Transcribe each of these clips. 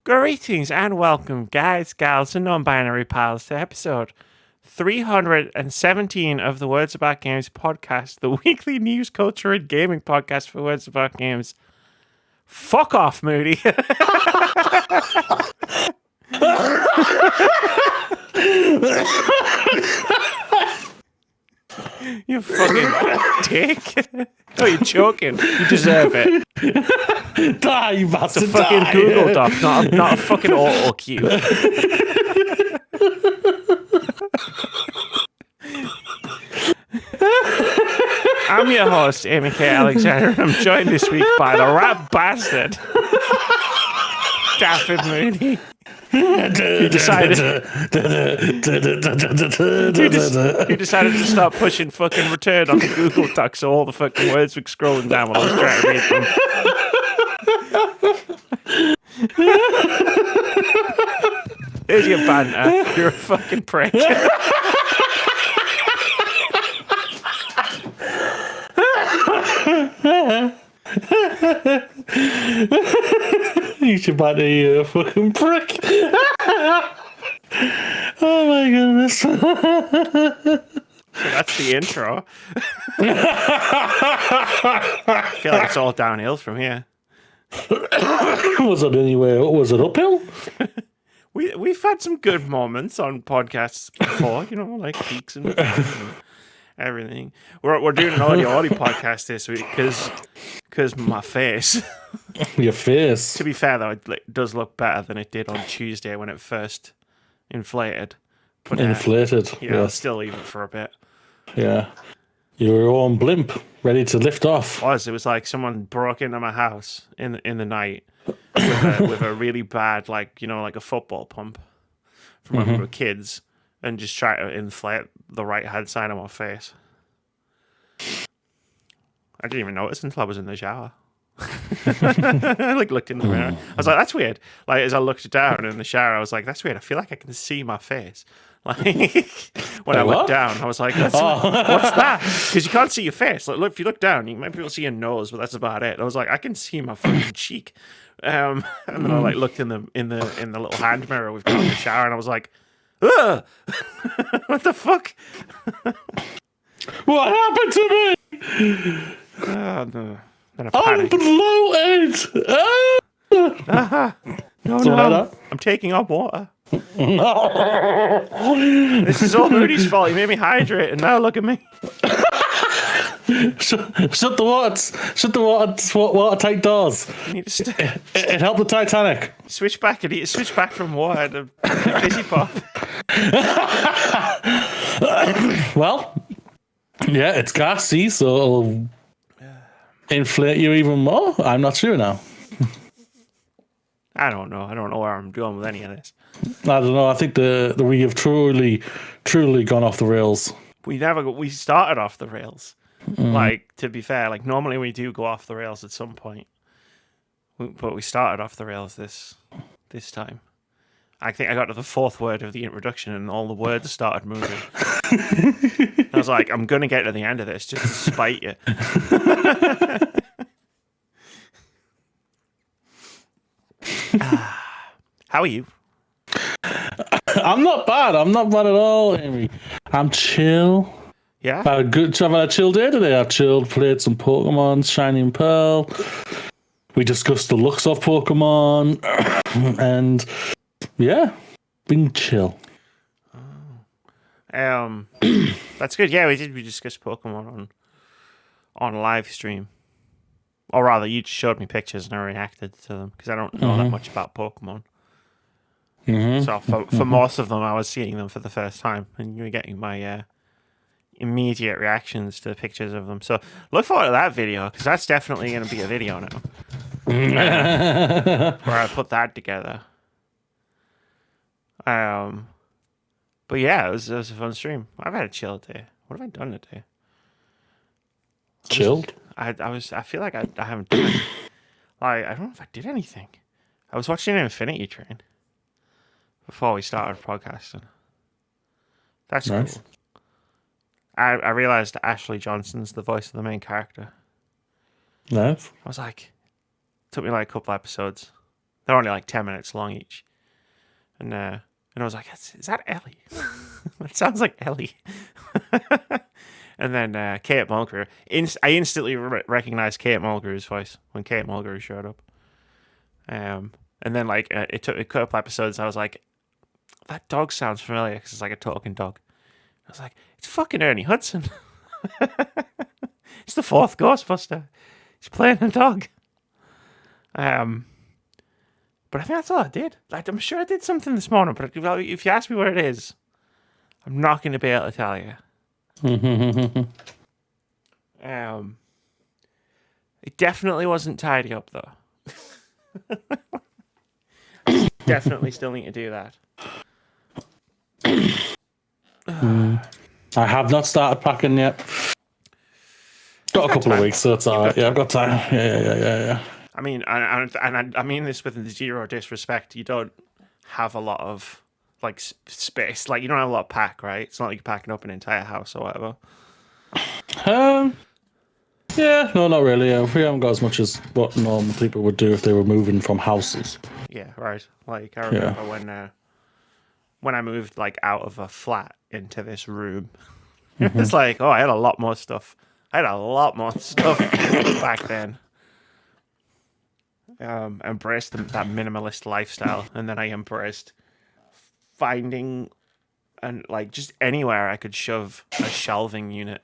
Greetings and welcome, guys, gals, and non-binary pals, to episode 317 of the Words About Games podcast, the weekly news, culture, and gaming podcast for Words About Games. Fuck off, Moody. You fucking dick. Oh, you're joking. You deserve it. Die, you bastard. It's a fucking Google Doc, not a fucking auto cue. I'm your host, Amy K. Alexander, and I'm joined this week by the rat bastard, Daffy Mooney. You decided to start pushing fucking return on the Google Doc so all the fucking words were scrolling down while I was trying to read them. Here's your banter. You're a fucking prick. You should banter, you fucking prick. Oh my goodness. So that's the intro. I feel like it's all downhill from here. Was it uphill? We've had some good moments on podcasts before, like peaks and everything. We're doing an audio podcast this week because my face. Your face. To be fair though, it does look better than it did on Tuesday when it first inflated. But, inflated. Yeah, I'll still leave it for a bit. Yeah. You were on blimp, ready to lift off. It was like someone broke into my house in the night with a really bad, like a football pump from when we were kids, and just try to inflate the right hand side of my face. I didn't even notice until I was in the shower. I looked in the mirror. I was like, that's weird. Like, as I looked down in the shower, I was like, that's weird. I feel like I can see my face. Like, when I looked down, I was like, what's that? Because you can't see your face. Like, look, if you look down, you might be able to see your nose, but that's about it. I was like, I can see my fucking cheek. And then I looked in the little hand mirror we've got in the shower, and I was like, ugh! What the fuck? What happened to me? No. I'm bloated. No. I'm taking up water. This is all Moody's fault. He made me hydrate, and now look at me. Shut the watertight doors. It helped the Titanic. Switch back from water to fizzy pop. Well, yeah, it's gassy, so it'll inflate you even more. I'm not sure now. I don't know where I'm going with any of this. I don't know. I think we have truly gone off the rails. We started off the rails. Like, to be fair, like normally we do go off the rails at some point, but we started off the rails this time. I think I got to the fourth word of the introduction and all the words started moving. I was like, I'm going to get to the end of this just to spite you. How are you? I'm not bad. I'm not bad at all, Amy. I'm chill. Yeah? I've had a chill day today. I've chilled, played some Pokemon, Shining Pearl. We discussed the looks of Pokemon. And yeah, been chill. That's good. Yeah, we discussed Pokemon on live stream. Or rather, you just showed me pictures and I reacted to them because I don't know that much about Pokemon. So for most of them, I was seeing them for the first time, and you were getting my immediate reactions to pictures of them. So look forward to that video because that's definitely going to be a video now. Where I put that together. But yeah, it was a fun stream. I've had a chill day. What have I done today? Chilled? I feel like I haven't done I don't know if I did anything. I was watching Infinity Train before we started podcasting. That's nice. Cool. I realized Ashley Johnson's the voice of the main character. Nice. I was like, took me like a couple episodes. They're only like 10 minutes long each. And I was like, is that Ellie? That sounds like Ellie. And then Kate Mulgrew. I instantly recognized Kate Mulgrew's voice when Kate Mulgrew showed up. And then like it took a couple episodes. I was like, that dog sounds familiar because it's like a talking dog. I was like, it's fucking Ernie Hudson. It's the fourth Ghostbuster. He's playing a dog. But I think that's all I did. Like, I'm sure I did something this morning, but if you ask me what it is, I'm not going to be able to tell you. It definitely wasn't tidy up though. Definitely still need to do that. I have not started packing yet. Got a couple of weeks, so it's all right. Yeah, I've got time. Yeah. I mean, I mean this with zero disrespect. You don't have a lot of like space. Like you don't have a lot of pack, right? It's not like you're packing up an entire house or whatever. Yeah, no, not really. Yeah. We haven't got as much as what normal people would do if they were moving from houses. Yeah, right. Like I remember when I moved like out of a flat into this room. It's like, I had a lot more stuff. I had a lot more stuff back then. Embraced that minimalist lifestyle, and then I embraced finding and like just anywhere I could shove a shelving unit.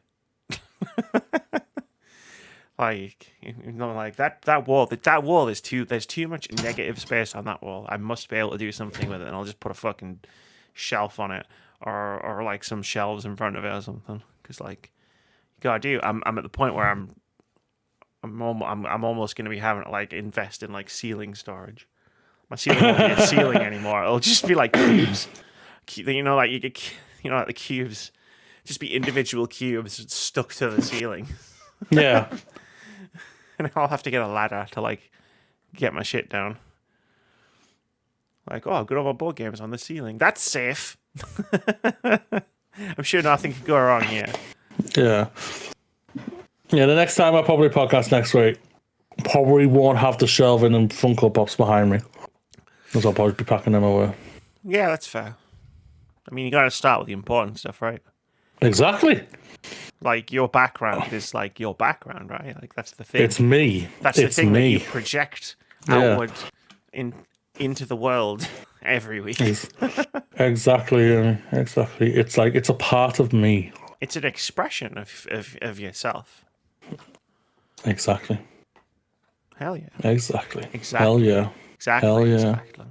Like, like that wall is there's too much negative space on that wall. I must be able to do something with it, and I'll just put a fucking shelf on it, or like some shelves in front of it or something. Because like, you gotta do. I'm at the point where I'm almost going to be having to like invest in like ceiling storage. My ceiling won't be a ceiling anymore. It'll just be like cubes. Like you get, like the cubes, just be individual cubes stuck to the ceiling. Yeah. And I'll have to get a ladder to like get my shit down. Like, I've got all my board games on the ceiling. That's safe. I'm sure nothing could go wrong here. Yeah. Yeah, the next time I probably podcast next week, probably won't have the shelving and Funko Pops behind me. Because I'll probably be packing them away. Yeah, that's fair. I mean, you got to start with the important stuff, right? Exactly. Like, your background is like your background, right? Like, that's the thing. It's me. That's the thing that you project outward into the world every week. Exactly. It's like, it's a part of me. It's an expression of yourself. Exactly. Hell yeah. Exactly. Hell yeah. Exactly. Hell yeah. Exactly.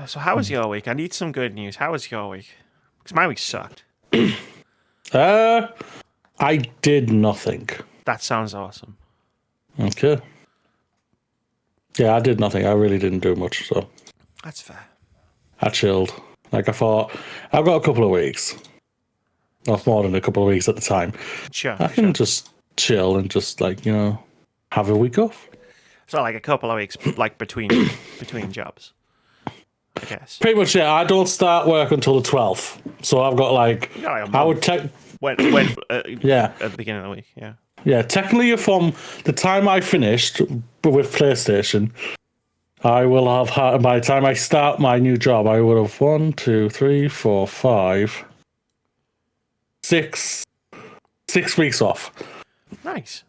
So how was your week? I need some good news. How was your week? Because my week sucked. I did nothing. That sounds awesome. Okay. Yeah, I did nothing. I really didn't do much, so. That's fair. I chilled. Like I thought, I've got a couple of weeks. Not more than a couple of weeks at the time. Sure. I can just chill and just like, have a week off. So like a couple of weeks like between jobs. I guess. Pretty much, yeah. I don't start work until the 12th. So I've got like I would take when yeah, at the beginning of the week, yeah. Yeah, technically from the time I finished with PlayStation, I will have had, by the time I start my new job, I would have 1, 2, 3, 4, 5, 6 weeks off. Nice.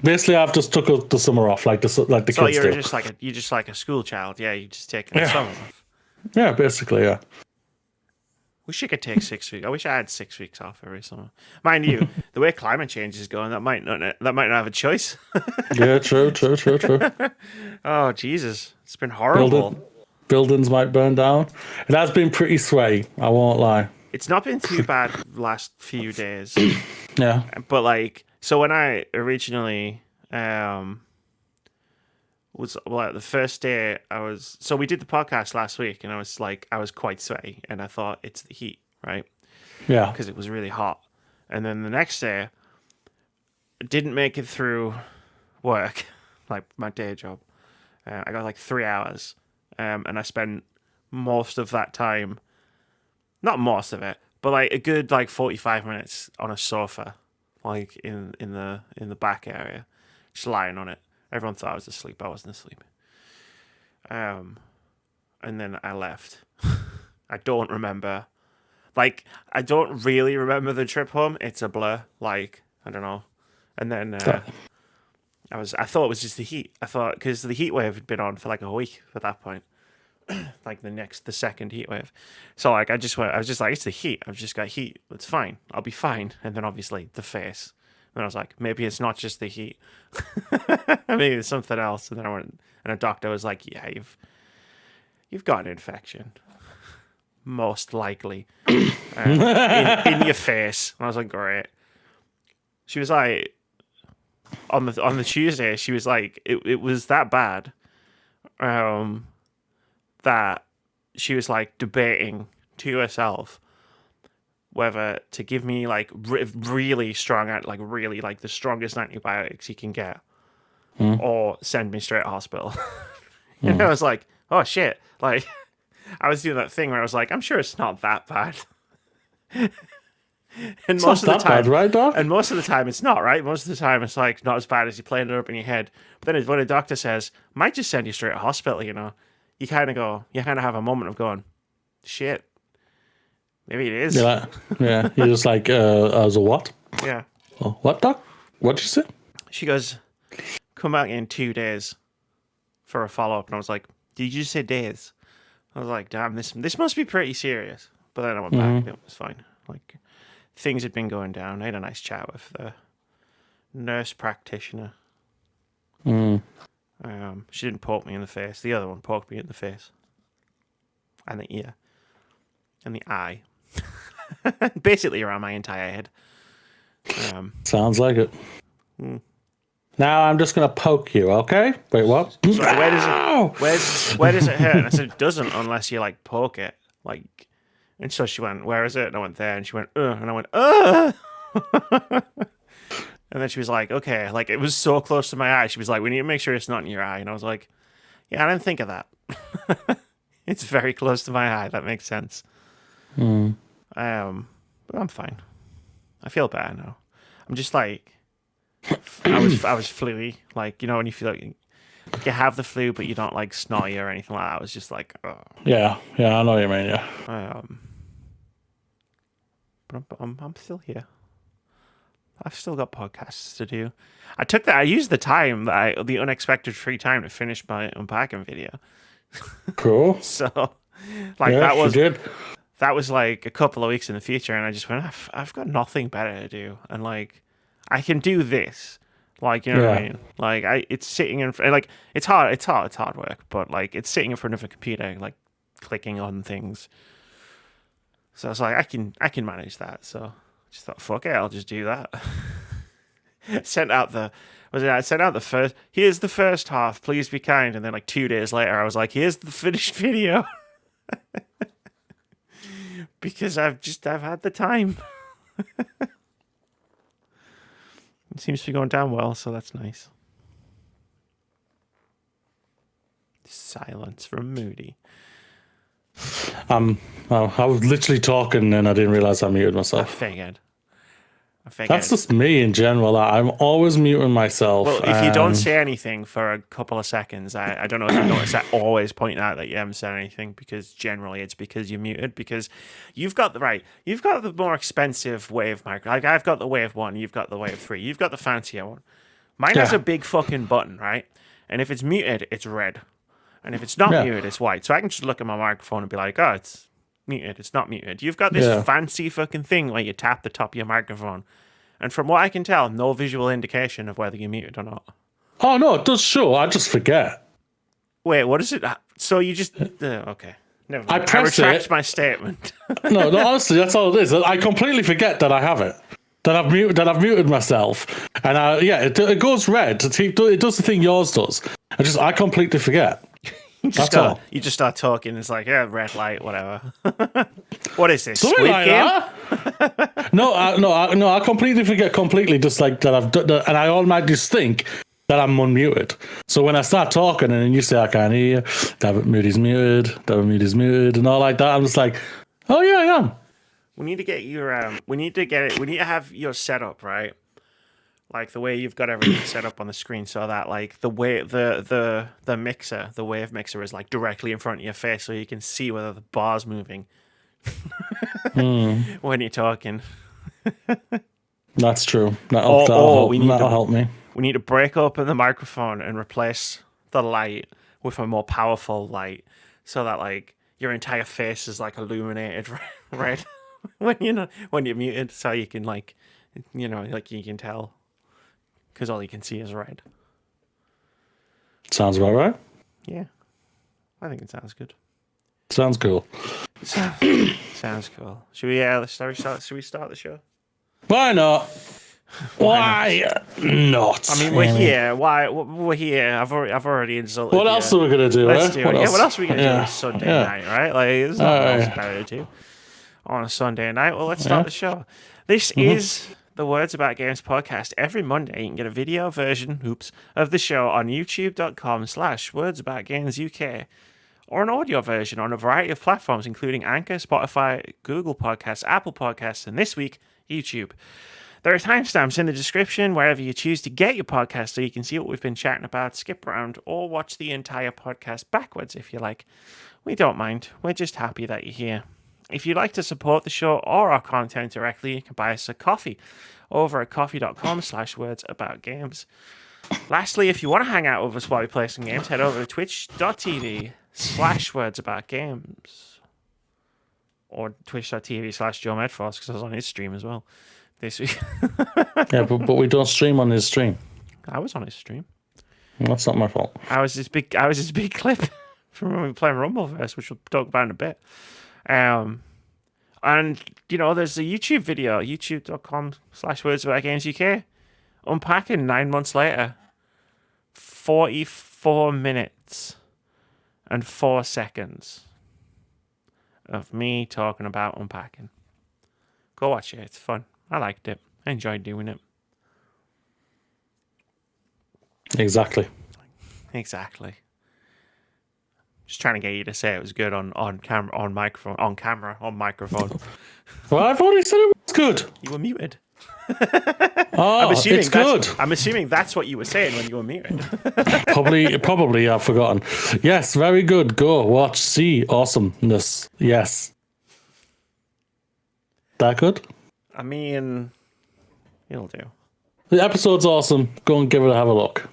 Basically, I've just took the summer off, like the so kids do. So you're just like a school child, yeah. You just taking the summer off. Yeah, basically, yeah. Wish you could take 6 weeks. I wish I had 6 weeks off every summer. Mind you, the way climate change is going, that might not have a choice. Yeah, true. Oh Jesus, it's been horrible. Buildings might burn down. It has been pretty sweaty, I won't lie. It's not been too bad the last few days. Yeah. But like, so when I originally was the first day so we did the podcast last week, and I was quite sweaty, and I thought it's the heat, right? Yeah. Because it was really hot. And then the next day, I didn't make it through work, like my day job. I got like 3 hours, and I spent most of that time, not most of it, but like a good like 45 minutes on a sofa, like in the back area, just lying on it. Everyone thought I was asleep. I wasn't asleep. And then I left. I don't remember. Like, I don't really remember the trip home. It's a blur. Like, I don't know. And then I thought it was just the heat. I thought, because the heat wave had been on for like a week at that point. Like the second heat wave. So like I was just like, it's the heat. I've just got heat. It's fine. I'll be fine. And then obviously the face. And I was like, maybe it's not just the heat. Maybe it's something else. And then I went, and a doctor was like, yeah, you've got an infection. Most likely. In your face. And I was like, great. She was like, on the Tuesday, she was like, it was that bad. That she was like debating to herself whether to give me like really strong, like really like the strongest antibiotics you can get, or send me straight to hospital. And I was like, oh shit! Like I was doing that thing where I was like, I'm sure it's not that bad. And most of the time, right, Doc? And most of the time, it's not, right? Most of the time, it's like not as bad as you playing it up in your head. But then when a doctor says, might just send you straight to hospital, you know, you kind of have a moment of going, shit, maybe it is. Yeah, yeah. You're just like, as a what? Yeah. Oh, what, Doc? What'd you say? She goes, come back in 2 days for a follow-up. And I was like, did you say days? I was like, damn, this must be pretty serious. But then I went back and it was fine. Like, things had been going down. I had a nice chat with the nurse practitioner. She didn't poke me in the face. The other one poked me in the face. And the ear. And the eye. Basically around my entire head. Sounds like it. Now I'm just going to poke you, okay? Wait, what? Sorry, where does it hurt? And I said, it doesn't unless you, like, poke it. Like, and so she went, where is it? And I went, there. And she went, and I went, And then she was like, okay. Like, it was so close to my eye. She was like, we need to make sure it's not in your eye. And I was like, yeah, I didn't think of that. It's very close to my eye. That makes sense. But I'm fine. I feel better now. I'm just like, I was fluey. Like, you know, when you feel like you have the flu, but you don't like snotty or anything like that. I was just like, oh. Yeah, I know what you mean, yeah. But I'm still here. I've still got podcasts to do. I used the unexpected free time to finish my unpacking video. Cool. So, like, yeah, that was like a couple of weeks in the future, and I just went, I've got nothing better to do, and like, I can do this. Like, you know what I mean? Like, it's sitting in, like, it's hard work, but like, it's sitting in front of a computer, like, clicking on things. So I was like, I can manage that. So I just thought, fuck it, I'll just do that. I sent out the first, here's the first half, please be kind. And then like 2 days later, I was like, here's the finished video. Because I've had the time. It seems to be going down well, so that's nice. Silence from Moody. I was literally talking and I didn't realize I muted myself. I figured. That's just me in general. I'm always muting myself. Well, if you don't say anything for a couple of seconds, I don't know if you notice, I always point out that you haven't said anything, because generally it's because you're muted, because you've got the more expensive Wave micro. Like, I've got the Wave 1, you've got the Wave 3, you've got the fancier one. Mine has a big fucking button, right? And if it's muted, it's red. And if it's not muted, it's white. So I can just look at my microphone and be like, oh, it's muted, it's not muted. You've got this fancy fucking thing where you tap the top of your microphone, and from what I can tell, no visual indication of whether you're muted or not. Oh no, it does show. I just forget. Wait, what is it? So you just okay? Never mind. I retract my statement. No, honestly, that's all it is. I completely forget that I have it. That I've muted myself, and it goes red. It does the thing yours does. I completely forget. That's all. You just start talking. It's like, red light, whatever. What is this? Something Squid like Game? That? No, I completely forget completely. Just like that, I've done, and I automatically just think that I'm unmuted. So when I start talking and then you say I can't hear you, David Moody's muted, and all like that, I'm just like, oh yeah, I am. We need to get your we need to have your setup right. like the way you've got everything set up on the screen, so that like the way the mixer, the wave mixer, is like directly in front of your face, so you can see whether the bar's moving when you're talking. That's true. That'll help me. We need to break open the microphone and replace the light with a more powerful light, so that like your entire face is like illuminated red when you're muted, so you can like you can tell because all you can see is red. Sounds about right. Yeah, I think it sounds good. Sounds cool. Sounds cool. Should we start the show? Why not? Why not? I mean, we're here. Why? We're here. I've already insulted. What else are we gonna do? Let's do it. What Yeah, what else are we gonna do this Sunday night, right? Like, there's nothing else better to do on a Sunday night. Well, let's start the show. This is the Words About Games podcast. Every Monday, you can get a video version, of the show on youtube.com/wordsaboutgamesuk, or an audio version on a variety of platforms, including Anchor, Spotify, Google Podcasts, Apple Podcasts, and this week, YouTube. There are timestamps in the description wherever you choose to get your podcast, so you can see what we've been chatting about, skip around, or watch the entire podcast backwards if you like. We don't mind. We're just happy that you're here. If you'd like to support the show or our content directly, you can buy us a coffee over at coffee.com/wordsaboutgames. Lastly, if you want to hang out with us while we play some games, head over to twitch.tv/wordsaboutgames or twitch.tv/Joe Medforce, because I was on his stream as well this week. Yeah, but we don't stream on his stream. I was on his stream. That's not my fault. I was this big clip from when we were playing Rumbleverse, which we'll talk about in a bit. And there's a YouTube video, youtube.com/wordsaboutgamesuk, unpacking 9 months later, 44 minutes and 4 seconds of me talking about unpacking. Go watch it. It's fun. I liked it. I enjoyed doing it. Exactly. Just trying to get you to say it was good on camera, on microphone. Well, I've already said it was good. You were muted. It's good. I'm assuming that's what you were saying when you were muted. Probably I've forgotten. Yes, very good. Go watch, see awesomeness. Yes. That good? I mean, it'll do. The episode's awesome. Go and have a look.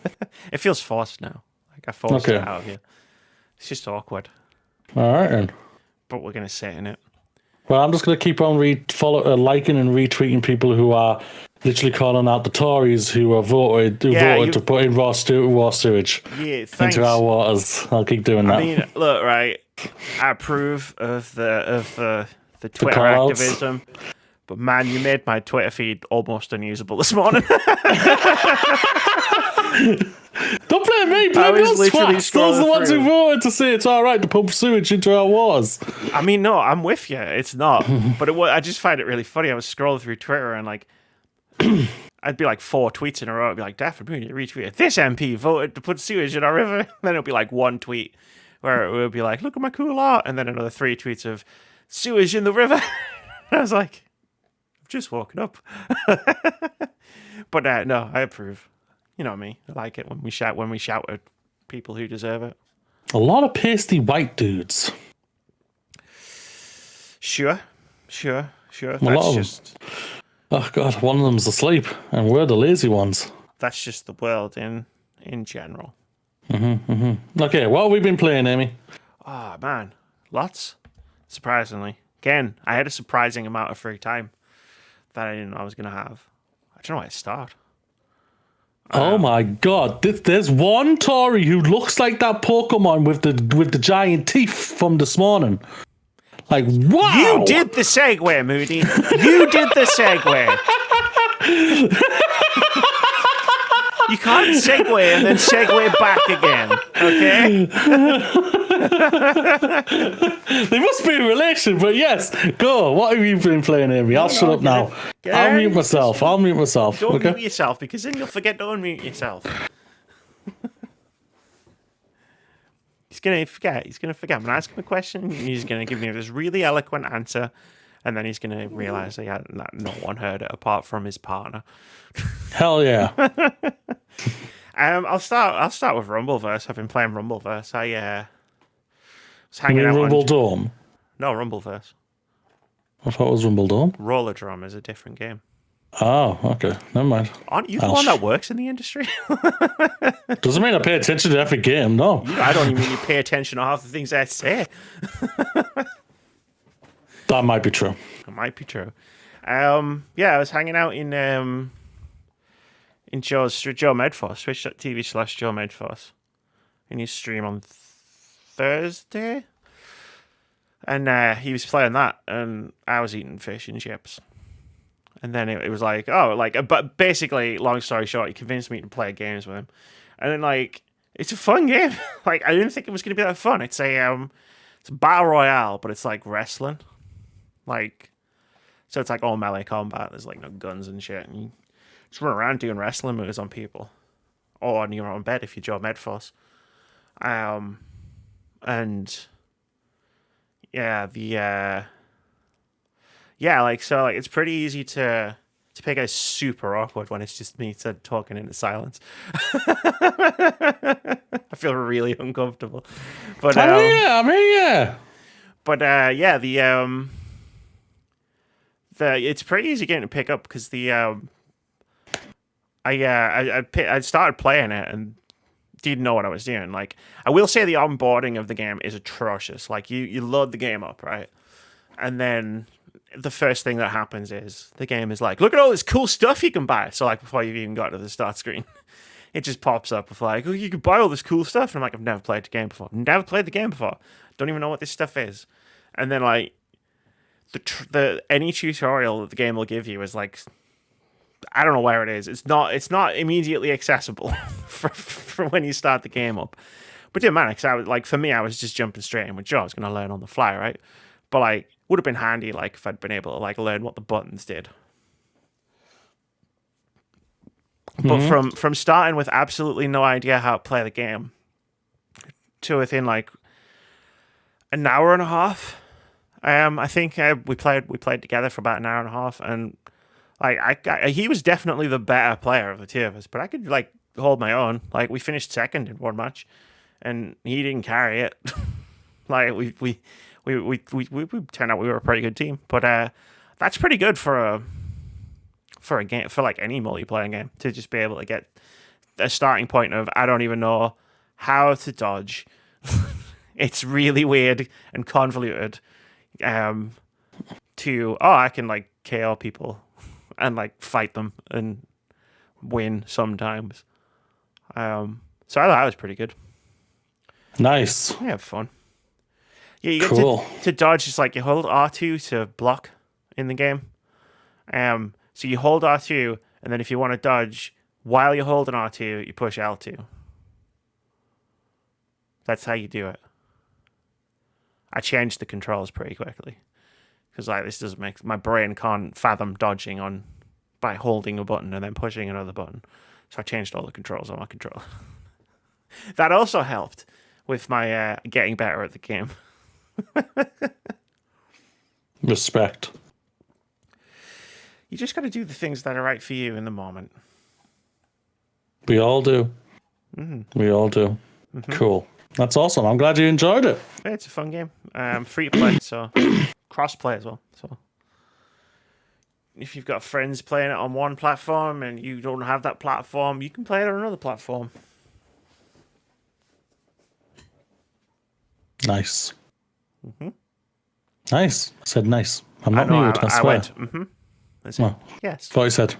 It feels forced now. Like I forced it out of you. It's just awkward. All right, then. But we're going to sit in it. Well, I'm just going to keep on liking and retweeting people who are literally calling out the Tories who voted to put in raw sewage into our waters. I'll keep doing that. I mean, look, right. I approve of the Twitter activism. But man, you made my Twitter feed almost unusable this morning. Don't blame me, blame those twats. Those are the ones who voted to say it's all right to pump sewage into our waters. I mean, no, I'm with you. It's not. But I just find it really funny. I was scrolling through Twitter and like, I'd be like 4 tweets in a row. I'd be like, definitely retweet. This MP voted to put sewage in our river. Then it'll be like one tweet where it would be like, look at my cool art. And then another 3 tweets of sewage in the river. I was like, I've just woken up. But no, I approve. You know me. I like it when we shout at people who deserve it. A lot of pasty white dudes. Sure. That's just... Oh God, one of them's asleep, and we're the lazy ones. That's just the world in general. Okay, what have we been playing, Amy? Oh, man. Lots. Surprisingly. Again, I had a surprising amount of free time that I didn't know I was going to have. I don't know where to start. Oh my God! There's one Tory who looks like that Pokemon with the giant teeth from this morning. Like, wow! You did the segue, Moody. You did the segue. You can't segue and then segue back again. Okay? They must be in relation, but yes. Go. What have you been playing, Amy? I'll shut up now. I'll mute myself. Don't mute yourself, because then you'll forget to unmute yourself. He's going to forget. I'm going to ask him a question, and he's going to give me this really eloquent answer, and then he's going to realize that no one heard it apart from his partner. Hell yeah. I'll start with Rumbleverse. I've been playing Rumbleverse. I was You hanging mean out Rumbledome? No, Rumbleverse. I thought it was Rumbledome. Rollerdrome is a different game. Oh, okay. Never mind. Aren't you the one that works in the industry? Doesn't mean I pay attention to every game, no. I don't even mean you pay attention to half the things I say. That might be true. It might be true. I was hanging out in Joe Medforce, twitch.tv/Joe Medforce. In his stream on Thursday. And he was playing that, and I was eating fish and chips. And then it was like, but basically, long story short, he convinced me to play games with him. And then, like, it's a fun game. Like, I didn't think it was going to be that fun. It's a battle royale, but it's like wrestling. Like, so it's like all melee combat. There's like no guns and shit. And you just run around doing wrestling moves on people. Or on your own bed if you're Joe Medforce. And yeah, it's pretty easy to pick a super awkward when it's just me talking into silence. I feel really uncomfortable. But yeah. But it's pretty easy getting to pick up because I started playing it and didn't know what I was doing. Like, I will say the onboarding of the game is atrocious. Like, you load the game up, right? And then the first thing that happens is the game is like, look at all this cool stuff you can buy. So, like, before you've even got to the start screen, it just pops up with like, oh, you can buy all this cool stuff. And I'm like, I've never played the game before. Never played the game before. Don't even know what this stuff is. And then, like, any tutorial that the game will give you is like, I don't know where it is. It's not immediately accessible for when you start the game up. But it didn't matter because for me, I was just jumping straight in with Joe. I was going to learn on the fly, right? But like, would have been handy like if I'd been able to like learn what the buttons did. But from starting with absolutely no idea how to play the game to within like an hour and a half, I think we played together for about an hour and a half, and like he was definitely the better player of the two of us, but I could like hold my own. Like, we finished second in one match, and he didn't carry it. Like we turned out we were a pretty good team, but that's pretty good for a game, for like any multiplayer game, to just be able to get a starting point of I don't even know how to dodge. It's really weird and convoluted. I can like KO people and like fight them and win sometimes. So I thought that was pretty good. Nice. I have fun. Yeah, you get cool. to dodge. It's like you hold R2 to block in the game. So you hold R2, and then if you want to dodge while you're holding R2, you push L2. That's how you do it. I changed the controls pretty quickly because like this doesn't make my brain can't fathom dodging by holding a button and then pushing another button. So I changed all the controls on my controller. That also helped with my getting better at the game. Respect. You just got to do the things that are right for you in the moment. We all do. Mm-hmm. We all do. Mm-hmm. Cool. That's awesome. I'm glad you enjoyed it. Yeah, it's a fun game. Free to play, so cross-play as well. So if you've got friends playing it on one platform and you don't have that platform, you can play it on another platform. Nice. Mm-hmm. Nice. I said nice. I'm not mute, I swear. I went, mm-hmm. That's it. Yes. Thought you said,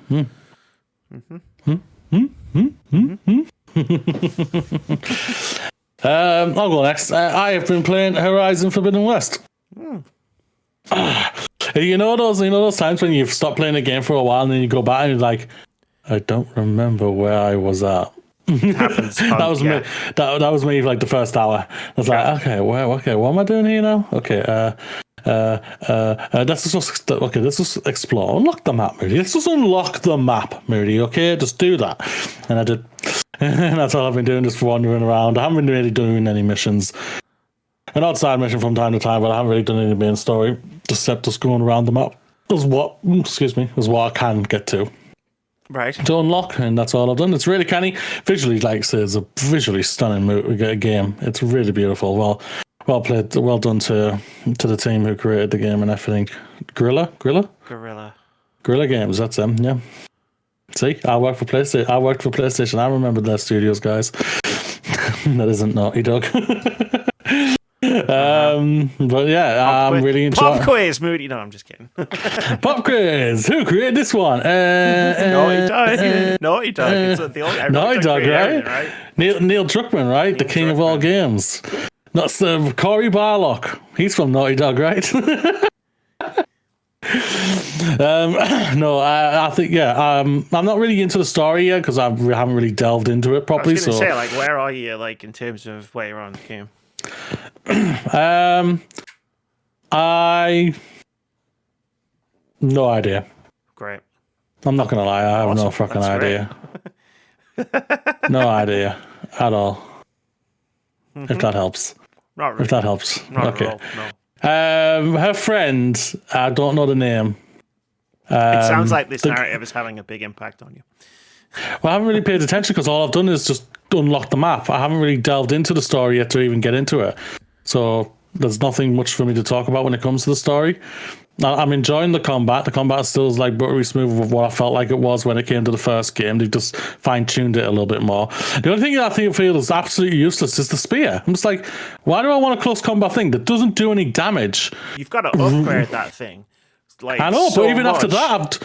I'll go next. I have been playing Horizon Forbidden West. You know those times when you've stopped playing a game for a while and then you go back and you're like, I don't remember where I was at. Happens. That was me. That was me for like the first hour. I was like, okay, what am I doing here now? Okay, let's just explore. Unlock the map, Moody. Let's just unlock the map, Moody. Okay, just do that. And I did. And that's all I've been doing, just wandering around. I haven't really doing any missions. An odd side mission from time to time, but I haven't really done any main story. except just going around the map is what I can get to. Right. To unlock, and that's all I've done. It's really canny. Visually, like I say, it's a visually stunning game. It's really beautiful. Well played. Well done to the team who created the game and everything. Gorilla Games. That's them. Yeah. See, I worked for PlayStation. I remember their studios, guys. That isn't Naughty Dog. But yeah, I'm really enjoying. Pop quiz, Moody. No, I'm just kidding. Pop quiz. Who created this one? Naughty Dog. Naughty Dog. It's the only Naughty Dog, right? Neil Druckmann, right? The king of all games. That's Cory Barlog. He's from Naughty Dog, right? No, I think I'm not really into the story yet because I haven't really delved into it properly. I was going to say, like, where are you, like, in terms of where you're on the game? No idea. Great. I'm not gonna lie, I have no fucking idea. No idea at all. If that helps. Not really. If that helps. Not okay. at all, no. Her friend, I don't know the name. It sounds like this narrative is having a big impact on you. Well, I haven't really paid attention because all I've done is just unlock the map. I haven't really delved into the story yet to even get into it. So there's nothing much for me to talk about when it comes to the story. I'm enjoying the combat. The combat still is like buttery smooth with what I felt like it was when it came to the first game. They've just fine-tuned it a little bit more. The only thing I feel is absolutely useless is the spear. I'm just like, why do I want a close combat thing that doesn't do any damage? You've got to upgrade that thing. Like, I know, so but even after that,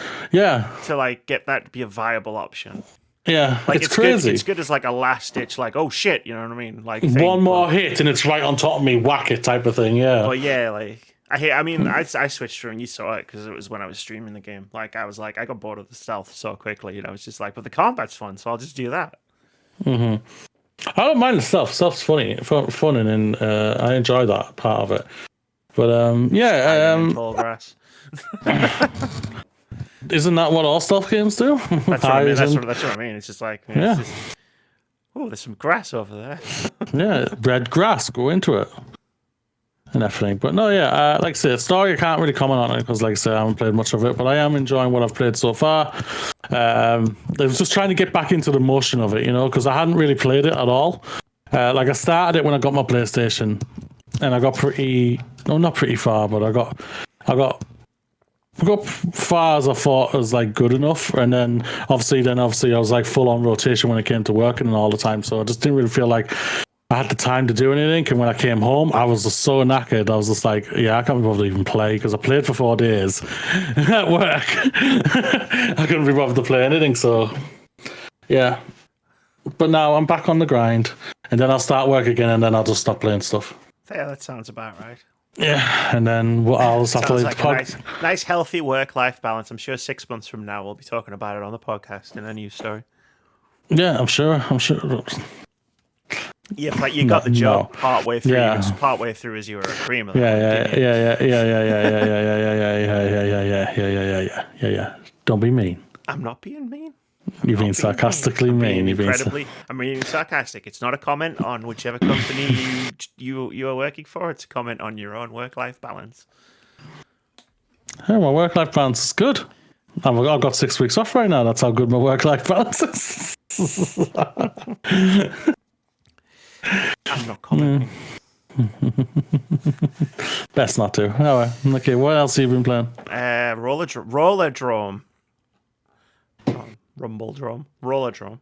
to like get that to be a viable option. Yeah, like it's crazy. It's good as like a last ditch, like, oh shit, you know what I mean? Like one more hit and it's right on top of me, whack it type of thing. Yeah. But yeah, like I switched through and you saw it because it was when I was streaming the game. Like I was like, I got bored of the stealth so quickly, you know. It's just like, but the combat's fun, so I'll just do that. I don't mind the stealth. Stealth's fun, and I enjoy that part of it. But tall grass. Isn't that what all stealth games do? That's what I mean. That's what I mean. It's just like, yeah. Oh, there's some grass over there. Yeah, red grass. Go into it and everything. But no, yeah. Like I said, story I can't really comment on it because, like I said, I haven't played much of it. But I am enjoying what I've played so far. I was just trying to get back into the motion of it, you know, because I hadn't really played it at all. Like I started it when I got my PlayStation, and I got not pretty far, but I got far as I thought was like good enough, and then obviously I was like full on rotation when it came to working and all the time, so I just didn't really feel like I had the time to do anything. And when I came home, I was just so knackered. I was just like, yeah, I can't be bothered to even play because I played for 4 days at work. I couldn't be bothered to play anything, so yeah. But now I'm back on the grind, and then I'll start work again, and then I'll just stop playing stuff. Yeah, that sounds about right. Yeah, and then what else? Sounds like a nice, healthy work-life balance. I'm sure 6 months from now we'll be talking about it on the podcast in a news story. Yeah, I'm sure. Yeah, like you got the job partway through. Yeah. Partway through as you were agreeing with Yeah. Don't be mean. I'm not being mean. You're being sarcastically mean. I'm being sarcastic. It's not a comment on whichever company you are working for. It's a comment on your own work-life balance. Yeah, my work-life balance is good. I've got 6 weeks off right now. That's how good my work-life balance is. I'm not commenting. Best not to. Oh, okay, what else have you been playing? Rollerdrome. Rollerdrome.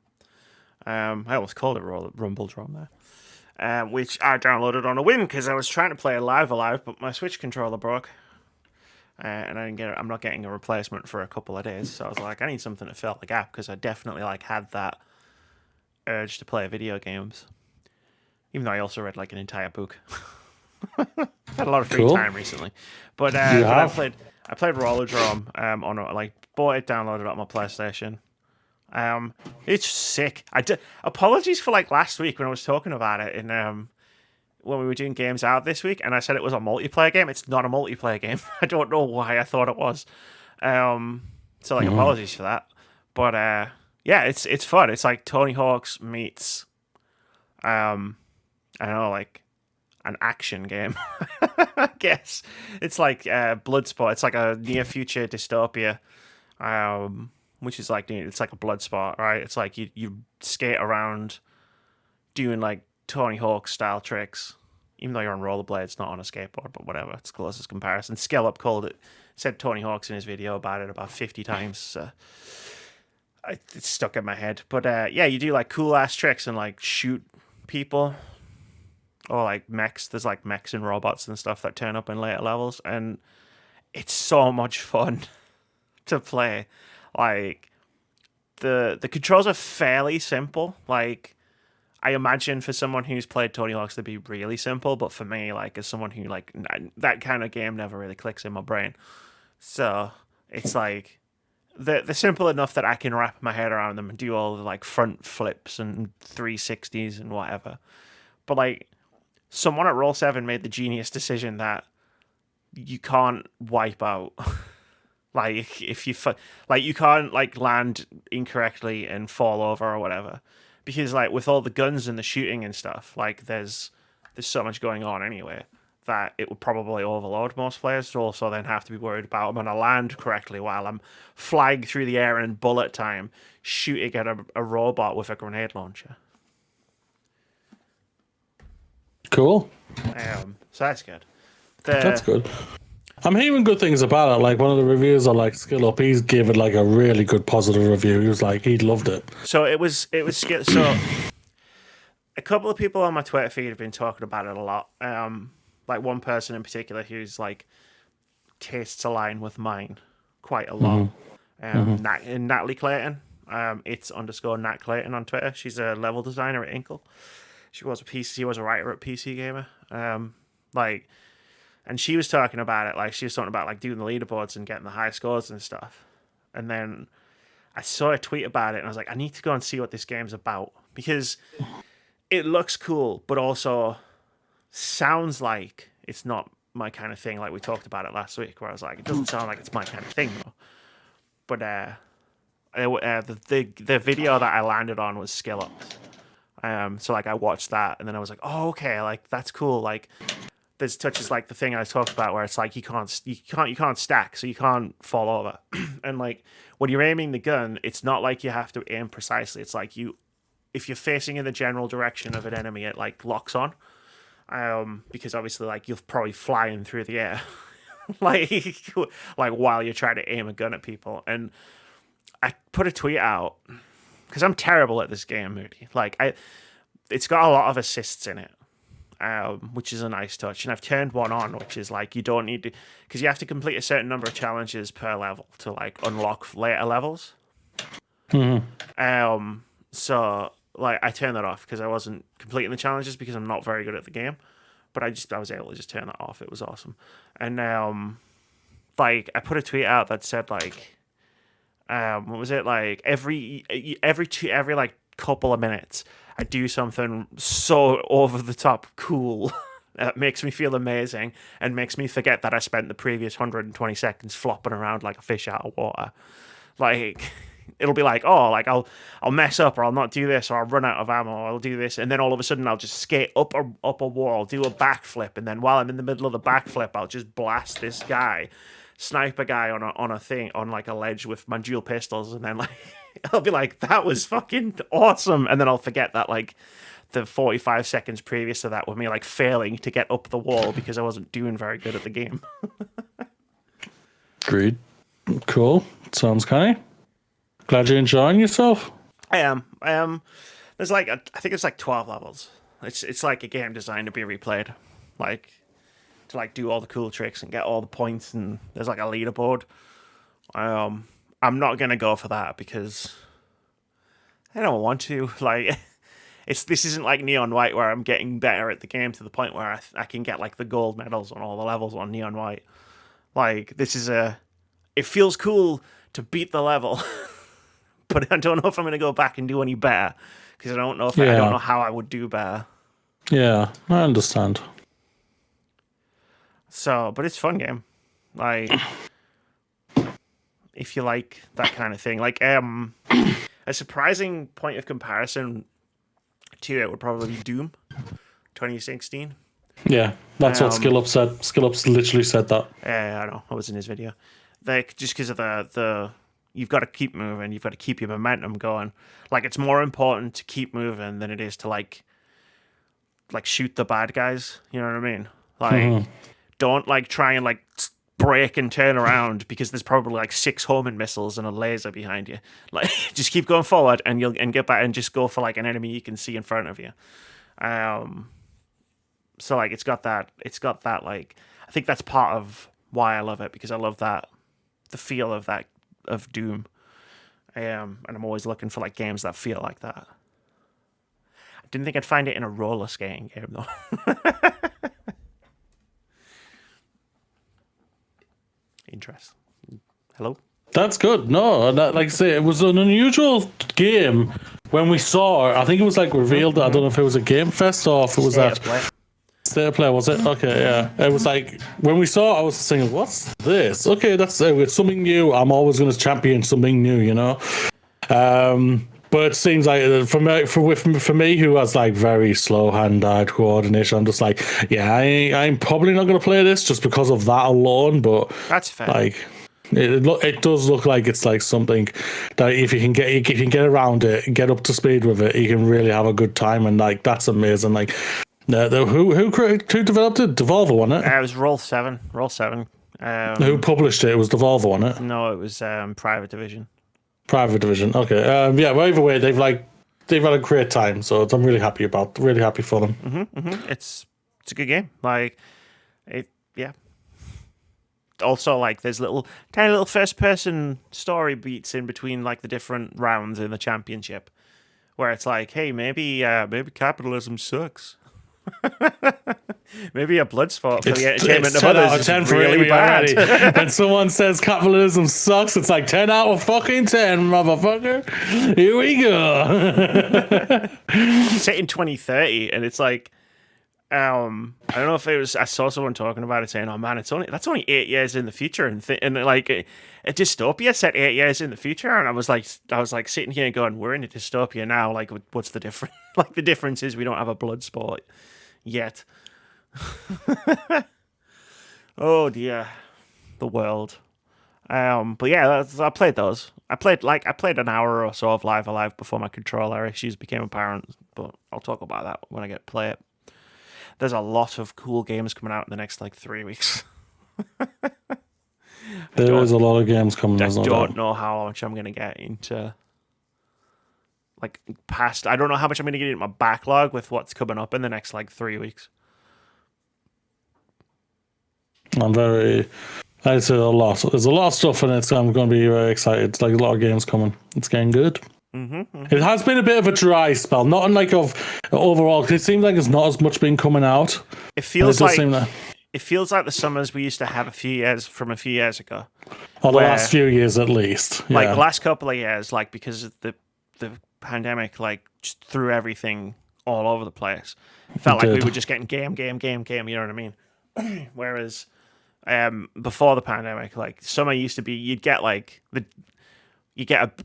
I almost called it Rumbledrome there. Which I downloaded on a whim because I was trying to play Alive, but my Switch controller broke. And I'm not getting a replacement for a couple of days. So I was like, I need something to fill the gap because I definitely had that urge to play video games. Even though I also read an entire book. Had a lot of free time recently. But I played Rollerdrome bought it, downloaded it on my PlayStation. It's sick. Apologies for last week when I was talking about it in when we were doing games out this week, and I said it was a multiplayer game. It's not a multiplayer game. I don't know why I thought it was. So apologies for that. But yeah, it's fun. It's like Tony Hawk's meets I don't know, an action game. I guess it's like Bloodsport. It's like a near future dystopia, which is like it's like a Bloodsport, right? It's like you skate around doing like Tony Hawk style tricks, even though you're on rollerblades, not on a skateboard, but whatever. It's the closest comparison. Scale Up called it, said Tony Hawk's in his video about it about 50 times. It's stuck in my head. But yeah, you do like cool ass tricks and like shoot people. Or like mechs. There's like mechs and robots and stuff that turn up in later levels. And it's so much fun to play. Like the controls are fairly simple. Like I imagine for someone who's played Tony Hawk's, they'd be really simple. But for me, like as someone who like that kind of game never really clicks in my brain. So it's like they're simple enough that I can wrap my head around them and do all the like front flips and 360s and whatever. But like someone at Roll7 made the genius decision that you can't wipe out. Like if you like you can't like land incorrectly and fall over or whatever, because like with all the guns and the shooting and stuff, like there's so much going on anyway that it would probably overload most players to also then have to be worried about I'm going to land correctly while I'm flying through the air in bullet time shooting at a robot with a grenade launcher. Cool. So that's good. That's good. I'm hearing good things about it. Like one of the reviews on like Skill Up, he's given like a really good positive review. He was like he loved it. So it was so a couple of people on my Twitter feed have been talking about it a lot. Like one person in particular who's like tastes align with mine quite a lot. Natalie Clayton. It's _Nat Clayton on Twitter. She's a level designer at Inkle. She was a writer at PC Gamer. And she was talking about it, like she was talking about like doing the leaderboards and getting the high scores and stuff. And then I saw a tweet about it and I was like, I need to go and see what this game's about because it looks cool, but also sounds like it's not my kind of thing. Like we talked about it last week, where I was like, it doesn't sound like it's my kind of thing though. But the video that I landed on was Skill Up. So like I watched that and then I was like, oh okay, like that's cool. Like there's touches like the thing I talked about where it's like you can't stack, so you can't fall over. And like when you're aiming the gun, it's not like you have to aim precisely. It's like if you're facing in the general direction of an enemy, it like locks on. Because obviously like you're probably flying through the air. like while you're trying to aim a gun at people. And I put a tweet out because I'm terrible at this game, Moody. Like it's got a lot of assists in it. Which is a nice touch. And I've turned one on, which is like you don't need to, because you have to complete a certain number of challenges per level to like unlock later levels. So like I turned that off because I wasn't completing the challenges because I'm not very good at the game. But I was able to just turn that off. It was awesome. And like I put a tweet out that said like what was it, like every like couple of minutes I do something so over the top cool that makes me feel amazing and makes me forget that I spent the previous 120 seconds flopping around like a fish out of water. Like it'll be like, oh, like I'll mess up or I'll not do this or I'll run out of ammo or I'll do this, and then all of a sudden I'll just skate up a wall, do a backflip, and then while I'm in the middle of the backflip I'll just blast this guy, snipe a guy on a thing on like a ledge with my dual pistols, and then like I'll be like, that was fucking awesome, and then I'll forget that like the 45 seconds previous to that were me like failing to get up the wall because I wasn't doing very good at the game. Agreed. Cool. Sounds kind. Glad you're enjoying yourself. I am. There's like I think it's like 12 levels. It's like a game designed to be replayed, like to like do all the cool tricks and get all the points, and there's like a leaderboard. I'm not gonna go for that because I don't want to. Like, this isn't like Neon White where I'm getting better at the game to the point where I can get like the gold medals on all the levels on Neon White. Like, it feels cool to beat the level, but I don't know if I'm gonna go back and do any better because I don't know I don't know how I would do better. Yeah, I understand. So, but it's a fun game. Like, if you like that kind of thing. Like, a surprising point of comparison to it would probably be Doom 2016. Yeah, that's what Skill Up said. Skill Up's literally said that. Yeah, I know. I was in his video. Like, just because of the you've got to keep moving. You've got to keep your momentum going. Like, it's more important to keep moving than it is to like shoot the bad guys. You know what I mean? Like, don't like try and like break and turn around because there's probably like 6 homing missiles and a laser behind you. Like, just keep going forward and you'll get back and just go for like an enemy you can see in front of you. So like it's got that like, I think that's part of why I love it, because I love that the feel of that of Doom. And I'm always looking for like games that feel like that. I didn't think I'd find it in a roller skating game though. Interest. Hello? That's good. No, like I say, it was an unusual game when we saw it. I think it was like revealed. I don't know if it was a Game Fest or if it was State of Play, was it? Okay, yeah. It was like when we saw it, I was saying, "What's this?" Okay, that's it's something new. I'm always going to champion something new, you know. But it seems like for me, who has like very slow hand-eye coordination, I'm just like, yeah, I'm probably not going to play this just because of that alone. But that's fair. Like, it does look like it's like something that if you can get around it, get up to speed with it, you can really have a good time, and like that's amazing. Like, who developed it? Devolver, wasn't it? It was Roll 7. Who published it? It was Devolver, wasn't it? No, it was Private Division. Private Division. Okay. Yeah. Well, either way, they've had a great time, so I'm really happy for them. It's a good game. Like it, yeah. Also, like there's tiny little first person story beats in between like the different rounds in the championship, where it's like, hey, maybe capitalism sucks. Maybe a blood sport for the entertainment of others is 10 really bad. When someone says capitalism sucks, it's like 10 out of fucking 10, motherfucker. Here we go. Set in 2030, and it's like, I don't know if it was. I saw someone talking about it saying, "Oh man, that's only 8 years in the future," and like a dystopia set 8 years in the future, and I was like sitting here going, "We're in a dystopia now. Like, what's the difference? Like, the difference is we don't have a blood sport yet." Oh dear, the world. But yeah, I played those. I played an hour or so of Live Alive before my controller issues became apparent. But I'll talk about that when I get to play it. There's a lot of cool games coming out in the next like 3 weeks. There is a lot of games coming. I don't know how much I'm going to get into. Like past, I don't know how much I'm going to get into my backlog with what's coming up in the next like 3 weeks. I'd say a lot. There's a lot of stuff in it, so I'm going to be very excited. Like a lot of games coming. It's getting good. It has been a bit of a dry spell, not unlike overall, because it seems like there's not as much been coming out. It feels like the summers we used to have a few years ago. Or the last few years at least. Yeah. Like the last couple of years, like because of the pandemic, like just threw everything all over the place. It felt like we were just getting game, you know what I mean? Whereas before the pandemic, like summer used to be, you get a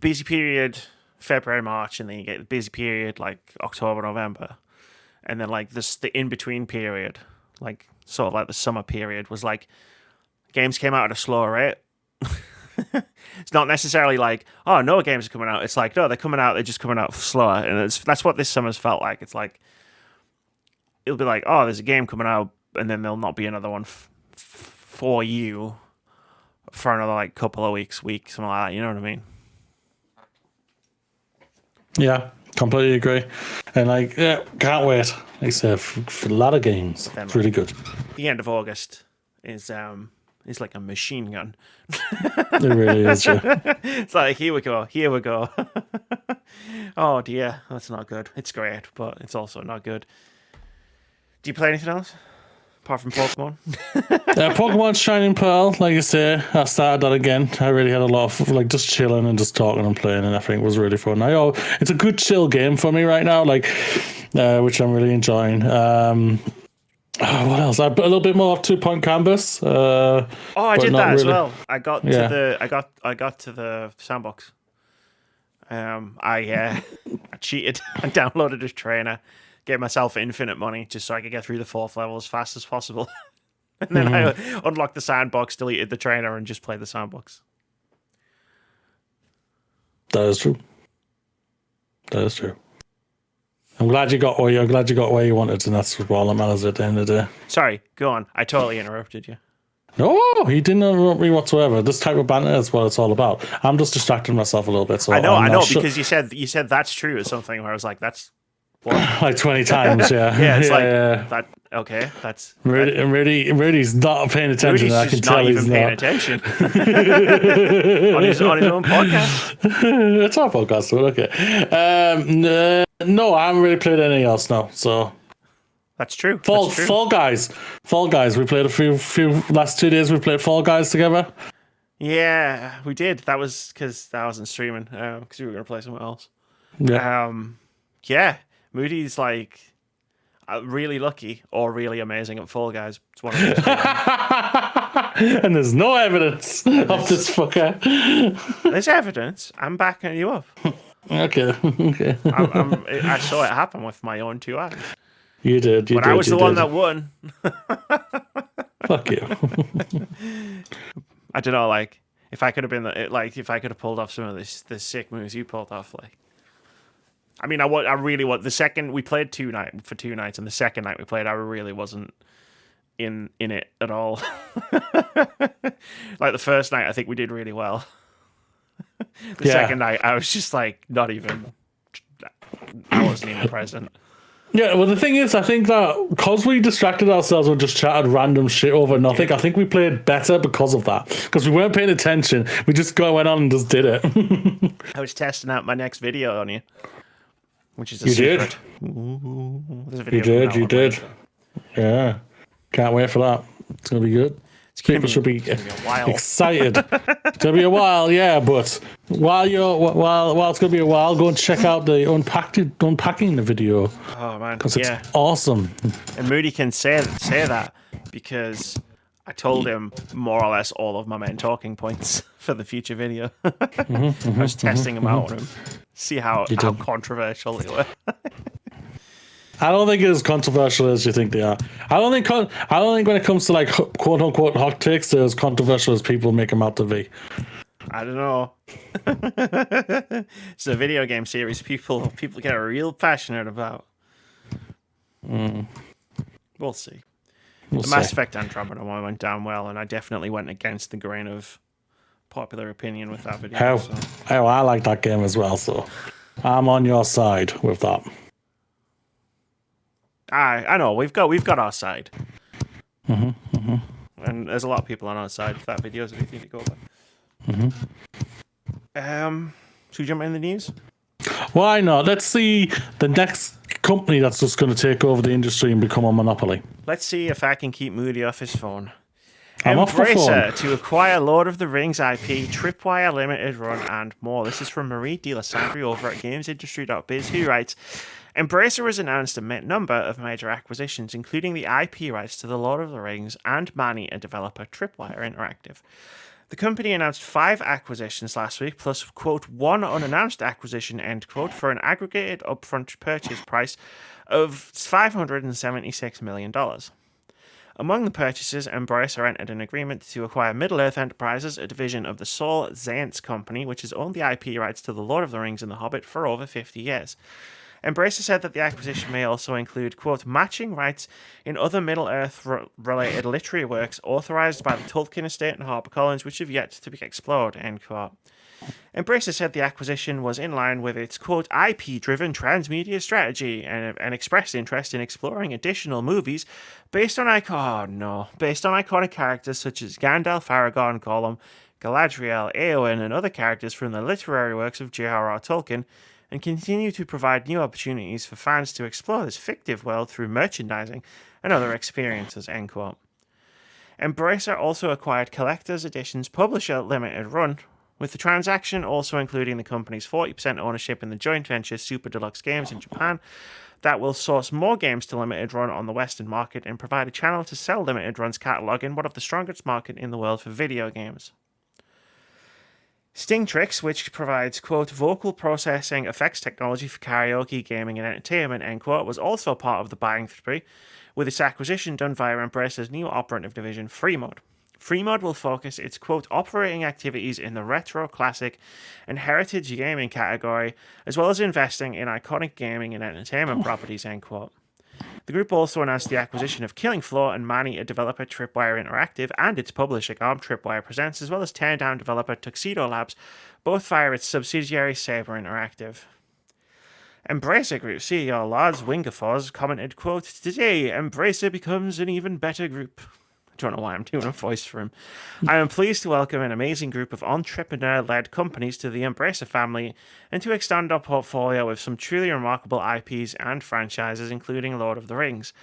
busy period February, March, and then you get a busy period like October, November, and then like the in between period, like sort of like the summer period, was like games came out at a slower rate. It's not necessarily like, oh, no games are coming out. It's like, no, they're just coming out slower, and that's what this summer's felt like. It's like it'll be like, oh, there's a game coming out, and then there'll not be another one for you for another like couple of weeks, something like that. You know what I mean? Yeah, completely agree. And like, yeah, can't wait. Like I said, for a lot of games, then, it's really good. The end of August is like a machine gun. It really is. Yeah. It's like here we go. Oh dear, that's not good. It's great, but it's also not good. Do you play anything else apart from Pokemon? Pokemon Shining Pearl, like you say, I started that again. I really had a lot of like just chilling and just talking and playing, and everything was really fun. It's a good chill game for me right now, like which I'm really enjoying. What else? I put a little bit more of 2 Point Canvas. I did that as well. I got to the sandbox. I cheated. I downloaded a trainer, get myself infinite money just so I could get through the 4th level as fast as possible. And then I unlocked the sandbox, deleted the trainer, and just played the sandbox. That is true. That is true. I'm glad you got where you wanted, and that's all that matters at the end of the day. Sorry, go on. I totally interrupted you. No, you didn't interrupt me whatsoever. This type of banter is what it's all about. I'm just distracting myself a little bit. So I know, because you said that's true or something where I was like, that's what? Like 20 times, yeah. Yeah, it's that. Okay, that's Rudy's not paying attention. Rudy's I can just tell not he's even paying not. attention on his own podcast. It's our podcast, so okay. No, I haven't really played anything else now. So that's true. Fall Guys. We played a few last 2 days. We played Fall Guys together. Yeah, we did. That was because I wasn't streaming because we were going to play somewhere else. Yeah. Yeah. Moody's like really lucky or really amazing at Fall Guys. It's one of those. And there's no evidence of this fucker. There's evidence. I'm backing you up. Okay. I saw it happen with my own 2 eyes. You did. But I was the one that won. Fuck you. I don't know. Like, if I could have been if I could have pulled off some of the sick moves you pulled off, like. I mean, I really want the second we played 2 nights, and the second night we played, I really wasn't in it at all. Like the first night, I think we did really well. The second night, I was just like, not even. I wasn't even present. Yeah, well, the thing is, I think that because we distracted ourselves and just chatted random shit over nothing, I think we played better because of that. Because we weren't paying attention, we just went on and just did it. I was testing out my next video on you. Which is a you secret. Did. Ooh, there's a video you did. Yeah. Can't wait for that. It's going to be good. People should be excited. It's going to be a while, yeah, but while it's going to be a while, go and check out the unpacking the video. Oh, man. Because it's awesome. And Moody can say that because I told him more or less all of my main talking points for the future video. I was testing them out on him. See how controversial they were. I don't think it's as controversial as you think they are. I don't think when it comes to like quote unquote hot takes, they're as controversial as people make them out to be. I don't know. It's a video game series people get real passionate about. We'll see. The Mass Effect Andromeda one went down well, and I definitely went against the grain of popular opinion with that video. I like that game as well, so I'm on your side with that. I know we've got our side, and there's a lot of people on our side. If that video is anything to go by. Should we jump in the news? Why not? Let's see the next company that's just going to take over the industry and become a monopoly. Let's see if I can keep Moody off his phone. I'm off my phone. Embracer to acquire Lord of the Rings IP, Tripwire Limited Run, and more. This is from Marie de la Sandry over at GamesIndustry.biz, who writes, Embracer has announced a number of major acquisitions, including the IP rights to The Lord of the Rings and Manny, a developer, Tripwire Interactive. The company announced 5 acquisitions last week, plus, quote, 1 unannounced acquisition, end quote, for an aggregated upfront purchase price of $576 million. Among the purchases, Embracer entered an agreement to acquire Middle-earth Enterprises, a division of the Saul Zaentz Company, which has owned the IP rights to The Lord of the Rings and The Hobbit for over 50 years. Embracer said that the acquisition may also include, quote, matching rights in other Middle-earth-related literary works authorized by the Tolkien estate and HarperCollins, which have yet to be explored, end quote. Embracer said the acquisition was in line with its, quote, IP-driven transmedia strategy and expressed interest in exploring additional movies based on iconic characters such as Gandalf, Aragorn, Gollum, Galadriel, Eowyn, and other characters from the literary works of J.R.R. Tolkien, and continue to provide new opportunities for fans to explore this fictive world through merchandising and other experiences, end quote. Embracer also acquired Collector's Editions Publisher Limited Run, with the transaction also including the company's 40% ownership in the joint venture Super Deluxe Games in Japan, that will source more games to Limited Run on the Western market and provide a channel to sell Limited Run's catalog in one of the strongest markets in the world for video games. Stingtrix, which provides, quote, vocal processing effects technology for karaoke, gaming, and entertainment, end quote, was also part of the buying spree, with its acquisition done via Embracer's new operative division, Freemode. Freemode will focus its, quote, operating activities in the retro, classic, and heritage gaming category, as well as investing in iconic gaming and entertainment properties, end quote. The group also announced the acquisition of Killing Floor and Mania developer Tripwire Interactive and its publishing arm Tripwire Presents, as well as Teardown developer Tuxedo Labs, both via its subsidiary Saber Interactive. Embracer Group CEO Lars Wingefors commented, quote, today, Embracer becomes an even better group. I don't know why I'm doing a voice for him. I am pleased to welcome an amazing group of entrepreneur-led companies to the Embracer family and to extend our portfolio with some truly remarkable IPs and franchises, including Lord of the Rings.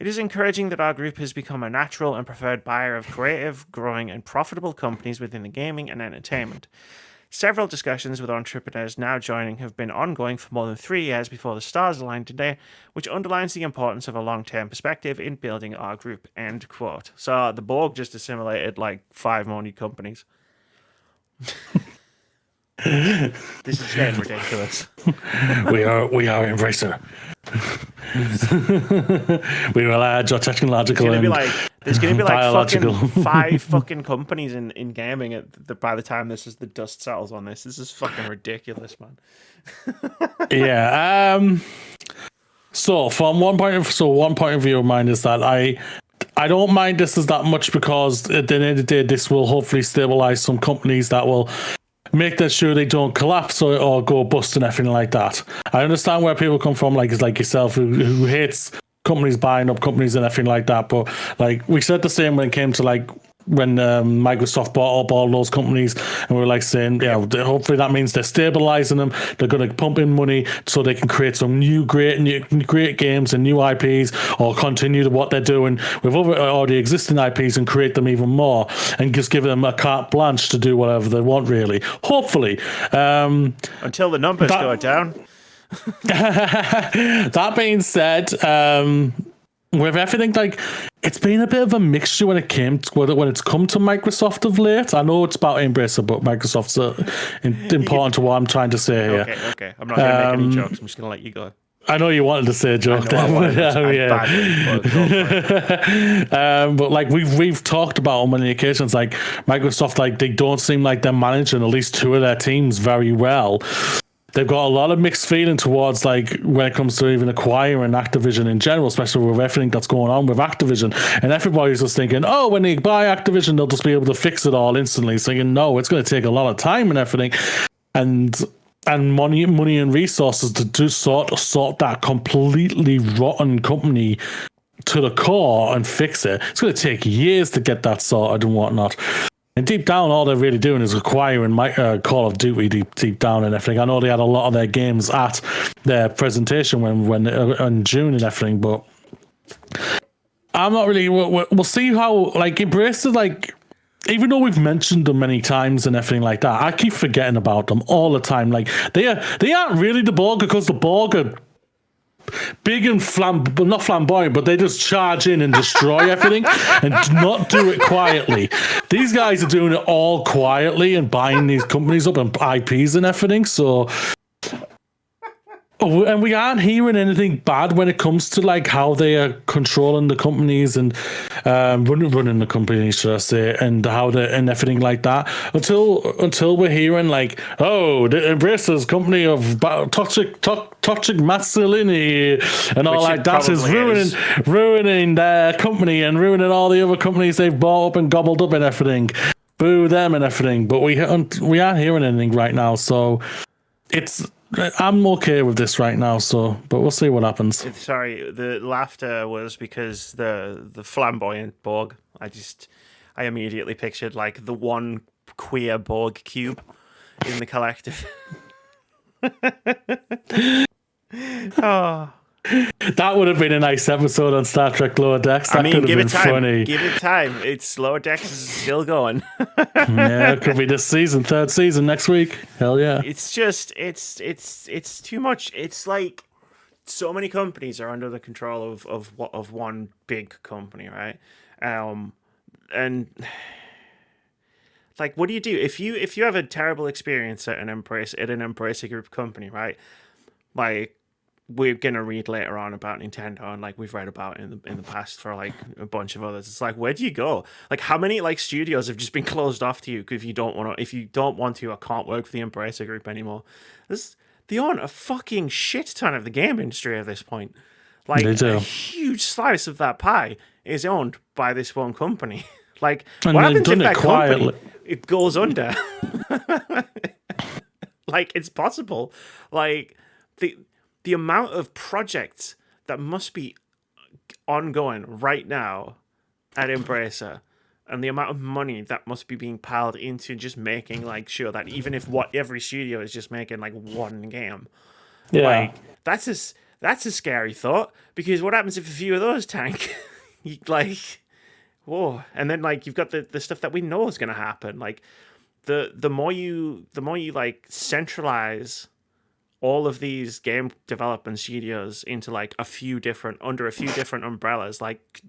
It is encouraging that our group has become a natural and preferred buyer of creative, growing, and profitable companies within the gaming and entertainment. Several discussions with entrepreneurs now joining have been ongoing for more than 3 years before the stars aligned today, which underlines the importance of a long-term perspective in building our group, end quote. So the Borg just assimilated like 5 more new companies. This is getting ridiculous. We are Embracer. We are large or technological. There's gonna be like biological. fucking 5 fucking companies in gaming by the time the dust settles on this. This is fucking ridiculous, man. Yeah. So from one point of view of mine is that I don't mind this as that much, because at the end of the day, this will hopefully stabilize some companies that will make that sure they don't collapse or go bust and everything like that. I understand where people come from, like yourself, who hates companies buying up companies and everything like that. But like we said the same when it came to like when Microsoft bought up all those companies, and we were like saying, yeah, hopefully that means they're stabilizing them. They're going to pump in money so they can create some great games and new IPs, or continue what they're doing with already existing IPs and create them even more, and just give them a carte blanche to do whatever they want, really. Hopefully. Until the numbers go down. That being said, with everything, like, it's been a bit of a mixture when it's come to Microsoft of late. I know it's about Embracer, but Microsoft's important to what I'm trying to say here. Okay. I'm not going to make any jokes. I'm just going to let you go. I know you wanted to say a joke there. But like we've talked about on many occasions, like Microsoft, like they don't seem like they're managing at least 2 of their teams very well. They've got a lot of mixed feeling towards, like, when it comes to even acquiring Activision in general, especially with everything that's going on with Activision. And everybody's just thinking, oh, when they buy Activision, they'll just be able to fix it all instantly. Thinking, no, it's going to take a lot of time and everything, and money and resources to do sort that completely rotten company to the core and fix it. It's going to take years to get that sorted and whatnot. And deep down, all they're really doing is acquiring Call of Duty deep down and everything. I know they had a lot of their games at their presentation when in June and everything, but I'm not really. We'll see how, like, Embracer, like, even though we've mentioned them many times and everything like that, I keep forgetting about them all the time. Like, they aren't really the Borg, because the Borg are big and not flamboyant, but they just charge in and destroy everything and not do it quietly. These guys are doing it all quietly and buying these companies up and IPs and everything. So, and we aren't hearing anything bad when it comes to like how they are controlling the companies and running the companies, should I say, and how they and everything like that. Until we're hearing like, oh, the Embracer's company of toxic masculinity and all like that is ruining their company and ruining all the other companies they've bought up and gobbled up and everything. Boo them and everything. But we aren't hearing anything right now, so I'm okay with this right now, but we'll see what happens. Sorry, the laughter was because the flamboyant Borg. I immediately pictured like the one queer Borg cube in the collective. Oh. That would have been a nice episode on Star Trek Lower Decks. That could have been funny. Give it time. It's Lower Decks is still going. Yeah, it could be this season, 3rd season next week. Hell yeah. It's just it's too much. It's like so many companies are under the control of one big company, right? And Like, what do you do if you have a terrible experience at an Embracer Group company, right? Like, we're gonna read later on about Nintendo, and like we've read about in the past for like a bunch of others. It's like, where do you go? Like, how many like studios have just been closed off to you if you don't want to or can't work for the Embracer Group anymore? They own a fucking shit ton of the game industry at this point. Like, a huge slice of that pie is owned by this one company. Like, and what happens if that quietly. company it goes under? Like, it's possible. Like, the amount of projects that must be ongoing right now at Embracer, and the amount of money that must be being piled into just making like sure that even if every studio is just making like one game, like that's a scary thought, because what happens if a few of those tank? Whoa, and then like you've got the stuff that we know is going to happen. Like the more you like centralize all of these game development studios into like under a few different umbrellas, like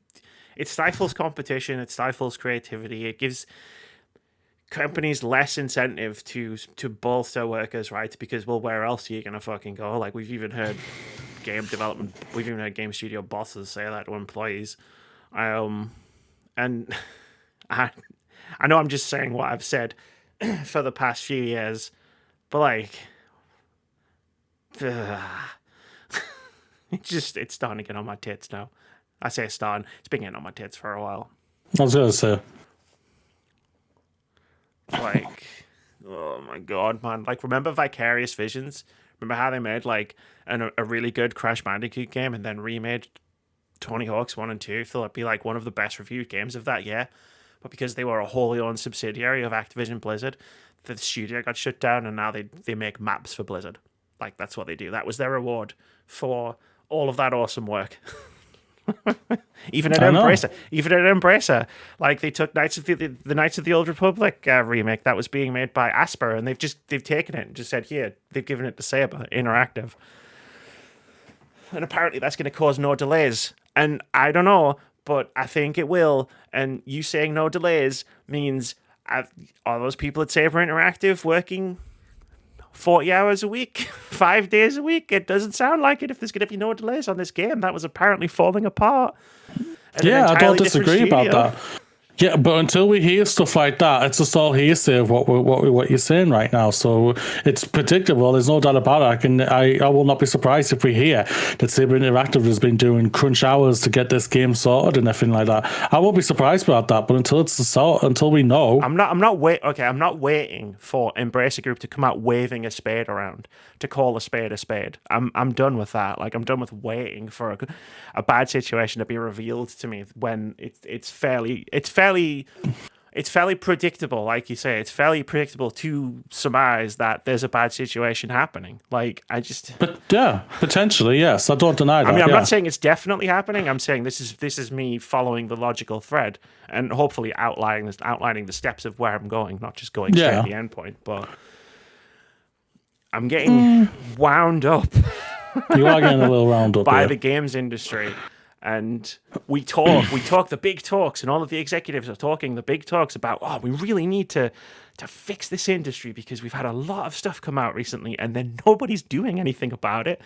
it stifles competition, it stifles creativity, it gives companies less incentive to bolster workers' rights, because, well, where else are you gonna fucking go? Like, we've even heard game studio bosses say that to employees. And I know I'm just saying what I've said for the past few years, but like, it's starting to get on my tits now. I say it's starting. It's been getting on my tits for a while. I was gonna say, like, oh my god, man! Like, remember Vicarious Visions? Remember how they made like a really good Crash Bandicoot game and then remade Tony Hawk's 1 and 2? Thought it'd be like one of the best reviewed games of that year, but because they were a wholly owned subsidiary of Activision Blizzard, the studio got shut down, and now they make maps for Blizzard. Like, that's what they do. That was their reward for all of that awesome work. Even at Embracer, like, they took the Knights of the Old Republic remake that was being made by Asper, and they've taken it and just said, here, they've given it to Saber Interactive, and apparently that's going to cause no delays. And I don't know, but I think it will. And you saying no delays means, are those people at Saber Interactive working 40 hours a week, 5 days a week? It doesn't sound like it if there's going to be no delays on this game that was apparently falling apart. Yeah, I don't disagree about that. Yeah, but until we hear stuff like that, it's just all hearsay of what you're saying right now. So it's predictable. There's no doubt about it. I will not be surprised if we hear that Saber Interactive has been doing crunch hours to get this game sorted and everything like that. I won't be surprised about that. But until we know, I'm not waiting for Embracer Group to come out waving a spade around to call a spade a spade. I'm done with that. Like, I'm done with waiting for a bad situation to be revealed to me when it's fairly predictable. Like you say, it's fairly predictable to surmise that there's a bad situation happening. Like, but yeah, potentially, yes. I don't deny that. I mean, I'm not saying it's definitely happening. I'm saying this is me following the logical thread and hopefully outlining the steps of where I'm going, not just going straight to the end point. But I'm getting wound up. You are getting a little wound up by the games industry. And we talk the big talks, and all of the executives are talking the big talks about, we really need to fix this industry because we've had a lot of stuff come out recently, and then nobody's doing anything about it.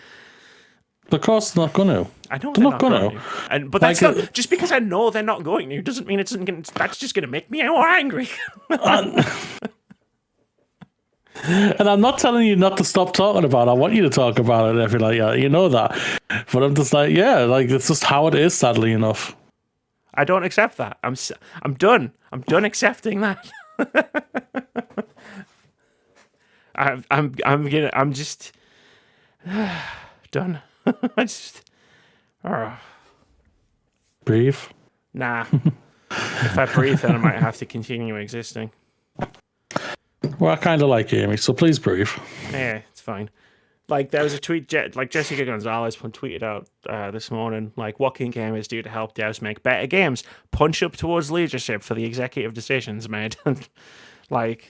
Because they're not going to. I know they're not going to. But that's not, just because I know they're not going to doesn't mean that's just going to make me more angry. And I'm not telling you not to stop talking about it. I want you to talk about it and everything like that. You know that. But I'm just like, it's just how it is, sadly enough. I don't accept that. I'm done. I'm done accepting that. I'm just done. Breathe. Nah. If I breathe, then I might have to continue existing. Well, I kind of like Amy, so please breathe. Yeah, it's fine. Like, there was a tweet, like, Jessica Gonzalez tweeted out this morning, like, what can gamers do to help devs make better games? Punch up towards leadership for the executive decisions made. Like,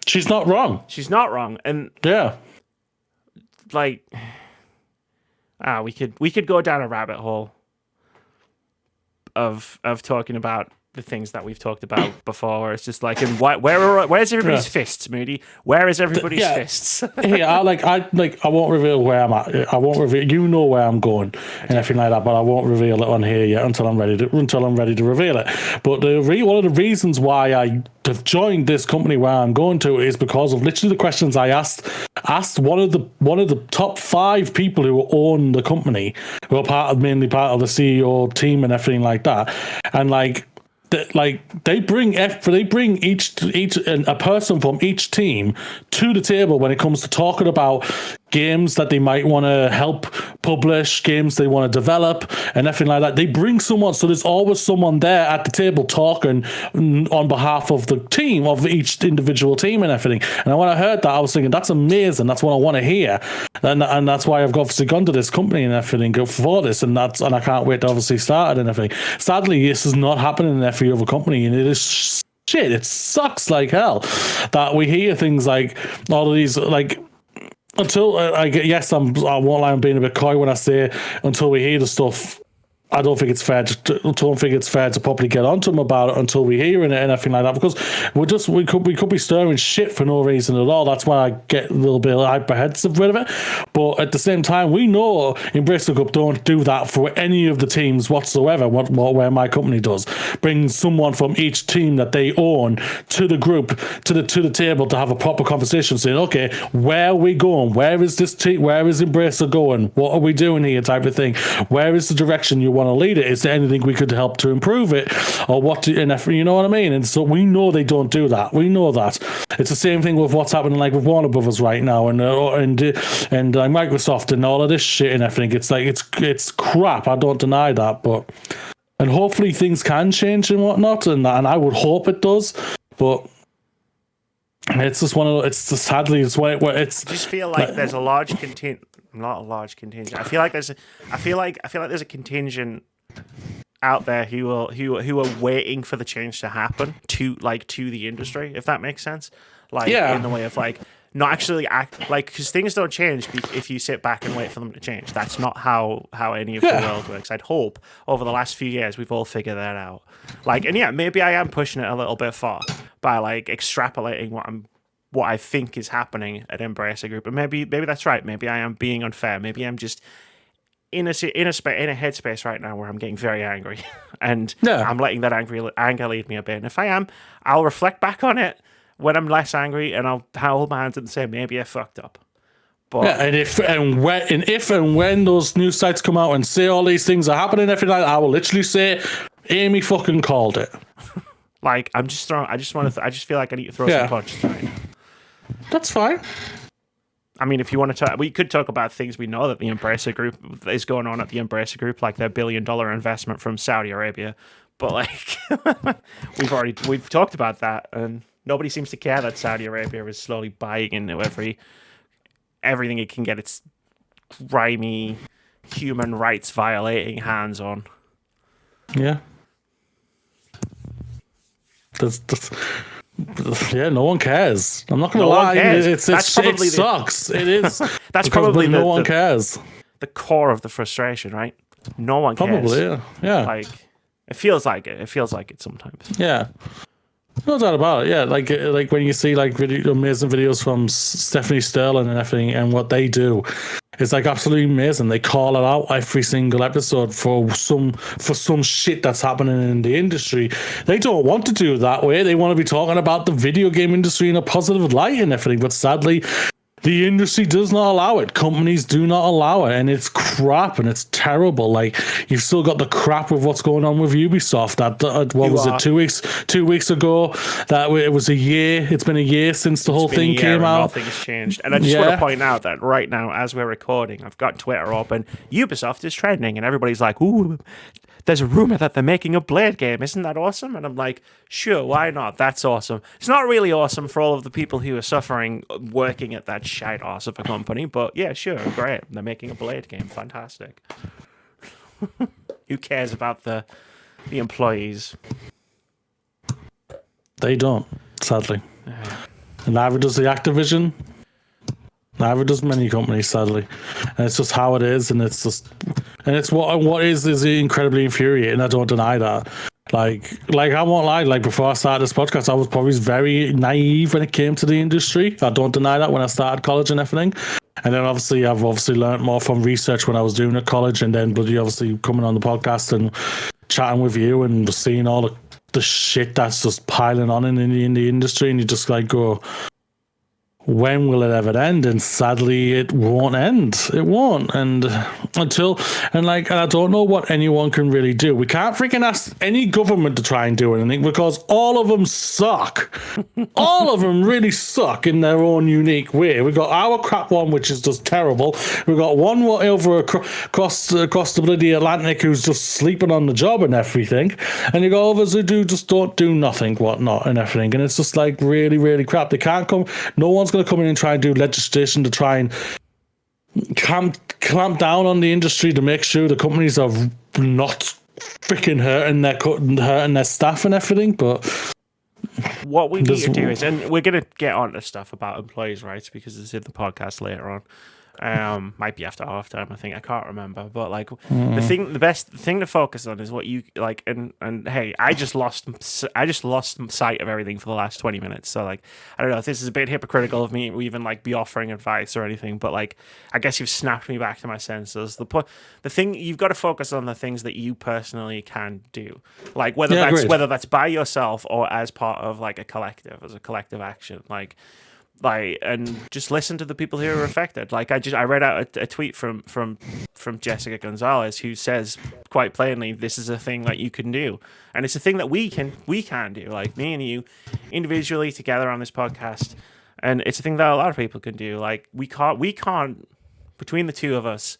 she's not wrong. She's not wrong. And yeah, like, we could go down a rabbit hole of talking about the things that we've talked about before, where it's just like, and where's everybody's fists, Moody? Where is everybody's fists? I won't reveal where I'm at. I won't reveal. You know where I'm going and everything like that, but I won't reveal it on here yet until I'm ready to reveal it. But one of the reasons why I have joined this company where I'm going to is because of literally the questions I asked one of the top 5 people who own the company, who are mainly part of the CEO team and everything like that, and they bring each a person from each team to the table when it comes to talking about games that they might want to help publish, games they want to develop, and everything like that. They bring someone, so there's always someone there at the table talking on behalf of the team, of each individual team and everything. And when I heard that, I was thinking, that's amazing. That's what I want to hear, and that's why I've obviously gone to this company and everything for this, and I can't wait to obviously start it and everything. Sadly, this is not happening in every other company, and it is shit. It sucks like hell that we hear things like all of these until I won't lie, I'm being a bit coy when I say until we hear the stuff. I don't think it's fair to properly get onto them about it until we hear it and everything like that, because we could be stirring shit for no reason at all. That's why I get a little bit apprehensive rid of it. But at the same time, we know Embracer Group don't do that for any of the teams whatsoever. Where my company does, bring someone from each team that they own to the group, to the table to have a proper conversation, saying, okay, where are we going? Where is this team? Where is Embracer going? What are we doing here? Type of thing. Where is the direction you want to lead it? Is there anything we could help to improve it, or you know what I mean? And so we know they don't do that. We know that. It's the same thing with what's happening with Warner Brothers right now, and Microsoft and all of this shit and everything. It's crap. I don't deny that, and hopefully things can change and whatnot, and I would hope it does, but. It's just sadly it's where it's. I just feel like there's a large contingent. Not a large contingent. I feel like there's a contingent out there who are waiting for the change to happen to the industry, if that makes sense. In the way of not actually act because things don't change if you sit back and wait for them to change. That's not how any of the world works. I'd hope over the last few years we've all figured that out. Maybe I am pushing it a little bit far by extrapolating what I think is happening at Embracer Group, and maybe that's right. Maybe I am being unfair. Maybe I'm just in a headspace right now where I'm getting very angry, and I'm letting that anger lead me a bit. And if I am, I'll reflect back on it when I'm less angry, and I'll hold my hands and say maybe I fucked up. But and if and when those news sites come out and say all these things are happening, every night, I will literally say, Amy fucking called it. I just feel like I need to throw some punches right now. That's fine. I mean, if you want to talk, we could talk about things we know that the Embracer Group is going on at the Embracer Group, like their $1 billion investment from Saudi Arabia. But we've talked about that, and nobody seems to care that Saudi Arabia is slowly buying into everything it can get its grimy, human rights violating hands on. Yeah. No one cares. I'm not going to lie. It sucks. It is. That's probably no one cares. The core of the frustration, right? No one cares. Probably, yeah. It feels like it. It feels like it sometimes. Yeah. No doubt about it. Yeah, like when you see amazing videos from Stephanie Sterling and everything, and what they do, it's absolutely amazing. They call it out every single episode for some shit that's happening in the industry. They don't want to do it that way. They want to be talking about the video game industry in a positive light and everything. But sadly, the industry does not allow it. Companies do not allow it, and it's crap and it's terrible. You've still got the crap with what's going on with Ubisoft. It 2 weeks ago? That it was a year. It's been a year since the whole thing came out. Nothing's changed. And I just want to point out that right now, as we're recording, I've got Twitter open. Ubisoft is trending, and everybody's like, "Ooh, there's a rumor that they're making a Blade game. Isn't that awesome?" And I'm like, sure, why not? That's awesome. It's not really awesome for all of the people who are suffering working at that shite arse of a company, but yeah, sure, great. They're making a Blade game. Fantastic. Who cares about the employees? They don't, sadly. And neither does the Activision. Neither does many companies, sadly. And it's just how it is, and it's what is incredibly infuriating. I don't deny that. Like I won't lie, like before I started this podcast, I was probably very naive when it came to the industry. I don't deny that when I started college and everything. And then I've learned more from research when I was doing at college, and then bloody obviously coming on the podcast and chatting with you and seeing all the shit that's just piling on in the industry, and you just like go, when will it ever end? And sadly, it won't end. It won't. And I don't know what anyone can really do. We can't freaking ask any government to try and do anything because all of them suck. All of them really suck in their own unique way. We've got our crap one, which is just terrible. We've got one over across the bloody Atlantic who's just sleeping on the job and everything. And you got others who just don't do nothing, whatnot, and everything. And it's just like really, really crap. They can't come. No one's going to come in and try and do legislation to try and clamp down on the industry to make sure the companies are not freaking hurting their staff and everything. But what we need to do is, and we're going to get on to stuff about employees' rights because it's in the podcast later on. Might be after half time, I think. I can't remember, but like the best thing to focus on is what you like. And hey, I just lost sight of everything for the last 20 minutes. So like, I don't know if this is a bit hypocritical of me to even like be offering advice or anything, but like, I guess you've snapped me back to my senses. The thing you've got to focus on the things that you personally can do, like whether that's by yourself or as part of like a collective action, like, and just listen to the people who are affected. Like I read out a tweet from Jessica Gonzalez who says quite plainly, this is a thing that you can do, and it's a thing that we can do, like me and you individually together on this podcast, and it's a thing that a lot of people can do. Like we can't between the two of us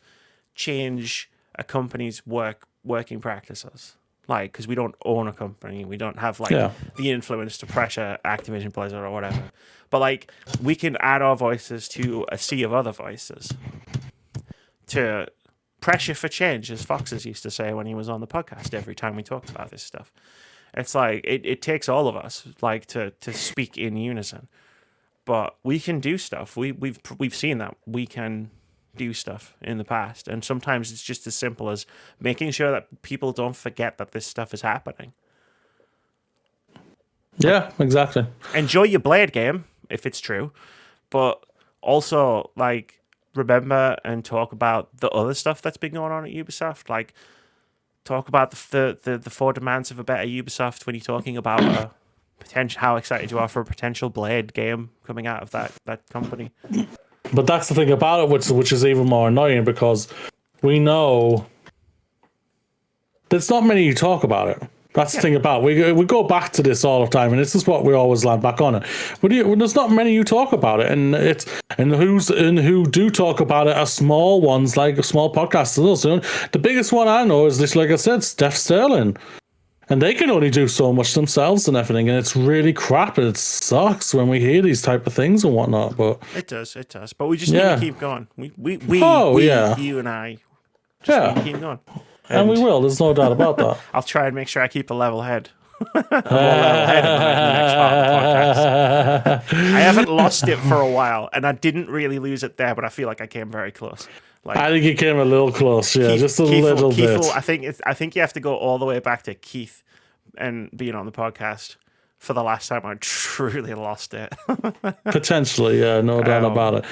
change a company's working practices. Like, because we don't own a company, we don't have like the influence to pressure Activision Blizzard or whatever. But like, we can add our voices to a sea of other voices to pressure for change, as Foxes used to say when he was on the podcast. Every time we talk about this stuff, it's like it takes all of us like to speak in unison. But we can do stuff. We've seen that we can do stuff in the past, and sometimes it's just as simple as making sure that people don't forget that this stuff is happening. Yeah, exactly. Enjoy your Blade game if it's true, but also like remember and talk about the other stuff that's been going on at Ubisoft. Like talk about the four demands of a better Ubisoft when you're talking about potential, how excited you are for a potential Blade game coming out of that company. But that's the thing about it, which is even more annoying, because we know there's not many who talk about it. That's the thing about it. We go back to this all the time, and this is what we always land back on it. But there's not many who talk about it, and who do talk about it are small ones, like small podcasters. The biggest one I know is this, like I said, Steph Sterling. And they can only do so much themselves and everything, and it's really crap, and it sucks when we hear these type of things and whatnot. But it does. But we just need to keep going. You and I just need to keep going. And we will. There's no doubt about that. I'll try and make sure I keep a level head. A more level head in the next part of the podcast. I haven't lost it for a while, and I didn't really lose it there, but I feel like I came very close. Like, I think you came a little close, just a little bit. I think you have to go all the way back to Keith and being on the podcast for the last time I truly lost it. Potentially, no doubt about it.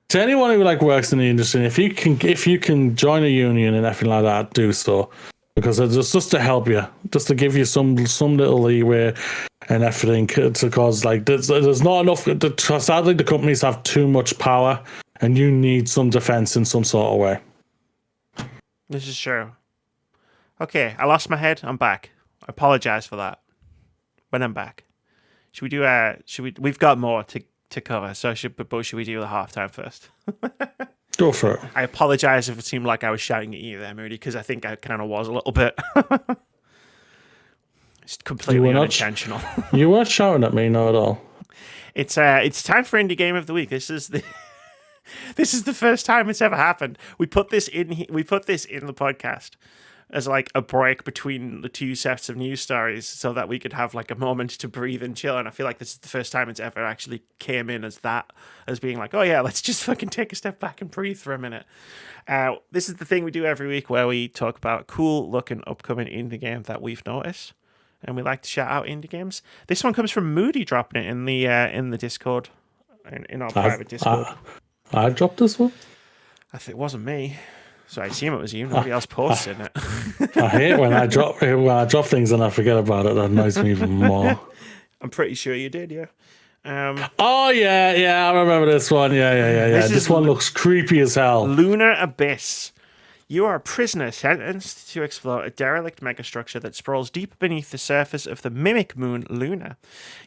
To anyone who like works in the industry, if you can join a union and everything like that, do so, because it's just to help you, just to give you some little leeway and everything. Because like there's not enough. Sadly, the companies have too much power. And you need some defense in some sort of way. This is true. Okay, I lost my head. I'm back. I apologize for that. When I'm back, should we do? We've got more to cover. So should we do the halftime first? Go for it. I apologize if it seemed like I was shouting at you there, Moody, because I think I kind of was a little bit. It's completely unintentional. You weren't shouting at me, not at all. It's time for Indie Game of the Week. This is the first time it's ever happened. We put this in the podcast as like a break between the two sets of news stories, so that we could have like a moment to breathe and chill. And I feel like this is the first time it's ever actually came in as being like, oh yeah, let's just fucking take a step back and breathe for a minute. This is the thing we do every week where we talk about cool looking upcoming indie game that we've noticed. and we like to shout out indie games. This one comes from Moody, dropping it in the Discord, in our private Discord. I dropped this one. I think it wasn't me, so I assume it was you. Nobody else posted it. I hate when I drop things and I forget about it. That annoys me even more. I'm pretty sure you did, yeah. Oh yeah, I remember this one. Yeah. This one looks creepy as hell. Lunar Abyss. You are a prisoner sentenced to explore a derelict megastructure that sprawls deep beneath the surface of the mimic moon Luna.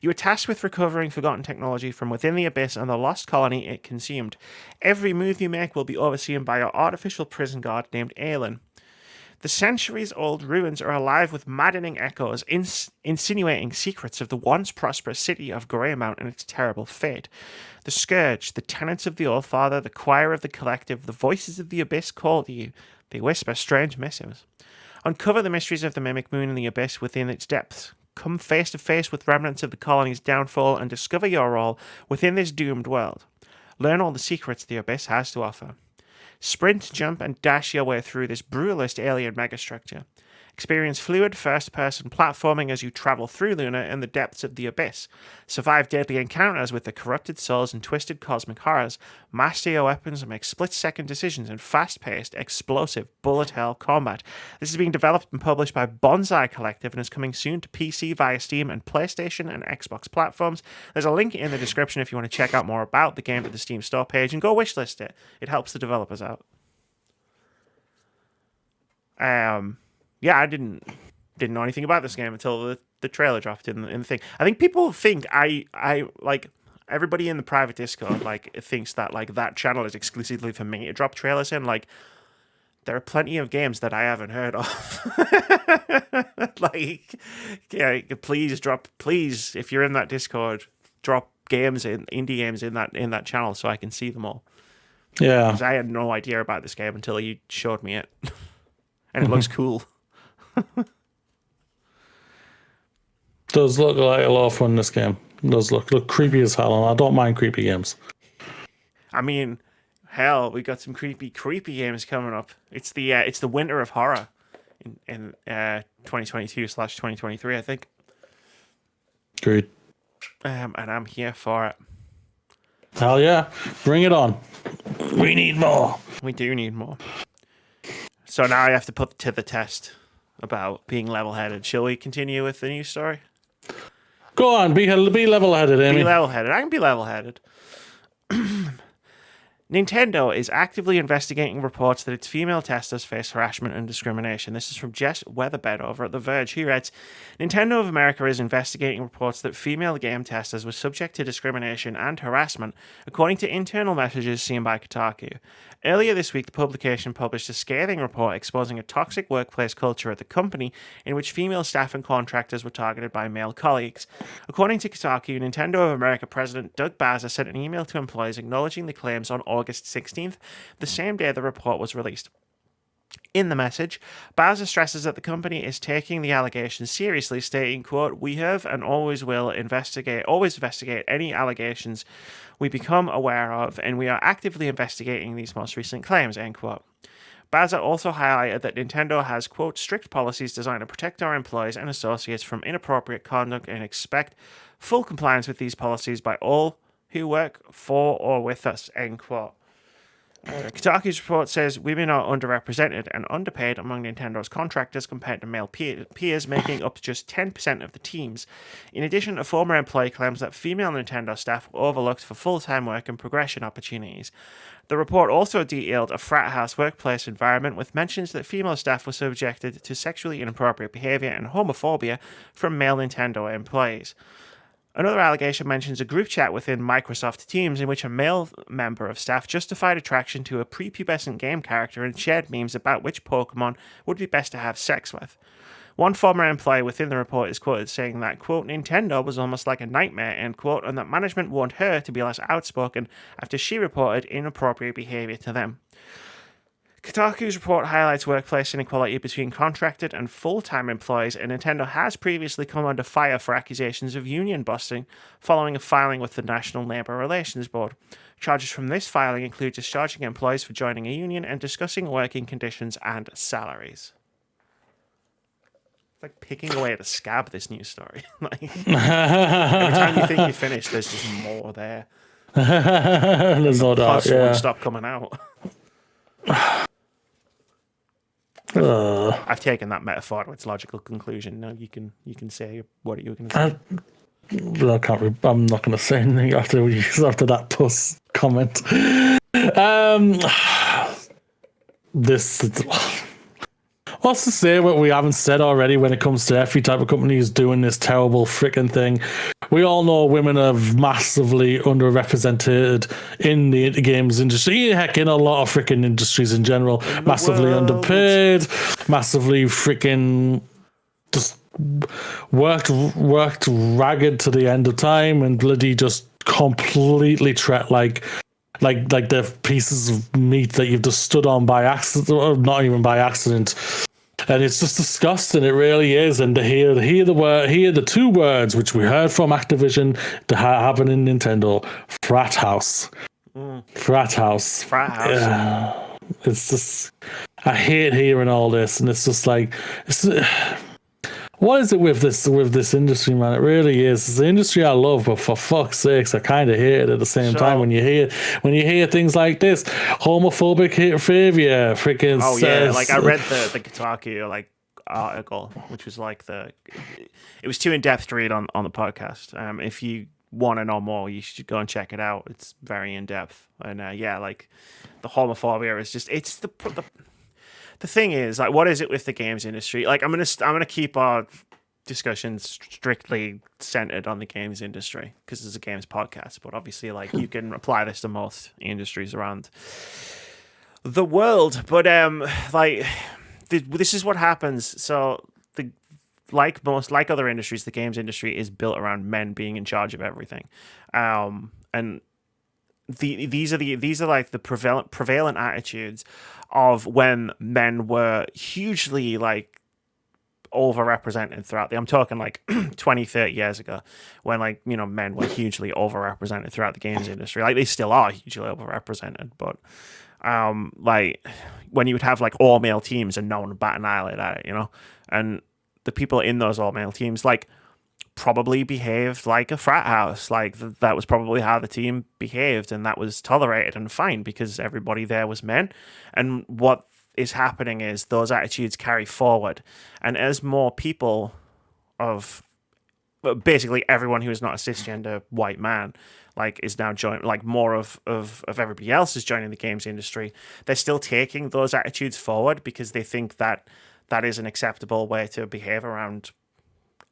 You are tasked with recovering forgotten technology from within the abyss and the lost colony it consumed. Every move you make will be overseen by your artificial prison guard named Aelin. The centuries-old ruins are alive with maddening echoes, insinuating secrets of the once prosperous city of Greymount and its terrible fate. The Scourge, the tenants of the All-Father, the choir of the collective, the voices of the abyss call to you. They whisper strange missives. Uncover the mysteries of the mimic moon and the abyss within its depths. Come face to face with remnants of the colony's downfall and discover your role within this doomed world. Learn all the secrets the abyss has to offer. Sprint, jump, and dash your way through this brutalist alien megastructure. Experience fluid first-person platforming as you travel through Luna in the depths of the abyss. Survive deadly encounters with the corrupted souls and twisted cosmic horrors. Master your weapons and make split-second decisions in fast-paced, explosive, bullet-hell combat. This is being developed and published by Bonsai Collective and is coming soon to PC via Steam and PlayStation and Xbox platforms. There's a link in the description if you want to check out more about the game at the Steam store page, and go wishlist it. It helps the developers out. Yeah, I didn't know anything about this game until the trailer dropped in the thing. I think people think I like everybody in the private Discord like thinks that like that channel is exclusively for me to drop trailers in. Like there are plenty of games that I haven't heard of. Like, yeah, please if you're in that Discord, drop indie games in that channel so I can see them all. Yeah, because I had no idea about this game until you showed me it, and it looks cool. Does look like a lot of fun, this game. It does look creepy as hell, and I don't mind creepy games. I mean, hell, we got some creepy games coming up. It's the winter of horror in 2022/2023, I think. Agreed. And I'm here for it. Hell yeah, bring it on. We need more. We do need more. So now I have to put to the test about being level-headed. Shall we continue with the news story? Go on, be level-headed, Amy. Be level-headed. I can be level-headed. Nintendo is actively investigating reports that its female testers face harassment and discrimination. This is from Jess Weatherbed over at The Verge. He writes, Nintendo of America is investigating reports that female game testers were subject to discrimination and harassment, according to internal messages seen by Kotaku. Earlier this week, the publication published a scathing report exposing a toxic workplace culture at the company in which female staff and contractors were targeted by male colleagues. According to Kotaku, Nintendo of America President Doug Bowser sent an email to employees acknowledging the claims on August 16th, the same day the report was released. In the message, Bowser stresses that the company is taking the allegations seriously, stating, quote, "We have and always will investigate any allegations we become aware of, and we are actively investigating these most recent claims," end quote. Bowser also highlighted that Nintendo has, quote, "strict policies designed to protect our employees and associates from inappropriate conduct and expect full compliance with these policies by all who work for or with us," end quote. Kotaku's report says women are underrepresented and underpaid among Nintendo's contractors compared to male peers, making up just 10% of the teams. In addition, a former employee claims that female Nintendo staff were overlooked for full-time work and progression opportunities. The report also detailed a frat house workplace environment with mentions that female staff were subjected to sexually inappropriate behavior and homophobia from male Nintendo employees. Another allegation mentions a group chat within Microsoft Teams in which a male member of staff justified attraction to a prepubescent game character and shared memes about which Pokemon would be best to have sex with. One former employee within the report is quoted saying that, quote, "Nintendo was almost like a nightmare," end quote, and that management warned her to be less outspoken after she reported inappropriate behavior to them. Kotaku's report highlights workplace inequality between contracted and full-time employees, and Nintendo has previously come under fire for accusations of union busting following a filing with the National Labor Relations Board. Charges from this filing include discharging employees for joining a union and discussing working conditions and salaries. like picking away at a scab, this news story. Like, every time you think you're finished, there's just more there. There's no doubt. Won't Yeah. stop coming out. I've taken that metaphor to its logical conclusion. Now you can say what you were going to say. I'm not going to say anything after that puss comment. What's to say what we haven't said already when it comes to every type of company who's doing this terrible freaking thing? We all know women are massively underrepresented in the games industry. Heck, in a lot of freaking industries in general. Massively underpaid, massively freaking just worked ragged to the end of time, and bloody just completely treat like the pieces of meat that you've just stood on by accident, or not even by accident. And it's just disgusting. It really is. And to hear the two words which we heard from Activision to happen in Nintendo: frat house. Frat house. It's just, I hate hearing all this, and it's just like, what is it with this industry, man? It really is. It's the industry I love, but for fuck's sakes, I kind of hate it at the same time. When you hear things like this, homophobic behavior, freaking. Oh yeah, like I read the Kotaku article, which was like it was too in depth to read on the podcast. If you want to know more, you should go and check it out. It's very in depth, and like the homophobia is just the thing is, like, what is it with the games industry? Like, I'm gonna keep our discussions strictly centered on the games industry because it's a games podcast. But obviously, like, you can apply this to most industries around the world. But this is what happens. So, like other industries, the games industry is built around men being in charge of everything, and these are like the prevalent attitudes of when men were hugely like overrepresented throughout I'm talking like 20, 30 years ago, when like, you know, men were hugely overrepresented throughout the games industry. Like, they still are hugely overrepresented, but like when you would have like all male teams and no one would bat an eyelid at it, you know, and the people in those all male teams like probably behaved like a frat house. Like, that was probably how the team behaved, and that was tolerated and fine because everybody there was men. And what is happening is those attitudes carry forward, and as more people of basically everyone who is not a cisgender white man like is now joining, like more of everybody else is joining the games industry, they're still taking those attitudes forward because they think that is an acceptable way to behave around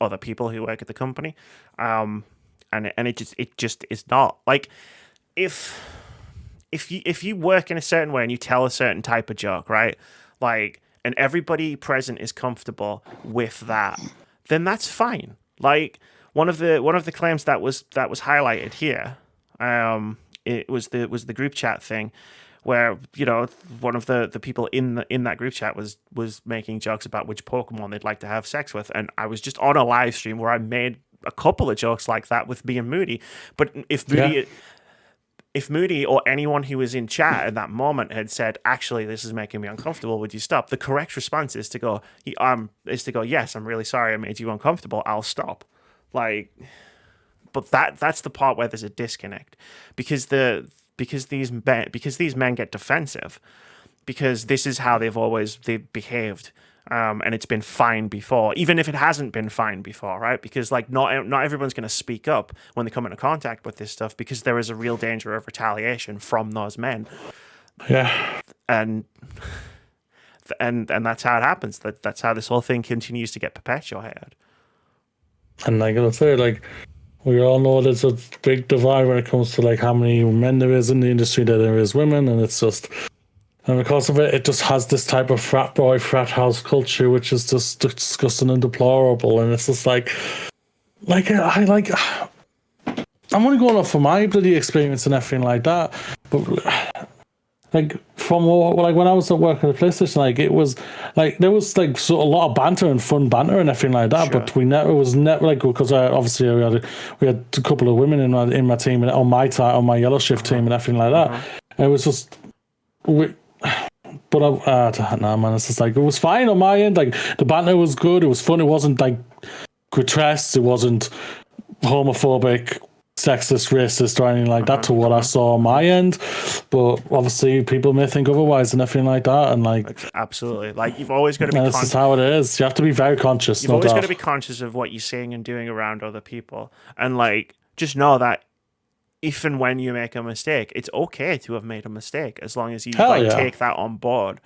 other people who work at the company, and it just is not. Like, if you work in a certain way and you tell a certain type of joke, right, like, and everybody present is comfortable with that, then that's fine. Like, one of the claims that was highlighted here, it was the group chat thing, where, you know, one of the people in that group chat was making jokes about which Pokemon they'd like to have sex with, and I was just on a live stream where I made a couple of jokes like that with me and Moody. But if Moody or anyone who was in chat at that moment had said, "Actually, this is making me uncomfortable, would you stop?" the correct response is to go, "Yes, I'm really sorry I made you uncomfortable. I'll stop." Like, but that's the part where there's a disconnect, because these men get defensive, because this is how they've behaved, and it's been fine before, even if it hasn't been fine before, right? Because like not everyone's going to speak up when they come into contact with this stuff, because there is a real danger of retaliation from those men. Yeah, and that's how it happens. That's how this whole thing continues to get perpetuated. And like I say, like, we all know there's a big divide when it comes to like how many men there is in the industry that there is women, and it's just, and because of it, it just has this type of frat boy, frat house culture, which is just disgusting and deplorable. And it's just like I'm only going off from my bloody experience and everything like that, but like from like when I was at work at the PlayStation, like it was like there was like sort of a lot of banter and fun banter and everything like that. Sure. But it was never like, because obviously we had a couple of women in my team and on my yellow shift team and everything like that. And it was just But I don't know, man. It's just like, it was fine on my end. Like, the banter was good. It was fun. It wasn't like grotesque. It wasn't homophobic, sexist, racist, or anything like that to what I saw on my end. But obviously, people may think otherwise and everything like that. And like, absolutely, like you've always got to be. This is how it is. You have to be very conscious. You've always got to be conscious of what you're saying and doing around other people, and like just know that if and when you make a mistake, it's okay to have made a mistake as long as you take that on board.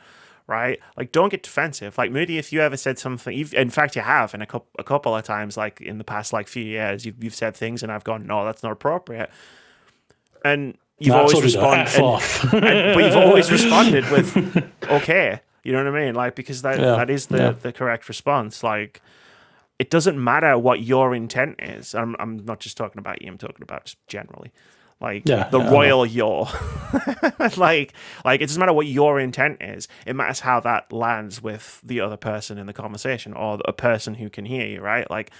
Right? Like, don't get defensive. Like, Moody, if you ever said something, in fact, you have in a couple of times, like in the past, like few years, you've said things, and I've gone, no, that's not appropriate. And you've always responded, but you've always responded with, okay, you know what I mean? Like, because that is the correct response. Like, it doesn't matter what your intent is. I'm not just talking about you. I'm talking about just generally. Like royal yaw. like it doesn't matter what your intent is. It matters how that lands with the other person in the conversation or a person who can hear you, right? Like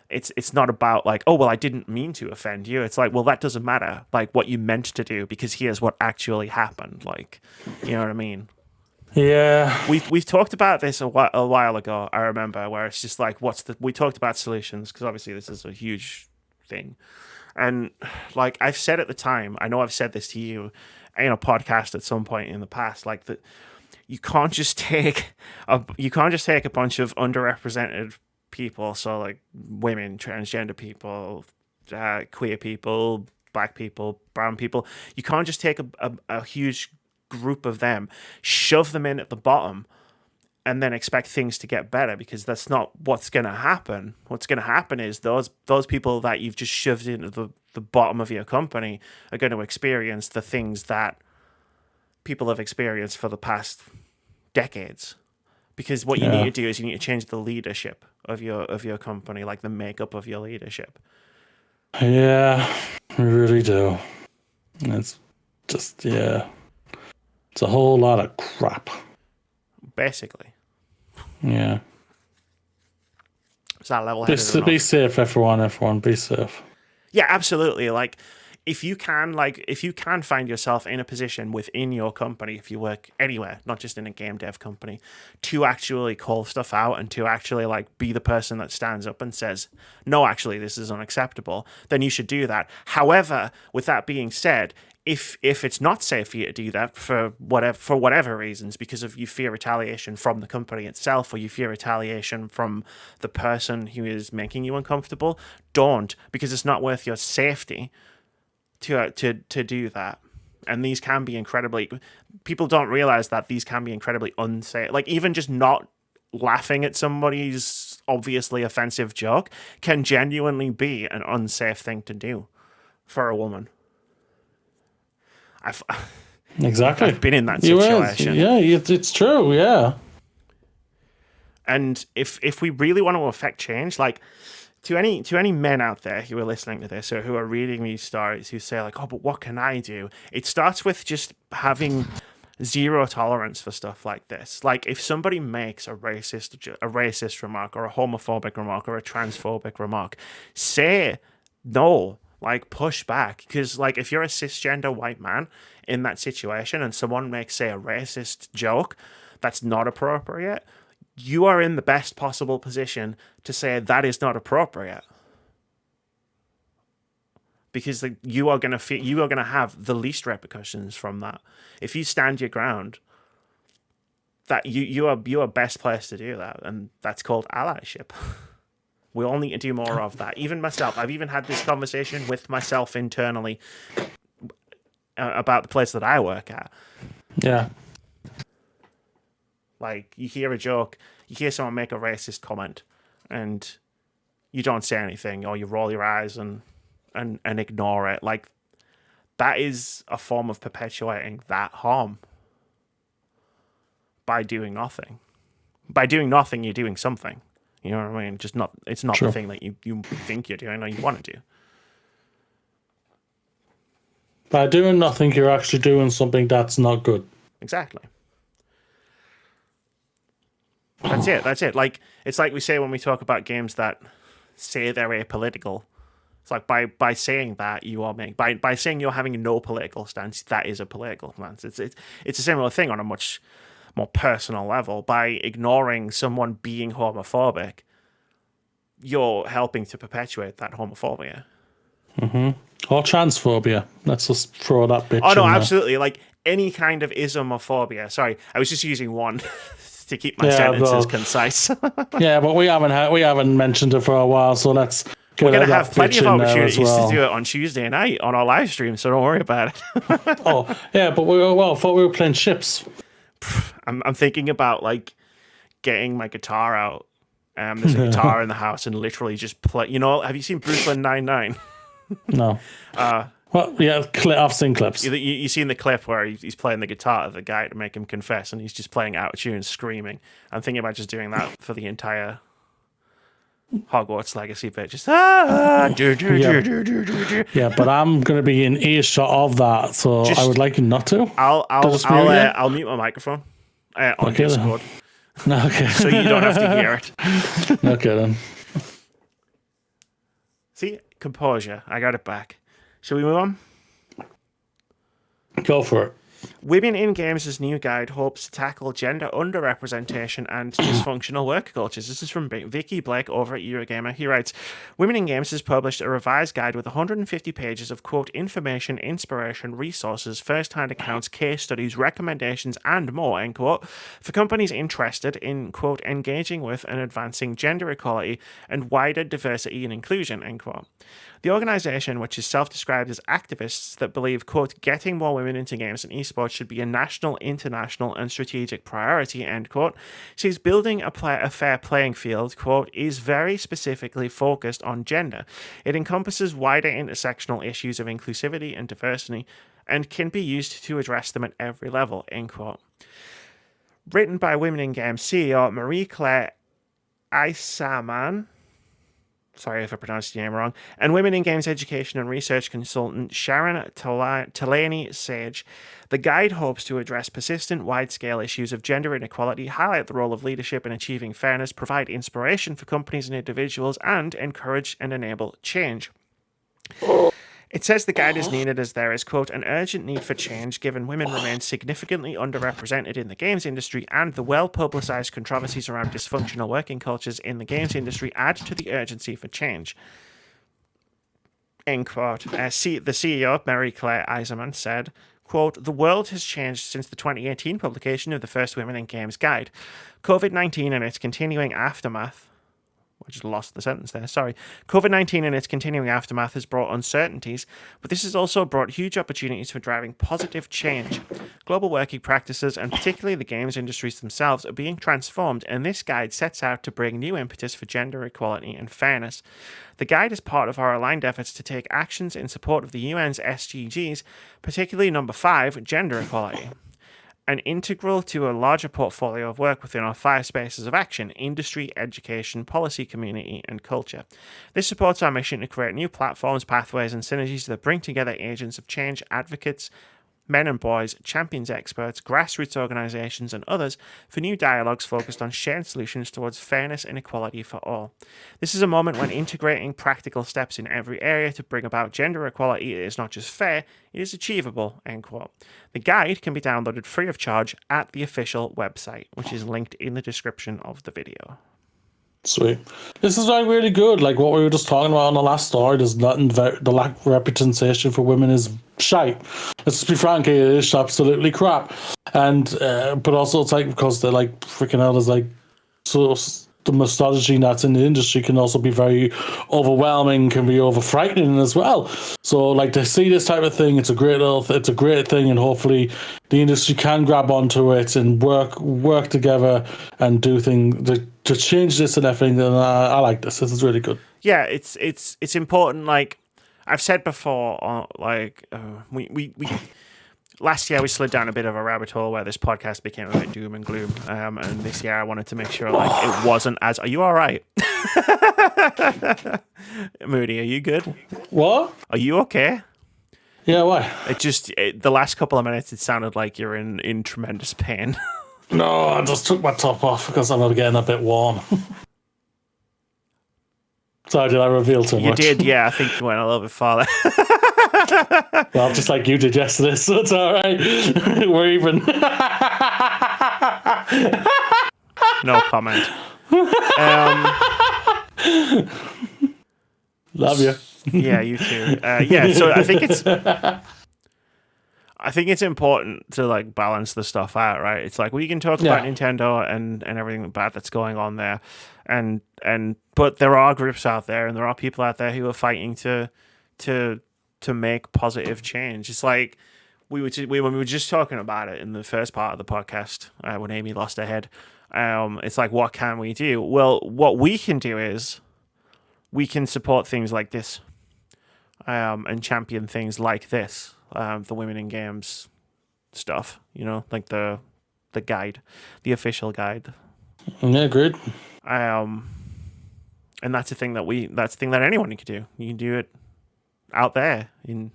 it's not about like, oh well, I didn't mean to offend you. It's like, well, that doesn't matter. Like what you meant to do, because here's what actually happened. Like, you know what I mean? Yeah. We've talked about this a while ago, I remember, where it's just like, we talked about solutions, because obviously this is a huge thing. And like I've said at the time, I know I've said this to you in a podcast at some point in the past, like that you can't just take a bunch of underrepresented people, so like women, transgender people, queer people, black people, brown people. You can't just take a huge group of them, shove them in at the bottom, and then expect things to get better, because that's not what's going to happen. What's going to happen is those people that you've just shoved into the bottom of your company are going to experience the things that people have experienced for the past decades. Because what you need to do is you need to change the leadership of your company, like the makeup of your leadership. Yeah, we really do. It's just, it's a whole lot of crap. Basically. Yeah. Is that level Be safe, everyone. Be safe. Yeah, absolutely. Like, if you can find yourself in a position within your company, if you work anywhere, not just in a game dev company, to actually call stuff out and to actually like be the person that stands up and says, no, actually, this is unacceptable, then you should do that. However, with that being said, if it's not safe for you to do that for whatever reasons, because of you fear retaliation from the company itself, or you fear retaliation from the person who is making you uncomfortable, don't, because it's not worth your safety to do that. And these can be people don't realize that these can be incredibly unsafe. Like, even just not laughing at somebody's obviously offensive joke can genuinely be an unsafe thing to do for a woman. Exactly. I've been in that situation. Yeah, it's true. Yeah. And if we really want to affect change, like to any men out there who are listening to this or who are reading these stories, who say like, oh, but what can I do? It starts with just having zero tolerance for stuff like this. Like, if somebody makes a racist remark or a homophobic remark or a transphobic remark, say no. Like, push back, because like if you're a cisgender white man in that situation and someone makes, say, a racist joke that's not appropriate, you are in the best possible position to say that is not appropriate, because you are going to have the least repercussions from that. If you stand your ground, that you are best placed to do that, and that's called allyship. We all need to do more of that. Even myself, I've even had this conversation with myself internally about the place that I work at. Yeah. Like, you hear a joke, you hear someone make a racist comment, and you don't say anything, or you roll your eyes and ignore it. Like, that is a form of perpetuating that harm by doing nothing. By doing nothing, you're doing something. You know what I mean? Just not. It's not True. the thing that you think you're doing or you want to do. By doing nothing, you're actually doing something that's not good. Exactly. That's it. Like, it's like we say when we talk about games that say they're apolitical. It's like by saying that you are by saying you're having no political stance, that is a political stance. It's a similar thing on a much more personal level, by ignoring someone being homophobic, you're helping to perpetuate that homophobia. Or transphobia. Let's just throw that bitch Oh no, in there. absolutely. Like any kind of Islamophobia. Sorry, I was just using one to keep my sentences concise. Yeah, but we haven't mentioned it for a while, so let's get We're going to that have plenty bitch of in there opportunities as well. to do it on Tuesday night on our live stream, so don't worry about it. Oh, yeah, but I thought we were playing ships. I'm thinking about like getting my guitar out. There's a guitar in the house and literally just play. You know, have you seen Brooklyn Nine-Nine? No. Well, yeah, I've seen clips. You seen the clip where he's playing the guitar to the guy to make him confess, and he's just playing out of tune, screaming. I'm thinking about just doing that for the entire Hogwarts Legacy bit. Just Yeah, but I'm going to be in earshot of that, so I would like you not to. I'll mute my microphone on Discord. Okay. So you don't have to hear it. Okay then. See, composure. I got it back. Shall we move on? Go for it. Women in Games' new guide hopes to tackle gender underrepresentation and dysfunctional work cultures. This is from Vicky Blake over at Eurogamer. He writes, Women in Games has published a revised guide with 150 pages of, quote, information, inspiration, resources, first-hand accounts, case studies, recommendations, and more, end quote, for companies interested in, quote, engaging with and advancing gender equality and wider diversity and inclusion, end quote. The organisation, which is self-described as activists that believe, quote, getting more women into games and esports should be a national, international, and strategic priority, end quote, says building a fair playing field, quote, is very specifically focused on gender. It encompasses wider intersectional issues of inclusivity and diversity and can be used to address them at every level, end quote. Written by Women in Games CEO Marie-Claire Eisaman, sorry if I pronounced your name wrong, and Women in Games education and research consultant Sharon Talani-Sage. The guide hopes to address persistent, wide-scale issues of gender inequality, highlight the role of leadership in achieving fairness, provide inspiration for companies and individuals, and encourage and enable change. It says the guide is needed as there is, quote, an urgent need for change given women remain significantly underrepresented in the games industry and the well-publicized controversies around dysfunctional working cultures in the games industry add to the urgency for change. End quote. The CEO, Marie-Claire Eiserman, said, quote, the world has changed since the 2018 publication of the first Women in Games guide. COVID-19 and its continuing aftermath I just lost the sentence there, sorry. COVID-19 and its continuing aftermath has brought uncertainties, but this has also brought huge opportunities for driving positive change. Global working practices, and particularly the games industries themselves, are being transformed, and this guide sets out to bring new impetus for gender equality and fairness. The guide is part of our aligned efforts to take actions in support of the UN's SDGs, particularly number 5, gender equality. And integral to a larger portfolio of work within our 5 spaces of action: industry, education, policy, community, and culture. This supports our mission to create new platforms, pathways, and synergies that bring together agents of change, advocates, men and boys, champions, experts, grassroots organizations, and others for new dialogues focused on shared solutions towards fairness and equality for all. This is a moment when integrating practical steps in every area to bring about gender equality is not just fair, it is achievable, end quote. The guide can be downloaded free of charge at the official website, which is linked in the description of the video. Sweet. This is like really good. Like what we were just talking about on the last story, there's nothing, the lack of representation for women is shite. Let's just be frank, it is absolutely crap. And but also it's like because they're like freaking hell, there's like so the misogyny that's in the industry can also be very overwhelming, can be over frightening as well. So like to see this type of thing, it's a great thing, and hopefully the industry can grab onto it and work together and do things to change this and everything. And I like this. This is really good. Yeah, it's important. Like I've said before, we last year we slid down a bit of a rabbit hole where this podcast became a bit doom and gloom. And this year I wanted to make sure like it wasn't as. Are you all right? Moody, are you good? What? Are you okay? Yeah, why? The last couple of minutes it sounded like you're in tremendous pain. No, I just took my top off because I'm getting a bit warm. Sorry, did I reveal too much? You did, yeah. I think you went a little bit farther. Well, just like you did yesterday, so it's all right. We're even. No comment. Love you. Yeah, you too. Yeah, so I think it's important to like balance the stuff out, right? It's like we can talk about Nintendo and everything bad that's going on there, but there are groups out there and there are people out there who are fighting to make positive change. It's like when we were just talking about it in the first part of the podcast when Amy lost her head. It's like, what can we do? Well, what we can do is we can support things like this, and champion things like this, the Women in Games stuff. Like the guide, the official guide. Yeah, great. And that's a thing that anyone can do. You can do it out there in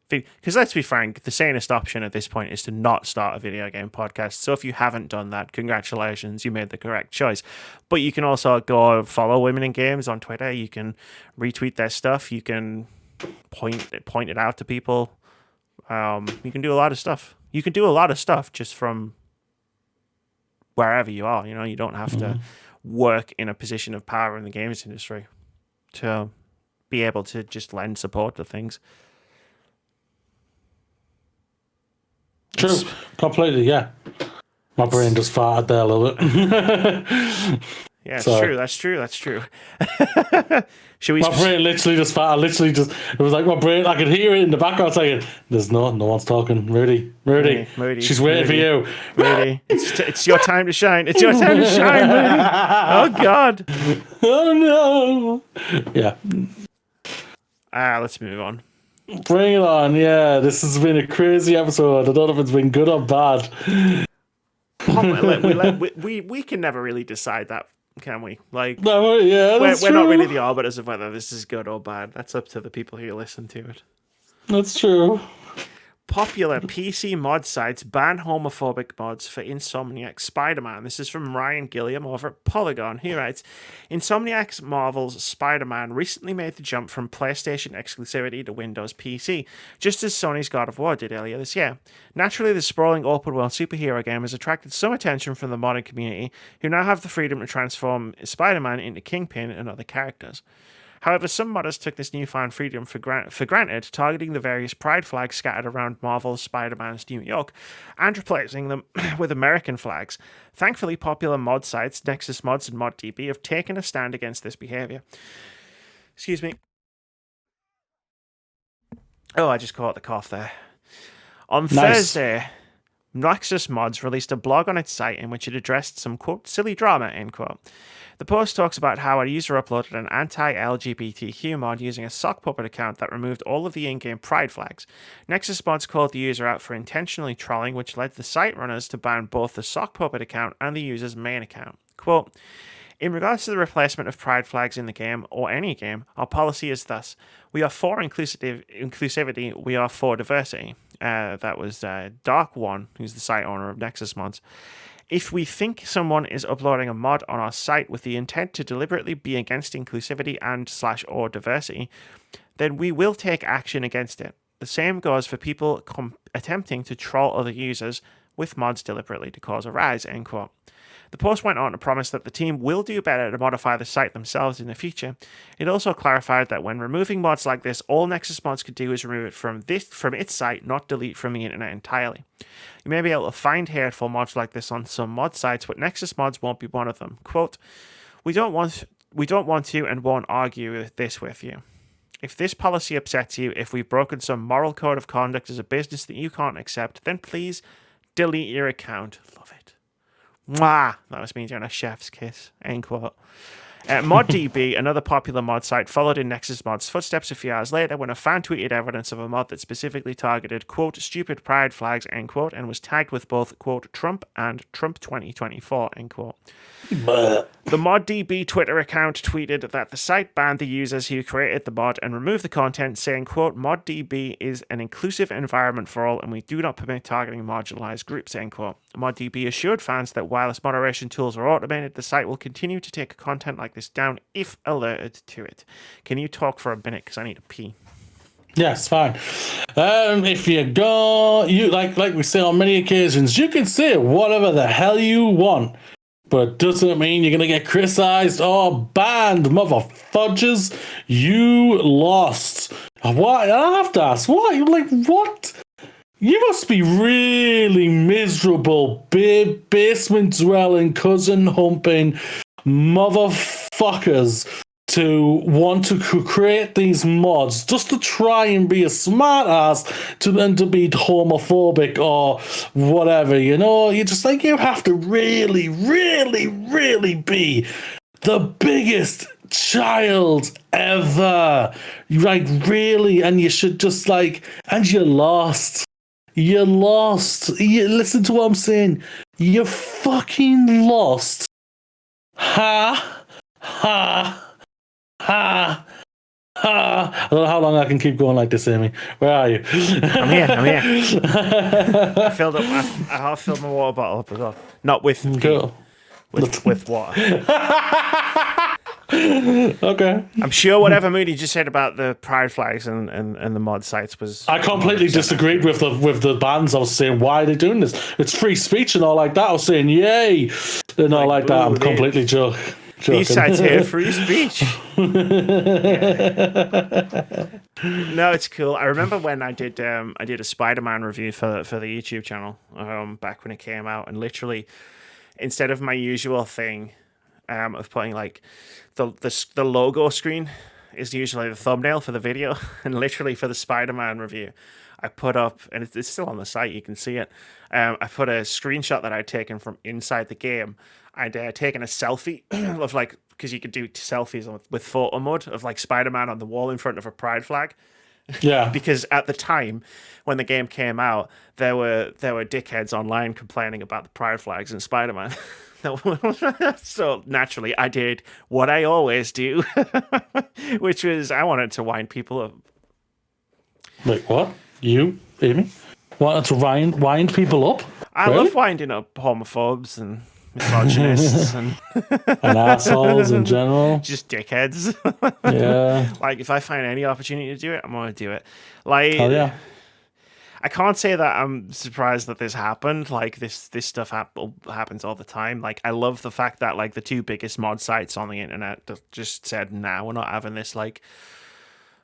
because let's be frank, the sanest option at this point is to not start a video game podcast. So if you haven't done that, congratulations, you made the correct choice. But you can also go follow Women in Games on Twitter. You can retweet their stuff. You can point it out to people. You can do a lot of stuff. You can do a lot of stuff just from wherever you are. You don't have to work in a position of power in the games industry to be able to just lend support to things. True, completely, yeah. My brain just farted there a little bit. Yeah, that's true. Should we? My brain literally just farted. It was like my brain, I could hear it in the background saying, "There's no one's talking. Rudy, she's waiting for you. Rudy, it's your time to shine. It's your time to shine, Rudy. Oh, God. Oh, no. Yeah. Let's move on. Bring it on, yeah. This has been a crazy episode. I don't know if it's been good or bad. We can never really decide that, can we? Like, no, yeah, we're not really the arbiters of whether this is good or bad. That's up to the people who listen to it. That's true. Popular PC mod sites ban homophobic mods for Insomniac Spider-Man. This is from Ryan Gilliam over at Polygon. He writes, Insomniac's Marvel's Spider-Man recently made the jump from PlayStation exclusivity to Windows PC, just as Sony's God of War did earlier this year. Naturally, the sprawling open-world superhero game has attracted some attention from the modding community, who now have the freedom to transform Spider-Man into Kingpin and other characters. However, some modders took this newfound freedom for granted, targeting the various pride flags scattered around Marvel's Spider-Man's New York, and replacing them with American flags. Thankfully, popular mod sites, Nexus Mods and ModDB, have taken a stand against this behavior. Excuse me. Oh, I just caught the cough there. On Thursday, Nexus Mods released a blog on its site in which it addressed some, quote, silly drama, end quote. The post talks about how a user uploaded an anti-LGBTQ mod using a sock puppet account that removed all of the in-game pride flags. Nexus Mods called the user out for intentionally trolling, which led the site runners to ban both the sock puppet account and the user's main account. Quote, in regards to the replacement of pride flags in the game, or any game, our policy is thus. We are for inclusivity, we are for diversity. That was Dark One, who's the site owner of Nexus Mods. If we think someone is uploading a mod on our site with the intent to deliberately be against inclusivity and/or diversity, then we will take action against it. The same goes for people attempting to troll other users with mods deliberately to cause a rise, end quote. The post went on to promise that the team will do better to modify the site themselves in the future. It also clarified that when removing mods like this, all Nexus Mods could do is remove it from its site, not delete from the internet entirely. You may be able to find hateful mods like this on some mod sites, but Nexus Mods won't be one of them. Quote, we don't want to and won't argue this with you. If this policy upsets you, if we've broken some moral code of conduct as a business that you can't accept, then please delete your account. Love it. Mwah! That was me doing a chef's kiss. End quote. ModDB, another popular mod site, followed in Nexus Mod's footsteps a few hours later when a fan tweeted evidence of a mod that specifically targeted, quote, stupid pride flags, end quote, and was tagged with both, quote, Trump and Trump 2024, end quote. The ModDB Twitter account tweeted that the site banned the users who created the mod and removed the content, saying, quote, ModDB is an inclusive environment for all and we do not permit targeting marginalized groups, end quote. ModDB assured fans that while its moderation tools are automated, the site will continue to take content like this down if alerted to it. Can you talk for a minute? Because I need to pee. Yes, fine. If you go, you like we say on many occasions, you can say whatever the hell you want, but it doesn't mean you're gonna get criticized or banned, motherfudgers. You lost. Why? I have to ask. Why? Like what? You must be really miserable, basement dwelling, cousin humping motherfuckers to want to create these mods just to try and be a smart ass and to be homophobic or whatever, you know? You just like, you have to really, really, really be the biggest child ever. Like, really, and you should just like, and you lost. You lost. You listen to what I'm saying. You fucking lost. Ha, ha, ha, ha. I don't know how long I can keep going like this, Amy. Where are you? I'm here. I filled up. I have filled my water bottle up as well. Not with pee, with water. Okay. I'm sure whatever Moody just said about the pride flags and the mod sites was. I completely disagreed with the bans. I was saying, why are they doing this? It's free speech and all like that. I was saying, yay, and all like that. I'm completely joking. These sites here, free speech. No, it's cool. I remember when I did a Spider-Man review for the YouTube channel back when it came out, and literally instead of my usual thing of putting like the logo screen is usually the thumbnail for the video, and literally for the Spider-Man review, I put up, and it's still on the site, you can see it. I put a screenshot that I'd taken from inside the game. I'd taken a selfie of like, because you could do selfies with photo mode of like Spider-Man on the wall in front of a pride flag. Yeah. Because at the time when the game came out, there were dickheads online complaining about the pride flags in Spider-Man. So naturally, I did what I always do, which was I wanted to wind people up. Wait, what? You, Amy? Wanted to wind people up? I love winding up homophobes and misogynists and assholes in general. Just dickheads. Yeah. Like, if I find any opportunity to do it, I'm going to do it. Like, hell yeah. I can't say that I'm surprised that this happened. Like, this stuff happens all the time. Like, I love the fact that, like, the two biggest mod sites on the internet just said, nah, we're not having this, like,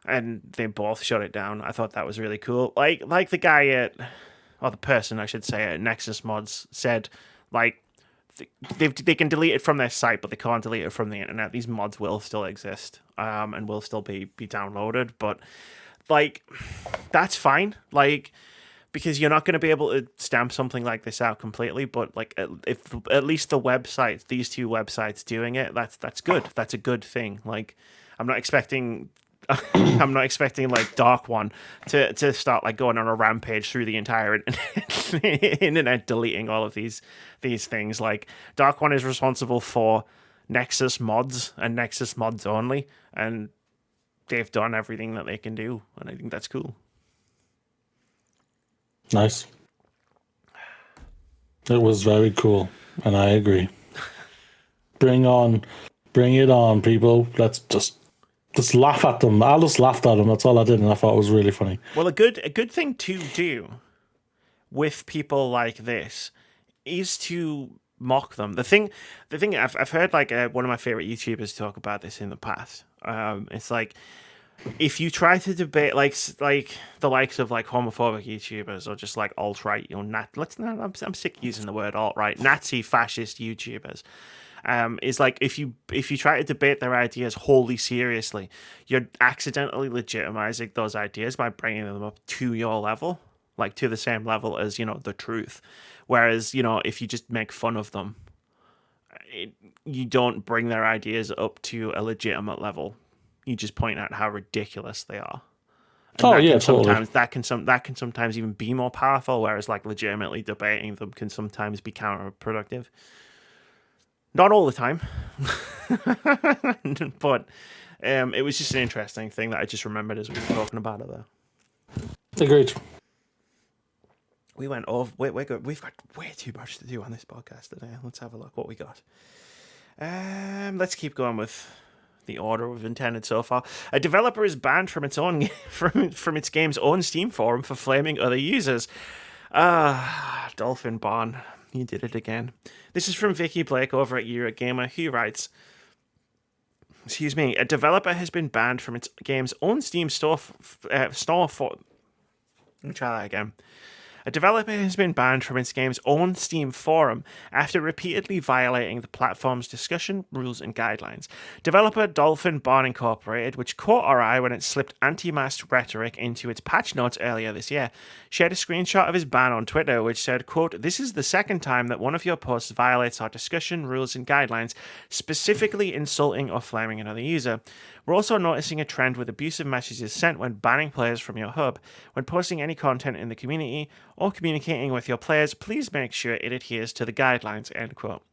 and they both shut it down. I thought that was really cool. Like the guy or the person, I should say, at Nexus Mods said, like, they can delete it from their site, but they can't delete it from the internet. These mods will still exist, and will still be downloaded, but, like, that's fine. Like, because you're not going to be able to stamp something like this out completely, but like if at least the websites, these two websites doing it, that's good. That's a good thing. Like, I'm not expecting like Dark One to start like going on a rampage through the entire internet deleting all of these things. Like, Dark One is responsible for Nexus mods and Nexus mods only, and they've done everything that they can do, and I think that's cool. Nice. It was very cool, and I agree. Bring it on, people. Let's just laugh at them. I just laughed at them. That's all I did, and I thought it was really funny. Well, a good thing to do with people like this is to mock them. The thing I've heard, like, one of my favorite YouTubers talk about this in the past. It's like, if you try to debate like the likes of like homophobic YouTubers or just like alt-right, you know, I'm sick using the word alt-right, Nazi fascist YouTubers. Is like, if you try to debate their ideas wholly seriously, you're accidentally legitimizing those ideas by bringing them up to your level, like to the same level as, you know, the truth. Whereas, you know, if you just make fun of them, you don't bring their ideas up to a legitimate level. You just point out how ridiculous they are. And totally. That can sometimes even be more powerful. Whereas, like, legitimately debating them can sometimes be counterproductive. Not all the time, but it was just an interesting thing that I just remembered as we were talking about it there. Agreed. We went over. We've got way too much to do on this podcast today. Let's have a look what we got. Let's keep going with the order we've intended so far. A developer is banned from its own from its game's own Steam forum for flaming other users. Dolphin Barn, you did it again. This is from Vicky Blake over at Eurogamer, who writes, a developer has been banned from its game's own Steam store for... Let me try that again. A developer has been banned from its game's own Steam forum after repeatedly violating the platform's discussion rules and guidelines. Developer Dolphin Barn Incorporated, which caught our eye when it slipped anti-masked rhetoric into its patch notes earlier this year, shared a screenshot of his ban on Twitter, which said, quote, "This is the second time that one of your posts violates our discussion rules and guidelines, specifically insulting or flaming another user. We're also noticing a trend with abusive messages sent when banning players from your hub. When posting any content in the community or communicating with your players, please make sure it adheres to the guidelines," end quote.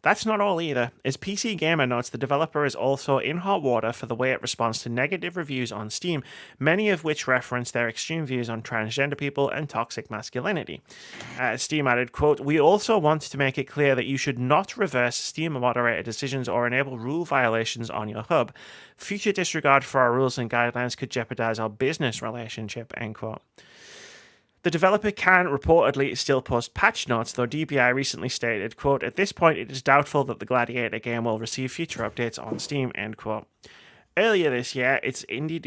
That's not all either. As PC Gamer notes, the developer is also in hot water for the way it responds to negative reviews on Steam, many of which reference their extreme views on transgender people and toxic masculinity. Steam added, quote, "We also want to make it clear that you should not reverse Steam moderator decisions or enable rule violations on your hub. Future disregard for our rules and guidelines could jeopardize our business relationship," end quote. The developer can reportedly still post patch notes, though DBI recently stated, quote, "At this point, it is doubtful that the Gladiator game will receive future updates on Steam," end quote. Earlier this year, its indie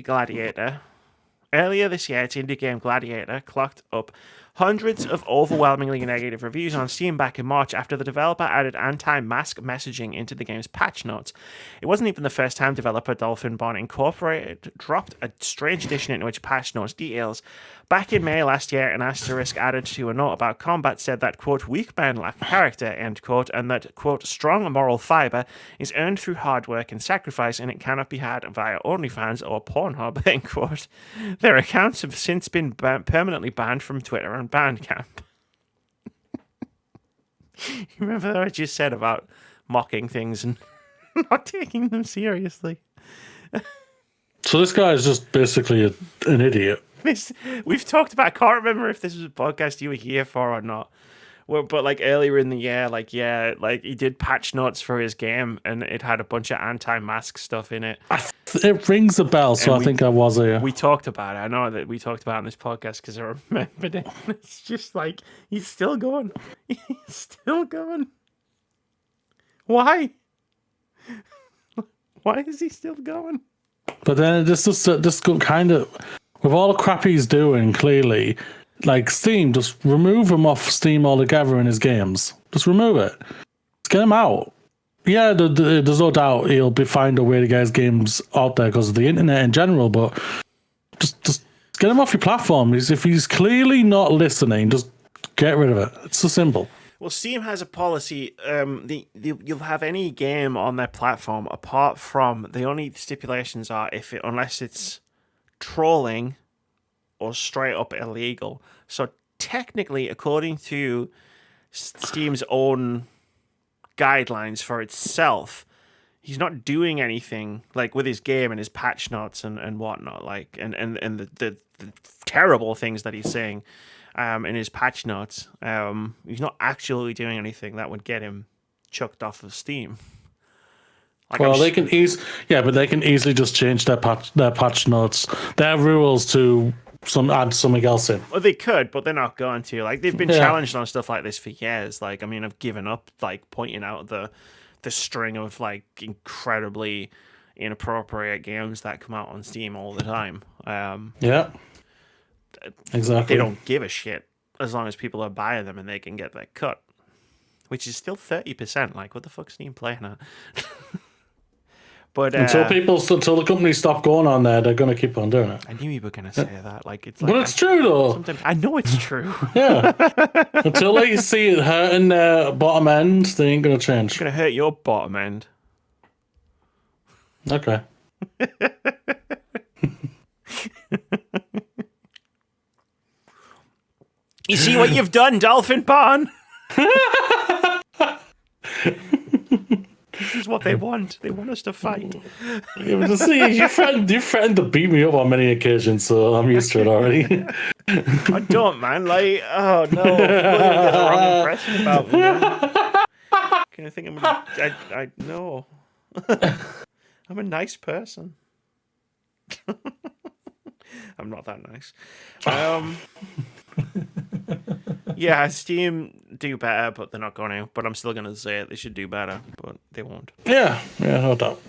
game Gladiator clocked up hundreds of overwhelmingly negative reviews on Steam back in March after the developer added anti-mask messaging into the game's patch notes. It wasn't even the first time developer Dolphin Barn Incorporated dropped a strange addition into its patch notes details. Back in May last year, an asterisk added to a note about combat said that, quote, "Weak men lack character," end quote, and that, quote, "Strong moral fiber is earned through hard work and sacrifice, and it cannot be had via OnlyFans or Pornhub," end quote. Their accounts have since been permanently banned from Twitter and Bandcamp. You remember what I just said about mocking things and not taking them seriously? So this guy is just basically an idiot. We've talked about, I can't remember if this was a podcast you were here for or not. But like earlier in the year, he did patch notes for his game and it had a bunch of anti-mask stuff in it. It rings a bell, so I think I was here. We talked about it. I know that we talked about it on this podcast because I remembered it. It's just like, he's still going. He's still going. Why? Why is he still going? But then this kind of, with all the crap he's doing, clearly, like Steam, just remove him off Steam altogether in his games. Just remove it. Just get him out. Yeah, there's no doubt he'll find a way to get his games out there because of the internet in general, but just get him off your platform. If he's clearly not listening, just get rid of it. It's so simple. Well, Steam has a policy. You'll have any game on their platform apart from the only stipulations are unless it's trolling or straight up illegal. So technically, according to Steam's own guidelines for itself, he's not doing anything like with his game and his patch notes and whatnot, like and the terrible things that he's saying in his patch notes. He's not actually doing anything that would get him chucked off of Steam. Like, well, they can easily just change their patch notes, their rules to add something else in. Well, they could, but they're not going to. Like, they've been challenged on stuff like this for years. Like, I mean, I've given up like pointing out the string of like incredibly inappropriate games that come out on Steam all the time. Yeah, exactly. They don't give a shit as long as people are buying them and they can get their cut, which is still 30%. Like, what the fuck's Steam playing at? But until the companies stop going on there, they're going to keep on doing it. I knew you were going to say that. Like, it's but it's true though. Sometimes I know it's true. Yeah. Until they see it hurting their bottom end, they ain't going to change. It's going to hurt your bottom end. Okay. You see what you've done, Dolphin Barn? This is what they want. They want us to fight. Yeah, but you threatened to beat me up on many occasions, so I'm used to it already. I don't, man. Like, oh no, people get the wrong impression about me. Can I think I know? I'm a nice person. I'm not that nice. Yeah, Steam do better, but they're not going to. But I'm still going to say it. They should do better, but they won't. Yeah, no doubt.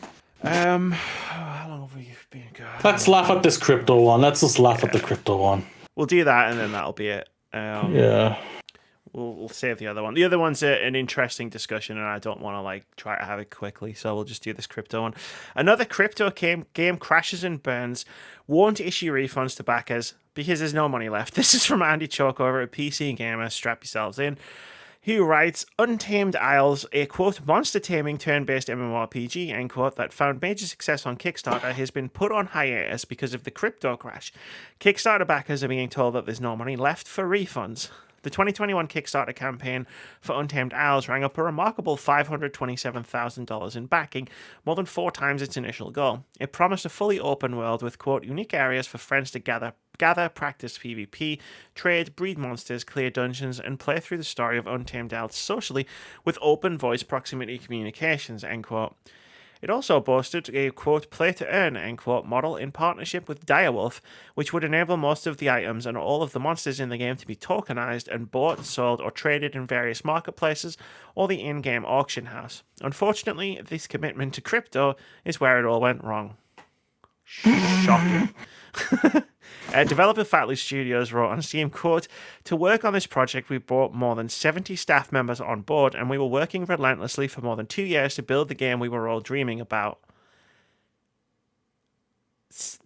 How long have we been going? Let's laugh at this crypto one. Let's just laugh at the crypto one. We'll do that, and then that'll be it. Yeah. We'll save the other one. The other one's an interesting discussion, and I don't want to try to have it quickly, so we'll just do this crypto one. Another crypto game crashes and burns. Won't issue refunds to backers because there's no money left. This is from Andy Chalk over at PC Gamer. Strap yourselves in. Who writes, Untamed Isles, a quote, monster taming turn-based MMORPG, end quote, that found major success on Kickstarter has been put on hiatus because of the crypto crash. Kickstarter backers are being told that there's no money left for refunds. The 2021 Kickstarter campaign for Untamed Isles rang up a remarkable $527,000 in backing, more than 4 times its initial goal. It promised a fully open world with, quote, unique areas for friends to gather, practice PvP, trade, breed monsters, clear dungeons, and play through the story of Untamed Isles socially with open voice proximity communications, end quote. It also boasted a, quote, play-to-earn, end quote, model in partnership with Direwolf, which would enable most of the items and all of the monsters in the game to be tokenized and bought, sold, or traded in various marketplaces or the in-game auction house. Unfortunately, this commitment to crypto is where it all went wrong. Shocking. Developer Fatly Studios wrote on Steam, quote, to work on this project, we brought more than 70 staff members on board, and we were working relentlessly for more than 2 years to build the game we were all dreaming about.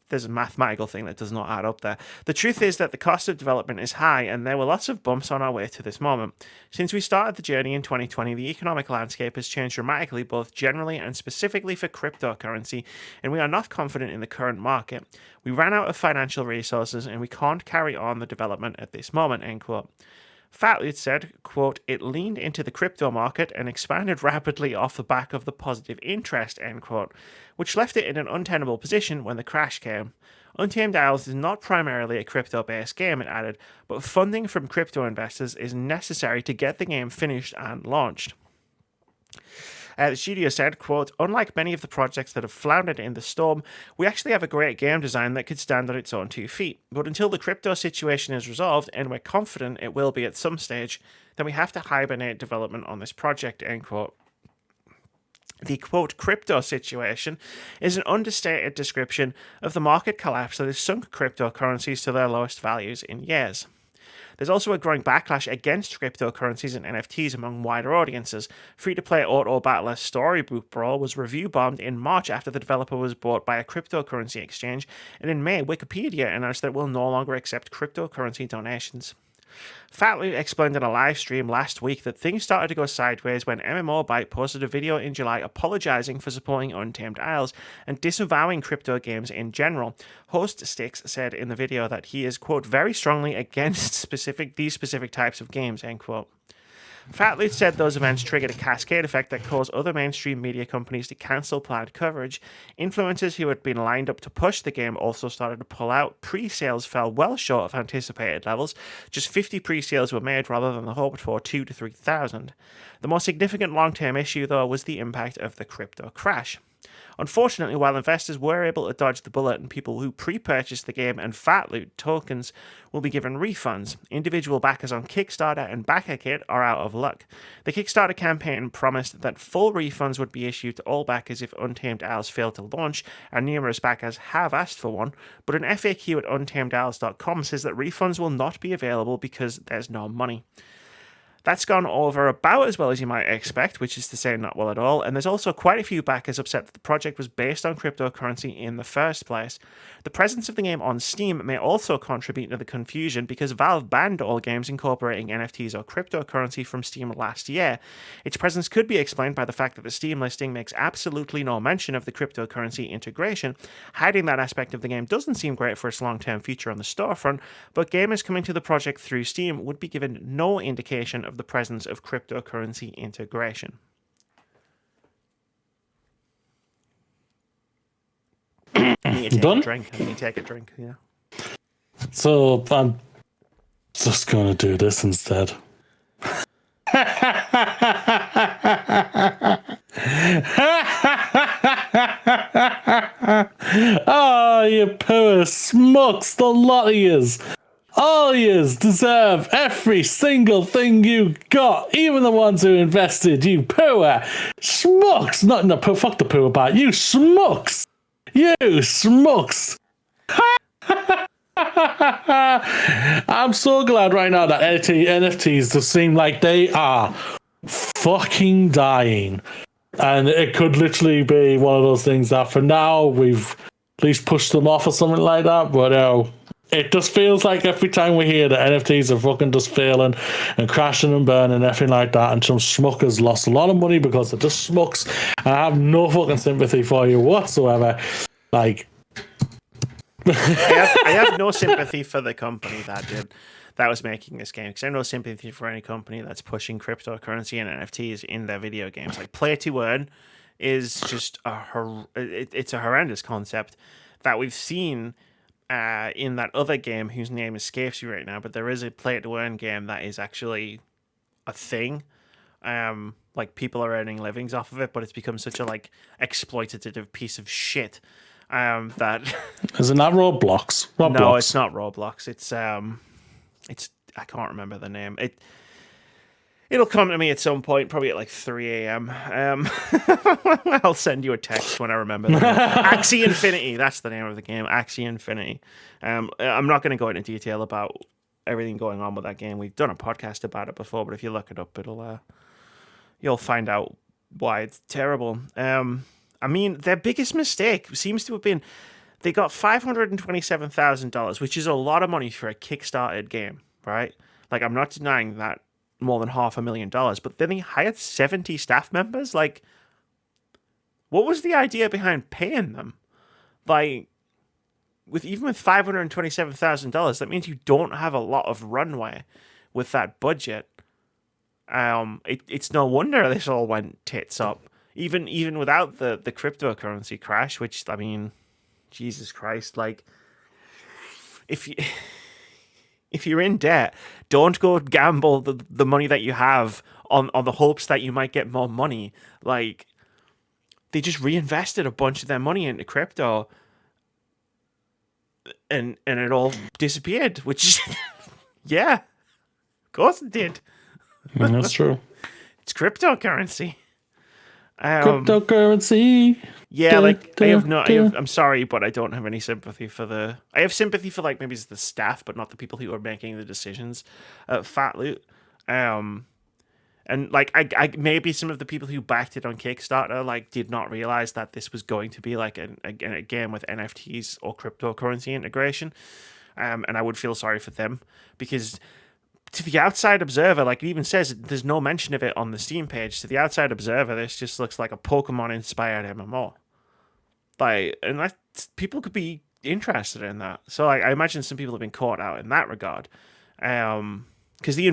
There's a mathematical thing that does not add up there. The truth is that the cost of development is high, and there were lots of bumps on our way to this moment. Since we started the journey in 2020, the economic landscape has changed dramatically, both generally and specifically for cryptocurrency, and we are not confident in the current market. We ran out of financial resources, and we can't carry on the development at this moment, end quote. Fatly said, quote, it leaned into the crypto market and expanded rapidly off the back of the positive interest, end quote, which left it in an untenable position when the crash came. Untamed Isles is not primarily a crypto-based game, it added, but funding from crypto investors is necessary to get the game finished and launched. The studio said, quote, unlike many of the projects that have floundered in the storm, we actually have a great game design that could stand on its own 2 feet. But until the crypto situation is resolved, and we're confident it will be at some stage, then we have to hibernate development on this project, end quote. The, quote, crypto situation is an understated description of the market collapse that has sunk cryptocurrencies to their lowest values in years. There's also a growing backlash against cryptocurrencies and NFTs among wider audiences. Free-to-play auto-battler Storybook Brawl was review-bombed in March after the developer was bought by a cryptocurrency exchange, and in May, Wikipedia announced that it will no longer accept cryptocurrency donations. Fatly explained in a live stream last week that things started to go sideways when MMOByte posted a video in July apologizing for supporting Untamed Isles and disavowing crypto games in general. Host Styx said in the video that he is, quote, very strongly against these specific types of games, end quote. Fatly said those events triggered a cascade effect that caused other mainstream media companies to cancel planned coverage. Influencers who had been lined up to push the game also started to pull out. Pre-sales fell well short of anticipated levels. Just 50 pre-sales were made rather than the hoped for 2,000 to 3,000. The more significant long-term issue, though, was the impact of the crypto crash. Unfortunately, while investors were able to dodge the bullet and people who pre-purchased the game and fat loot tokens will be given refunds, individual backers on Kickstarter and BackerKit are out of luck. The Kickstarter campaign promised that full refunds would be issued to all backers if Untamed Isles failed to launch, and numerous backers have asked for one, but an FAQ at untamedisles.com says that refunds will not be available because there's no money. That's gone over about as well as you might expect, which is to say not well at all, and there's also quite a few backers upset that the project was based on cryptocurrency in the first place. The presence of the game on Steam may also contribute to the confusion because Valve banned all games incorporating NFTs or cryptocurrency from Steam last year. Its presence could be explained by the fact that the Steam listing makes absolutely no mention of the cryptocurrency integration. Hiding that aspect of the game doesn't seem great for its long-term future on the storefront, but gamers coming to the project through Steam would be given no indication of the presence of cryptocurrency integration. I need to take a drink. I need to take a drink, yeah. So I'm just going to do this instead. Oh, you poor smucks, the lot of yous. All yous deserve every single thing you got, even the ones who invested, you poor smucks. Not in the fuck the poor part, you smucks. You smucks. I'm so glad right now that NFTs just seem like they are fucking dying. And it could literally be one of those things that for now we've at least pushed them off or something like that. But it just feels like every time we hear that NFTs are fucking just failing and crashing and burning and everything like that, and some schmuck has lost a lot of money because they're just schmucks. And I have no fucking sympathy for you whatsoever. Like, I have no sympathy for the company that was making this game, because I have no sympathy for any company that's pushing cryptocurrency and NFTs in their video games. Like, play to earn is just it's a horrendous concept that we've seen in that other game whose name escapes me right now, but there is a play to earn game that is actually a thing. Like, people are earning livings off of it, but it's become such a like exploitative piece of shit that isn't that Roblox? No, it's not Roblox. It's I can't remember the name. It'll come to me at some point, probably at like 3 a.m. I'll send you a text when I remember the name. Axie Infinity, that's the name of the game. Axie Infinity. I'm not going to go into detail about everything going on with that game. We've done a podcast about it before, but if you look it up, you'll find out why it's terrible. I mean, their biggest mistake seems to have been they got $527,000, which is a lot of money for a Kickstarted game, right? Like, I'm not denying that more than $500,000, but then they hired 70 staff members. Like, what was the idea behind paying them? Like, even with $527,000, that means you don't have a lot of runway with that budget. It's no wonder this all went tits up. Even without the cryptocurrency crash, which, I mean, Jesus Christ, like, if you're in debt, don't go gamble the money that you have on the hopes that you might get more money. Like, they just reinvested a bunch of their money into crypto, and it all disappeared, which, yeah, of course it did. That's true. It's cryptocurrency. Cryptocurrency. Yeah, like, I'm sorry, but I don't have any sympathy for I have sympathy for, like, maybe it's the staff, but not the people who are making the decisions at Fat Loot. And, like, I maybe some of the people who backed it on Kickstarter, like, did not realize that this was going to be, like, a game with NFTs or cryptocurrency integration. And I would feel sorry for them, because to the outside observer, like it even says, there's no mention of it on the Steam page. To the outside observer, this just looks like a Pokemon-inspired MMO. Like, and people could be interested in that. So, like, I imagine some people have been caught out in that regard. Because the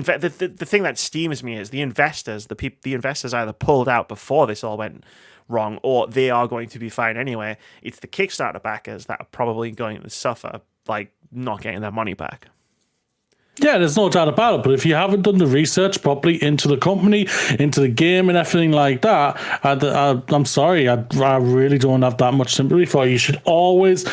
thing that steams me is the investors either pulled out before this all went wrong, or they are going to be fine anyway. It's the Kickstarter backers that are probably going to suffer, like, not getting their money back. Yeah, there's no doubt about it. But if you haven't done the research properly into the company, into the game, and everything like that, I'm sorry, I really don't have that much sympathy for you. You should always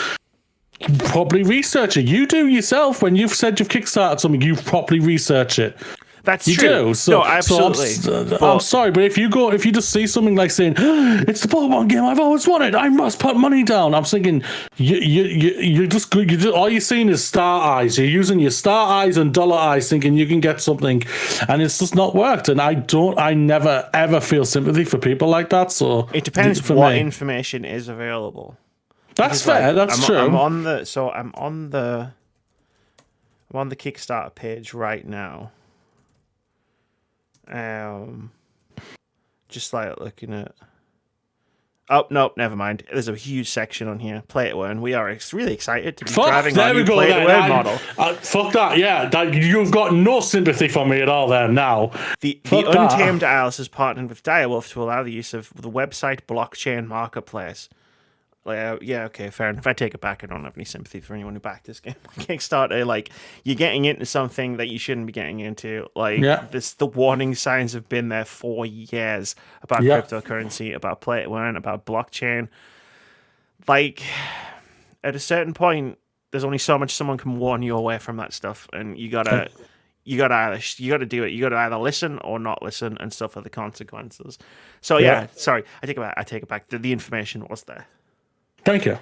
properly research it. You do yourself. When you've said you've kickstarted something, you've properly researched it. That's you true. Do. So, no, absolutely. So I'm sorry, but if you just see something like saying, "It's the Pokemon game I've always wanted, I must put money down," I'm thinking you just all you're seeing is star eyes. You're using your star eyes and dollar eyes, thinking you can get something, and it's just not worked. And I never ever feel sympathy for people like that. So it depends what information is available. That's fair. Like, that's true. I'm on the Kickstarter page right now. Just like looking at. Oh no, never mind. There's a huge section on here. Play to earn. We are really excited to be driving our new play to earn model. Fuck that. Yeah, you've got no sympathy for me at all there now. The Untamed Isles has partnered with Direwolf to allow the use of the website blockchain marketplace. Yeah, okay, fair enough. I take it back. I don't have any sympathy for anyone who backed this game on Kickstarter. Like, you're getting into something that you shouldn't be getting into. Like, the warning signs have been there for years about cryptocurrency, about play to earn, about blockchain. like at a certain point, there's only so much someone can warn you away from that stuff, and you gotta do it. You gotta either listen or not listen and suffer the consequences. So sorry, I take it back. The information was there. Thank you.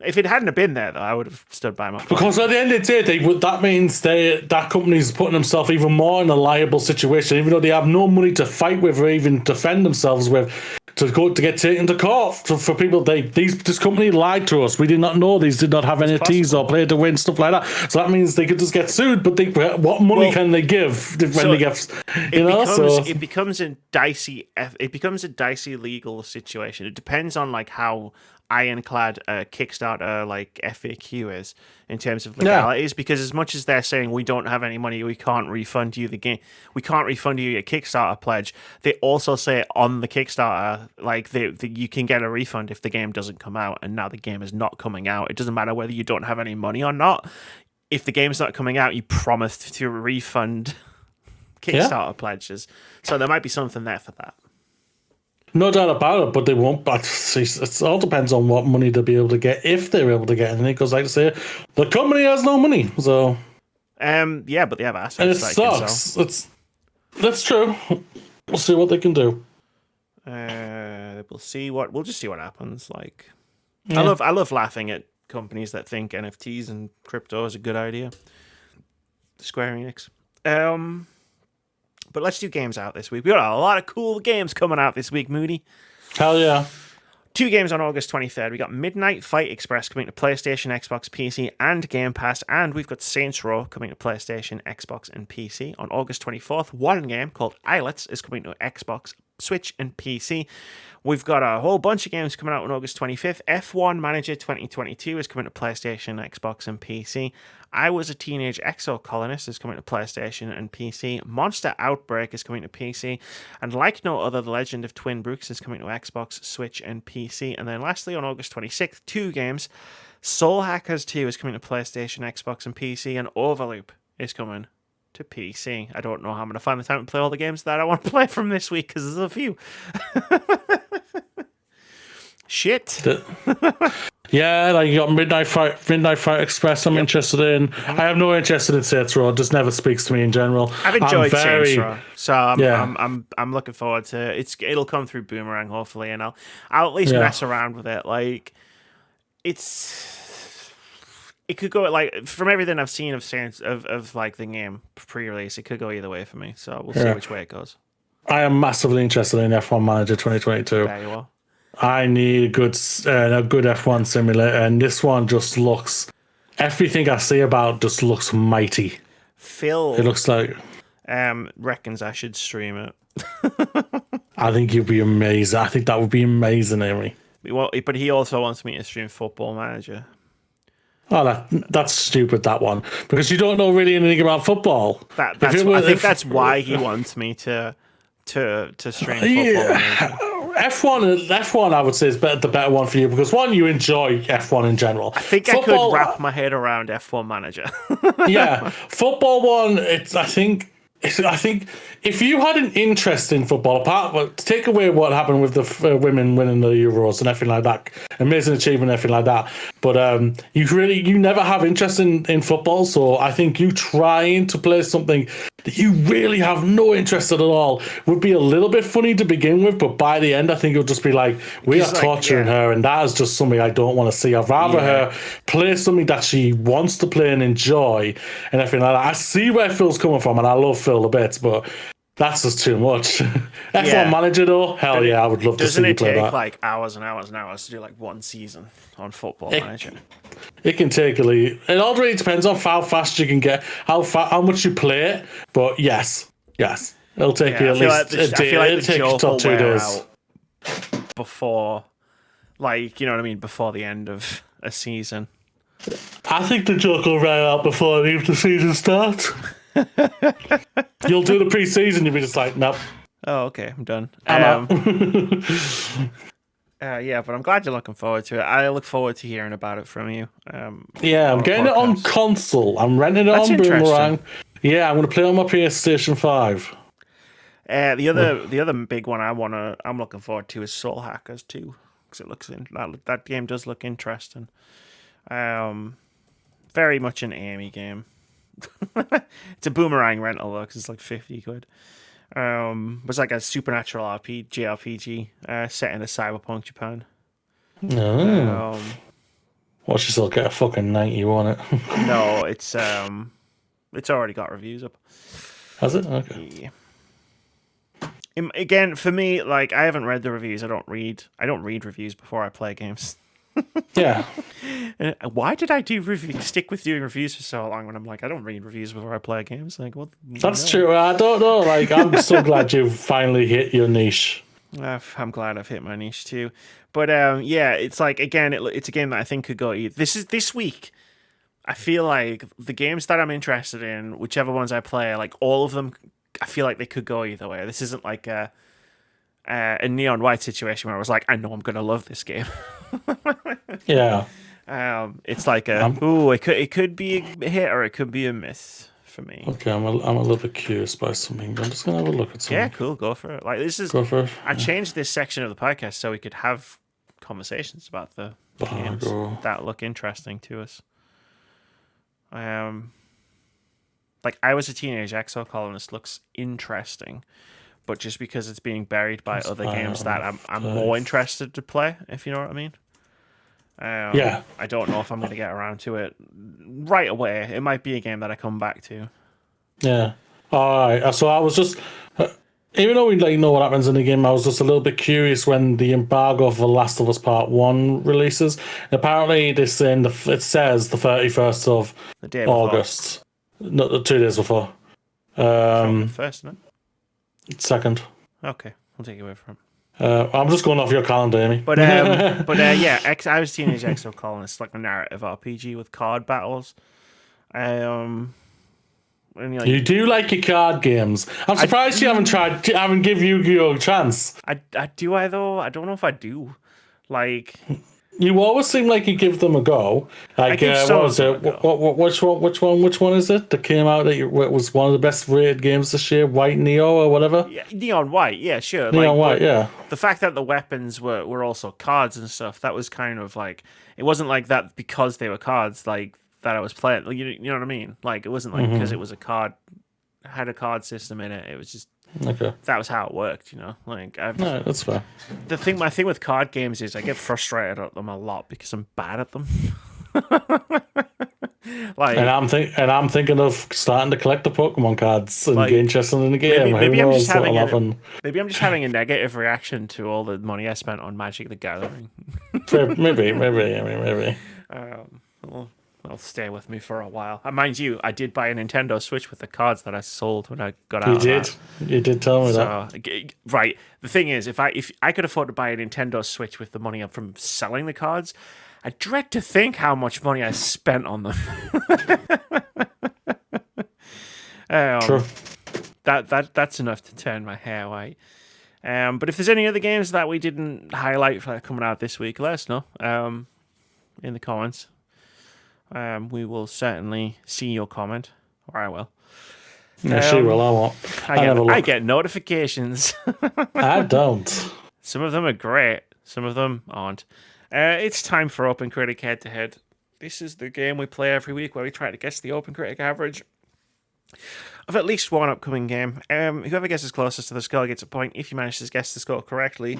If it hadn't have been there, though, I would have stood by my point. Because at the end of the day, that means that company's putting themselves even more in a liable situation, even though they have no money to fight with or even defend themselves with, to get taken to court for people. This company lied to us. We did not know these did not have NFTs or play to win, stuff like that. So that means they could just get sued. But what money can they give when they get? It becomes a dicey legal situation. It depends on like how ironclad Kickstarter like FAQ is in terms of legalities, because as much as they're saying we don't have any money, we can't refund you the game, we can't refund you your Kickstarter pledge, they also say on the Kickstarter like you can get a refund if the game doesn't come out, and now the game is not coming out. It doesn't matter whether you don't have any money or not. If the game's not coming out, you promised to refund Kickstarter pledges, so there might be something there for that. No doubt about it, but they won't. But it all depends on what money they'll be able to get, if they're able to get anything. Because, like I say, the company has no money. So, but they have assets. And it sucks. That's true. We'll see what they can do. We'll just see what happens. Like, I love laughing at companies that think NFTs and crypto is a good idea. Square Enix. But let's do games out this week. We got a lot of cool games coming out this week, Moody. Hell yeah. 2 games on August 23rd. We got Midnight Fight Express coming to PlayStation, Xbox, PC, and Game Pass. And we've got Saints Row coming to PlayStation, Xbox, and PC. On August 24th, one game called Islets is coming to Xbox, Switch, and PC. We've got a whole bunch of games coming out on August 25th. F1 Manager 2022 is coming to PlayStation, Xbox, and PC. I Was a Teenage Exocolonist is coming to PlayStation and PC. Monster Outbreak is coming to PC. And Like No Other, The Legend of Twin Brooks is coming to Xbox, Switch, and PC. And then lastly, on August 26th, 2 games. Soul Hackers 2 is coming to PlayStation, Xbox, and PC. And Overloop is coming to PC. I don't know how I'm going to find the time to play all the games that I want to play from this week, because there's a few. Shit. Yeah, like you got Midnight Fight Express. I'm interested in. I have no interest in Saints Row. It just never speaks to me in general. I've enjoyed Saints Row, so I'm looking forward to it. It'll come through Boomerang hopefully, and I'll at least mess around with it. Like it could go like, from everything I've seen of Saints of like the game pre-release, it could go either way for me. So we'll see which way it goes. I am massively interested in F1 Manager 2022. There you are. I need a good F1 simulator, and this one just looks. Everything I see about just looks mighty. Phil, it looks like reckons I should stream it. I think you'd be amazing. I think that would be amazing, Amy. Well, but he also wants me to stream Football Manager. Oh, that's stupid, that one, because you don't know really anything about football. I think that's why he wants me to stream Football Manager. F1, I would say, is the better one for you, because one, you enjoy F1 in general. I think football, I could wrap my head around F1 Manager. Yeah, football one. I think if you had an interest in football, take away what happened with the women winning the Euros and everything like that, amazing achievement, everything like that. But you never have interest in football, so I think you trying to play something that you really have no interest in at all would be a little bit funny to begin with, but by the end I think it'll just be like, we are torturing her, and that is just something I don't want to see. I'd rather her play something that she wants to play and enjoy and everything like that. I see where Phil's coming from, and I love Phil a bit, but that's just too much. F1 Manager though, hell yeah, I would love to see you play that. Doesn't it take like hours and hours and hours to do like one season on Football Manager? It can take it all really depends on how fast you can get, how much you play it. But yes, it'll take you at least a day. It'll take you top 2 days before, like, you know what I mean, before the end of a season. I think the joke will run out before the season starts. You'll do the pre-season, you'll be just like, nope. Oh, okay, I'm done. I'm out. Yeah, but I'm glad you're looking forward to it. I look forward to hearing about it from you. I'm getting it on console. I'm renting it on Boomerang. Yeah, I'm going to play it on my PlayStation 5. The other big one I'm looking forward to is Soul Hackers 2. because it looks that game does look interesting. Very much an Amy game. It's a Boomerang rental though, because it's like 50 quid. It's like a supernatural JRPG set in a cyberpunk Japan. No. Watch yourself get a fucking 90 on it. No, it's already got reviews up. Has it? Okay. Yeah. Again, for me, like I haven't read the reviews. I don't read reviews before I play games. Yeah. Why did I stick with doing reviews for so long when I'm like, I don't read reviews before I play games? Like, what? That's true. I don't know. Like, I'm so glad you've finally hit your niche. I'm glad I've hit my niche too. But yeah, it's like again, it's a game that I think could go either. This week. I feel like the games that I'm interested in, whichever ones I play, like all of them, I feel like they could go either way. This isn't like a Neon White situation where I was like, I know I'm gonna love this game. Yeah. It's like it could be a hit or it could be a miss for me. Okay, I'm a little bit curious by something. I'm just gonna have a look at something. Yeah, cool. Go for it. Like Go for it. I changed this section of the podcast so we could have conversations about the games that look interesting to us. Like I Was a Teenage Exo Colonist looks interesting, but just because it's being buried by other games that I'm more interested to play, if you know what I mean. Yeah. I don't know if I'm going to get around to it right away. It might be a game that I come back to. Yeah. All right. So I was just, even though we know what happens in the game, I was just a little bit curious when the embargo for Last of Us Part 1 releases. Apparently, it says the 31st of August. No, 2 days before. First, no? Second. Okay, I'll take it away from. I'm just going off your calendar, Amy. But yeah, I Was Teenage Exo Colonist, like a narrative RPG with card battles. And, you do like your card games. I'm surprised you haven't give Yu-Gi-Oh! A chance. I do, I though? I don't know if I do. Like, you always seem like you give them a go. Like, what was it? Which one is it that came out that was one of the best rated games this year? White Neo or whatever? Yeah, Neon White, yeah, sure. Neon White, yeah. The fact that the weapons were also cards and stuff, that was kind of like, it wasn't like that because they were cards, like, that I was playing. Like, you know what I mean? Like, it wasn't like because it was had a card system in it. It was just, that was how it worked, you know? Like, no, that's fair. My thing with card games is I get frustrated at them a lot because I'm bad at them. Like, and I'm thinking of starting to collect the Pokemon cards and get interested in the game. Maybe I'm just having a negative reaction to all the money I spent on Magic the Gathering. maybe. Well, stay with me for a while. Mind you, I did buy a Nintendo Switch with the cards that I sold when I got out. You did tell me that. Right. The thing is, if I could afford to buy a Nintendo Switch with the money from selling the cards, I dread to think how much money I spent on them. True. That's enough to turn my hair white. But if there's any other games that we didn't highlight for coming out this week, let us know in the comments. We will certainly see your comment, or I will. Yeah, she will. I won't. I get notifications. I don't. Some of them are great. Some of them aren't. It's time for OpenCritic Head to Head. This is the game we play every week where we try to guess the OpenCritic average of at least one upcoming game. Whoever guesses closest to the score gets a point. If you manage to guess the score correctly,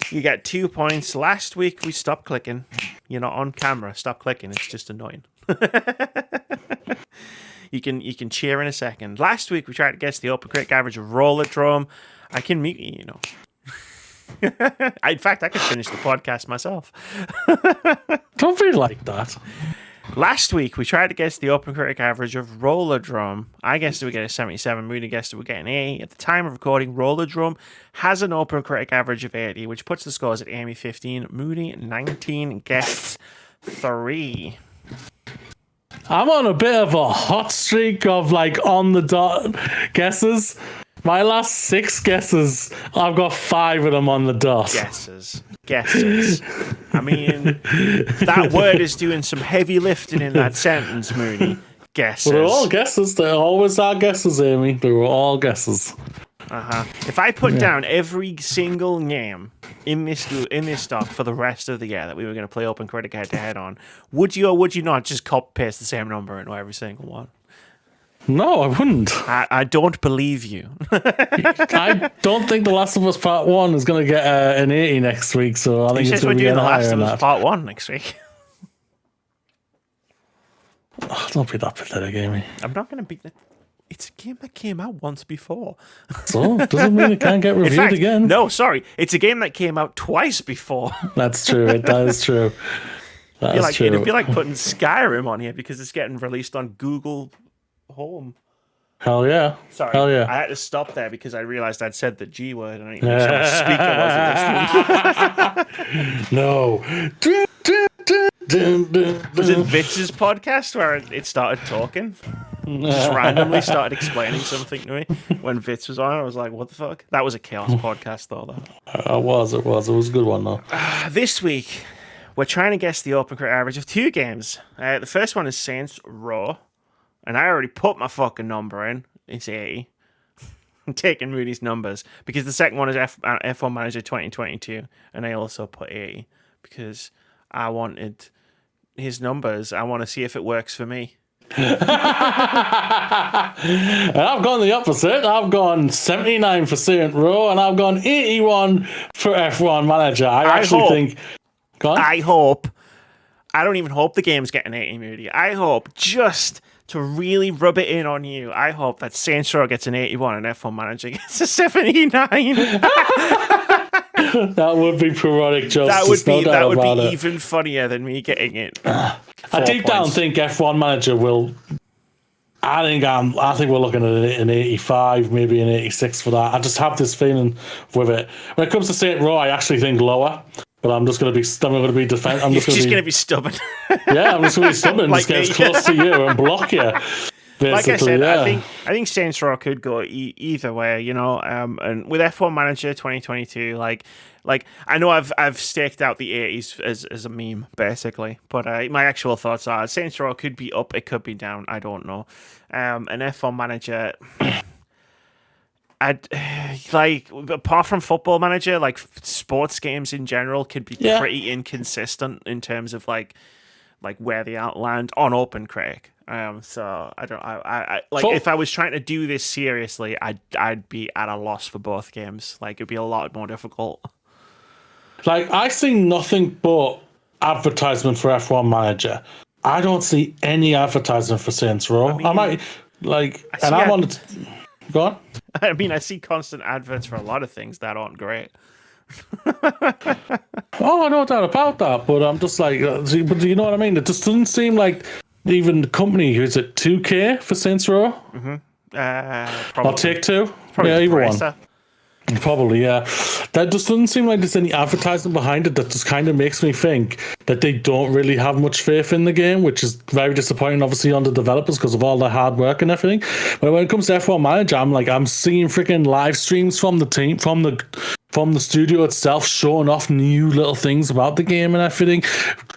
you get 2 points. Last week we stopped clicking. You're not on camera. Stop clicking. It's just annoying. You can cheer in a second. Last week we tried to guess the OpenCritic average of Rollerdrome. I can mute you, you know. In fact, I could finish the podcast myself. Don't be like that. Last week, we tried to guess the OpenCritic average of Rollerdrome. I guessed it would get a 77. Moody guessed it would get an 80. At the time of recording, Rollerdrome has an OpenCritic average of 80, which puts the scores at Amy 15, Moody 19, guests 3. I'm on a bit of a hot streak of like on the dot guesses. My last 6 guesses, I've got 5 of them on the dot. Guesses. I mean, that word is doing some heavy lifting in that sentence, Mooney. Guesses. Well, they're all guesses. They always are guesses, Amy. They were all guesses. If I put down every single game in this stock for the rest of the year that we were going to play OpenCritic head-to-head on, would you or would you not just copy-paste the same number into every single one? No, I wouldn't. I don't believe you. I don't think The Last of Us Part 1 is going to get an 80 next week, so I think it's going to be The Last higher of than Us that. Part 1 next week. Oh, don't be that pathetic, Amy. I'm not going to beat it. It's a game that came out once before. So, doesn't mean it can't get reviewed again. No, sorry. It's a game that came out twice before. That's true. That is true. It'd be like putting Skyrim on here because it's getting released on Google Home. Hell yeah. Sorry. Hell yeah. I had to stop there because I realized I'd said the G word and I didn't make sure my speaker wasn't listening. No. Was it Vitz's podcast where it started talking? Just randomly started explaining something to me when Vitz was on. I was like, what the fuck? That was a chaos podcast, though. It was. It was a good one, though. This week, we're trying to guess the OpenCritic average of 2 games. The first one is Saints Row, and I already put my fucking number in. It's 80. I'm taking Rudy's numbers because the second one is F1 Manager 2022, and I also put 80 because I wanted his numbers. I want to see if it works for me. And I've gone the opposite. I've gone 79 for Saint Row, and I've gone 81 for F1 Manager. I don't even hope the game's getting 80, Moody. I hope, just to really rub it in on you, I hope that Saints Row gets an 81 and F1 Manager gets a 79. That would be parodic justice. That would be even funnier than me getting it. I deep down think F1 Manager will. I think we're looking at an 85, maybe an 86 for that. I just have this feeling with it. When it comes to Saint Row, I actually think lower. But I'm just going to be stubborn. I'm going to be stubborn. Yeah, I'm just going to be stubborn. Like just get close to you and block you. Like I said, yeah. I think Saints Row could go either way, you know. And with F1 Manager 2022, like I know I've staked out the 80s as a meme basically, but my actual thoughts are Saints Row could be up, it could be down, I don't know. And F1 Manager, I'd like, apart from Football Manager, like sports games in general could be pretty inconsistent in terms of like where they land on OpenCritic. So I if I was trying to do this seriously, I'd be at a loss for both games. Like it'd be a lot more difficult. Like I see nothing but advertisement for F1 Manager. I don't see any advertisement for Saints Row. I wanted to go on. I mean, I see constant adverts for a lot of things that aren't great. Oh, no doubt about that. But I'm just like, but do you know what I mean? It just doesn't seem like even the company, is it 2K for Saints Row? Mm-hmm. I'll take 2. Probably either one. Probably, yeah. That just doesn't seem like there's any advertising behind it. That just kind of makes me think that they don't really have much faith in the game, which is very disappointing, obviously, on the developers because of all the hard work and everything. But when it comes to F1 Manager, I'm seeing freaking live streams from the team, from the studio itself, showing off new little things about the game and everything,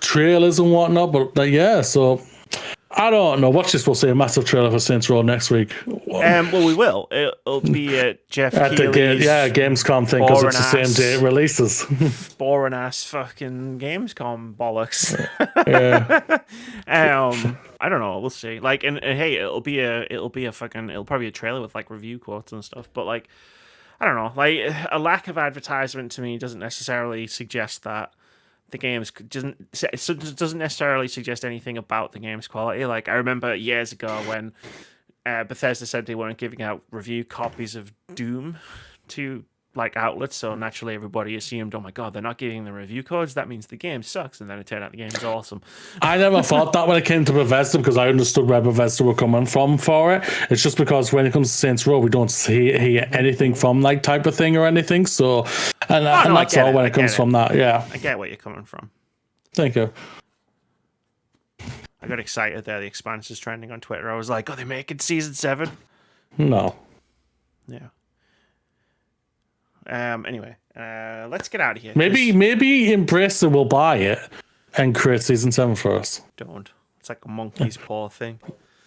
trailers and whatnot. But yeah, so I don't know. Watch this. We'll see a massive trailer for Saints Row next week. Well, we will. It'll be Jeff Keighley's Gamescom thing because it's the same day it releases. Boring ass fucking Gamescom bollocks. Yeah. I don't know. We'll see. Like, and hey, it'll probably be a trailer with like review quotes and stuff. But like, I don't know. Like, a lack of advertisement to me doesn't necessarily suggest that the game's doesn't necessarily suggest anything about the game's quality. Like, I remember years ago when Bethesda said they weren't giving out review copies of Doom to like outlets, so naturally everybody assumed, oh my god, they're not giving the review codes, that means the game sucks, and then it turned out the game is awesome. I never thought that when it came to Bethesda because I understood where Bethesda were coming from for it. It's just because when it comes to Saints Row, we don't hear anything from like type of thing or anything. So, and that's all when it comes from that. Yeah, I get where you're coming from. Thank you. I got excited there. The Expanse is trending on Twitter. I was like, "Oh, they making season 7?" No. Yeah. Anyway, let's get out of here. Maybe Embracer will buy it and create season 7 for us. Don't. It's like a monkey's paw thing.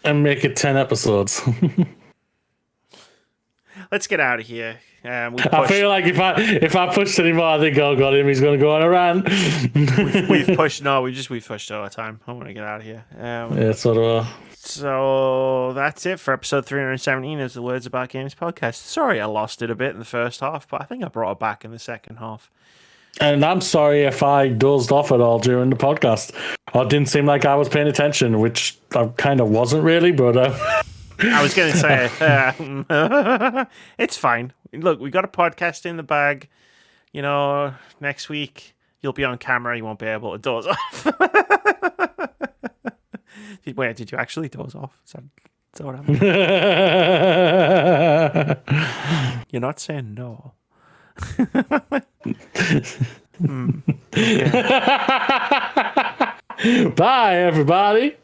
And make it 10 episodes. let's get out of here. I feel like if I pushed anymore, I think, oh god, he's going to go on a rant. we've pushed. No, we've pushed all the time. I want to get out of here. Yeah, sort of. So that's it for episode 317 of the Words About Games podcast. Sorry I lost it a bit in the first half, but I think I brought it back in the second half. And I'm sorry if I dozed off at all during the podcast or didn't seem like I was paying attention, which I kind of wasn't really, but... I was going to say, it's fine. Look, we got a podcast in the bag. You know, next week you'll be on camera. You won't be able to doze off. Wait, did you actually doze off? Is that what happened? You're not saying no. Bye, everybody.